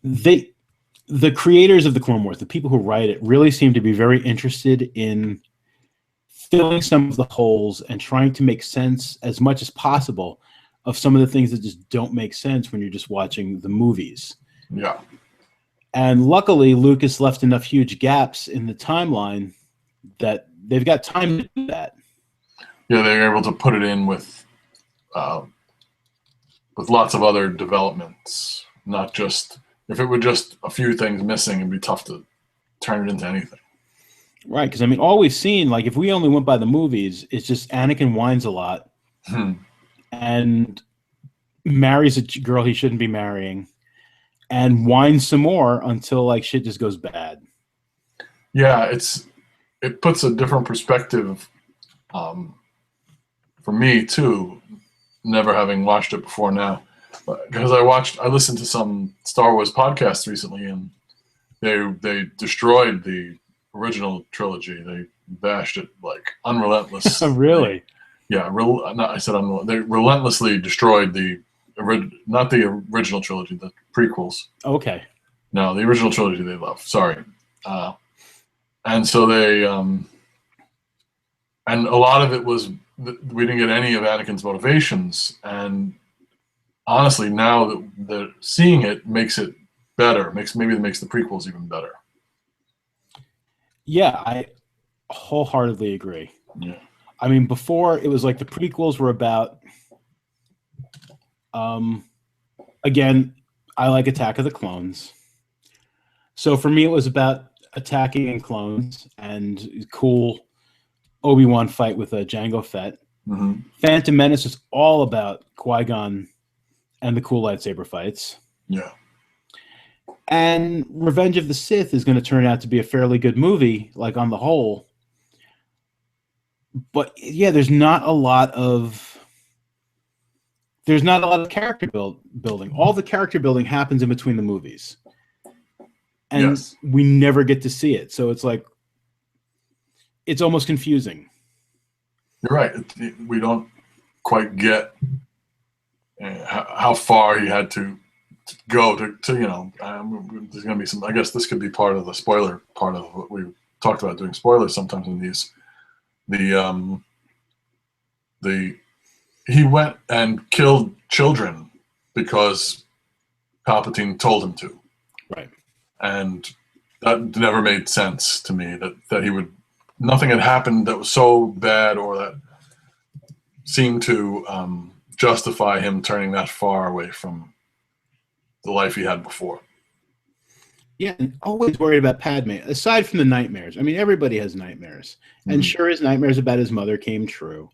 The creators of the Clone Wars, the people who write it, really seem to be very interested in filling some of the holes and trying to make sense as much as possible of some of the things that just don't make sense when you're just watching the movies.
Yeah.
And luckily, Lucas left enough huge gaps in the timeline that they've got time to do that.
Yeah, they're able to put it in with lots of other developments, not just. If it were just a few things missing, it'd be tough to turn it into anything.
Right, because I mean, all we've seen, like, if we only went by the movies, it's just Anakin whines a lot and marries a girl he shouldn't be marrying and whines some more until, like, shit just goes bad.
Yeah, it puts a different perspective for me too, never having watched it before now. Because I listened to some Star Wars podcasts recently, and they destroyed the original trilogy. They bashed it like unrelentless.
Really?
I said unrelentless. They relentlessly destroyed not the original trilogy, the prequels.
Okay.
No, the original trilogy they love. Sorry. And so they and a lot of it was we didn't get any of Anakin's motivations, and honestly, now that seeing it makes it better. Maybe it makes the prequels even better.
Yeah, I wholeheartedly agree.
Yeah.
I mean, before it was like the prequels were about. Again, I like Attack of the Clones. So for me, it was about attacking and clones and cool Obi-Wan fight with a Jango Fett.
Mm-hmm.
Phantom Menace is all about Qui-Gon and the cool lightsaber fights.
Yeah.
And Revenge of the Sith is going to turn out to be a fairly good movie, like, on the whole. But yeah, there's not a lot of character building. All the character building happens in between the movies. And
yes.
We never get to see it. So it's like, it's almost confusing.
You're right. We don't quite get how far he had to go to there's going to be some, I guess this could be part of the spoiler part of what we talked about, doing spoilers sometimes in these. He went and killed children because Palpatine told him to.
Right.
And that never made sense to me, that he would, nothing had happened that was so bad or that seemed to justify him turning that far away from the life he had before.
Yeah, and always worried about Padme, aside from the nightmares. I mean, everybody has nightmares. Mm-hmm. And sure, his nightmares about his mother came true.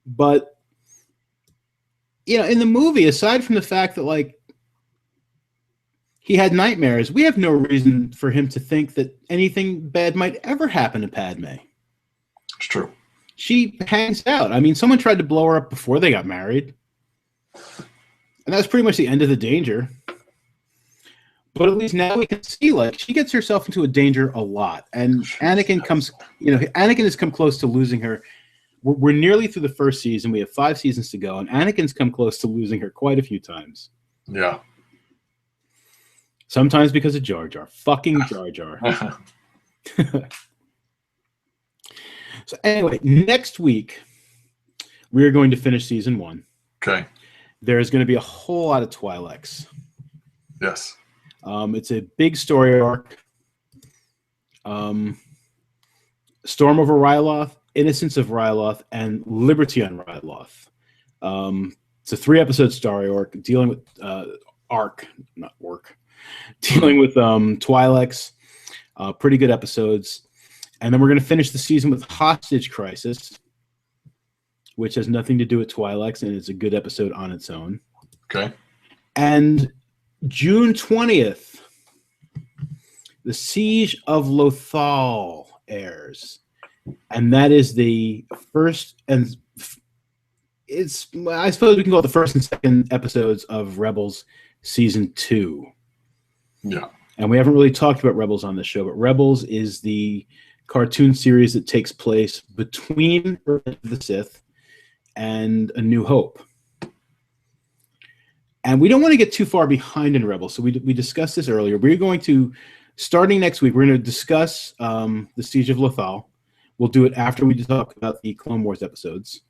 But, in the movie, aside from the fact that, like, he had nightmares, we have no reason for him to think that anything bad might ever happen to Padme.
It's true.
She hangs out. I mean, someone tried to blow her up before they got married. And that's pretty much the end of the danger. But at least now we can see, like, she gets herself into a danger a lot. And Anakin has come close to losing her. We're nearly through the first season. We have 5 seasons to go. And Anakin's come close to losing her quite a few times.
Yeah.
Sometimes because of Jar Jar. Fucking Jar Jar. So anyway, next week, we are going to finish season 1.
Okay.
There's going to be a whole lot of Twi'leks.
Yes.
It's a big story arc. Storm over Ryloth, Innocence of Ryloth, and Liberty on Ryloth. It's a 3-episode story arc dealing with dealing with Twi'leks. Pretty good episodes. And then we're going to finish the season with Hostage Crisis, which has nothing to do with Twi'leks, and it's a good episode on its own.
Okay.
And June 20th, The Siege of Lothal airs. And that is the first, and it's, I suppose we can call it the first and second episodes of Rebels Season 2.
Yeah.
And we haven't really talked about Rebels on this show, but Rebels is the cartoon series that takes place between Revenge of the Sith and A New Hope. And we don't want to get too far behind in Rebels, so we discussed this earlier. We're going to, starting next week, we're going to discuss the Siege of Lothal. We'll do it after we talk about the Clone Wars episodes.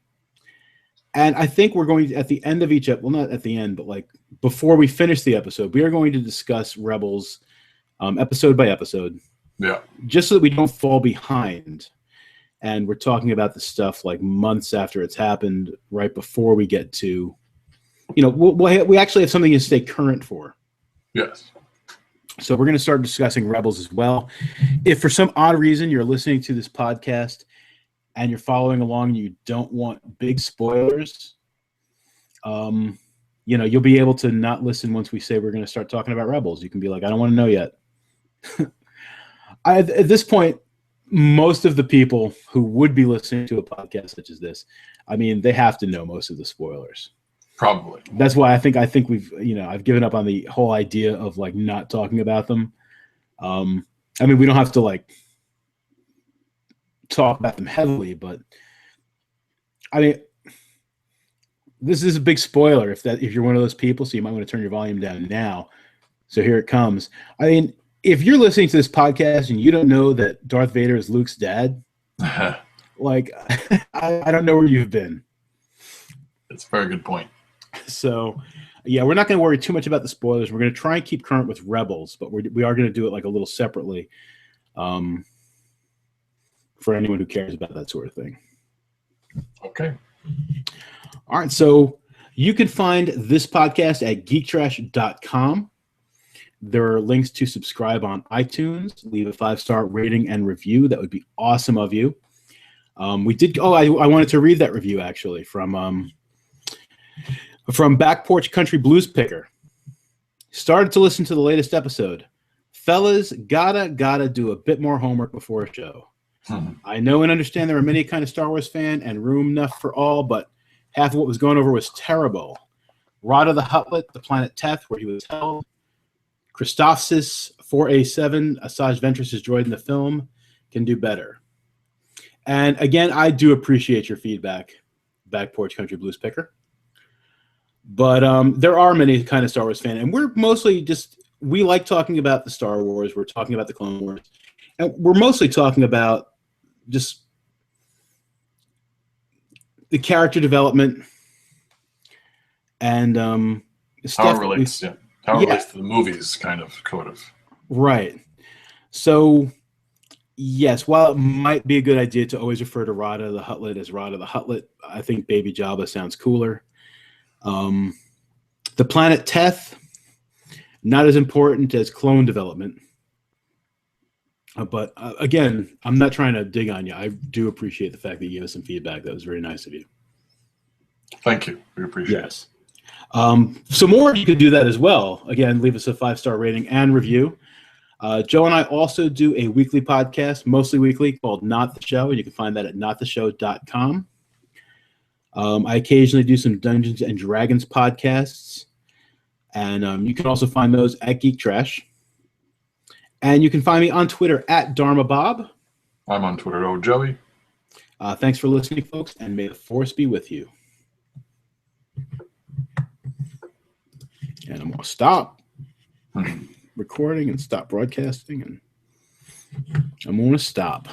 And I think we're going to, at the end of each episode, well, not at the end, but like before we finish the episode, we are going to discuss Rebels episode by episode.
Yeah. Just
so that we don't fall behind. And we're talking about the stuff like months after it's happened, right before we get to, you know, we actually have something to stay current for.
Yes.
So we're going to start discussing Rebels as well. If for some odd reason you're listening to this podcast and you're following along and you don't want big spoilers, you know, you'll be able to not listen once we say we're going to start talking about Rebels. You can be like, I don't want to know yet. At this point, most of the people who would be listening to a podcast such as this, I mean, they have to know most of the spoilers.
Probably.
That's why I think we've, you know, I've given up on the whole idea of like not talking about them. I mean, we don't have to like talk about them heavily, but I mean, this is a big spoiler if you're one of those people, so you might want to turn your volume down now. So here it comes. I mean, if you're listening to this podcast and you don't know that Darth Vader is Luke's dad, like I don't know where you've been.
That's a very good point.
So, yeah, we're not going to worry too much about the spoilers. We're going to try and keep current with Rebels, but we are going to do it like a little separately for anyone who cares about that sort of thing.
Okay.
All right, so you can find this podcast at geektrash.com. There are links to subscribe on iTunes, leave a 5-star rating and review. That would be awesome of you. We did. Oh, I wanted to read that review actually from Back Porch Country Blues Picker. Started to listen to the latest episode. Fellas, gotta do a bit more homework before a show. I know and understand there are many kind of Star Wars fan and room enough for all, but half of what was going over was terrible. Rada the Huttlet, the planet Teth, where he was held. Christophsis 4A7, Asajj Ventress's droid in the film, can do better. And again, I do appreciate your feedback, Back Porch Country Blues Picker. But there are many kind of Star Wars fan, and we're mostly we like talking about the Star Wars. We're talking about the Clone Wars, and we're mostly talking about just the character development and
how it relates to the movies, kind of.
Right. So, yes, while it might be a good idea to always refer to Rada the Huttlet as Rada the Huttlet, I think Baby Jabba sounds cooler. The planet Teth, not as important as clone development. But again, I'm not trying to dig on you. I do appreciate the fact that you gave us some feedback. That was very nice of you.
Thank you. We appreciate it.
So more, you could do that as well. Again, leave us a 5-star rating and review. Joe and I also do a weekly podcast, mostly weekly, called Not the Show, and you can find that at nottheshow.com. I occasionally do some Dungeons and Dragons podcasts, and you can also find those at Geek Trash. And you can find me on Twitter at Dharma Bob.
I'm on Twitter at Joey.
Thanks for listening, folks, and may the Force be with you. And I'm going to stop recording and stop broadcasting, and I'm going to stop.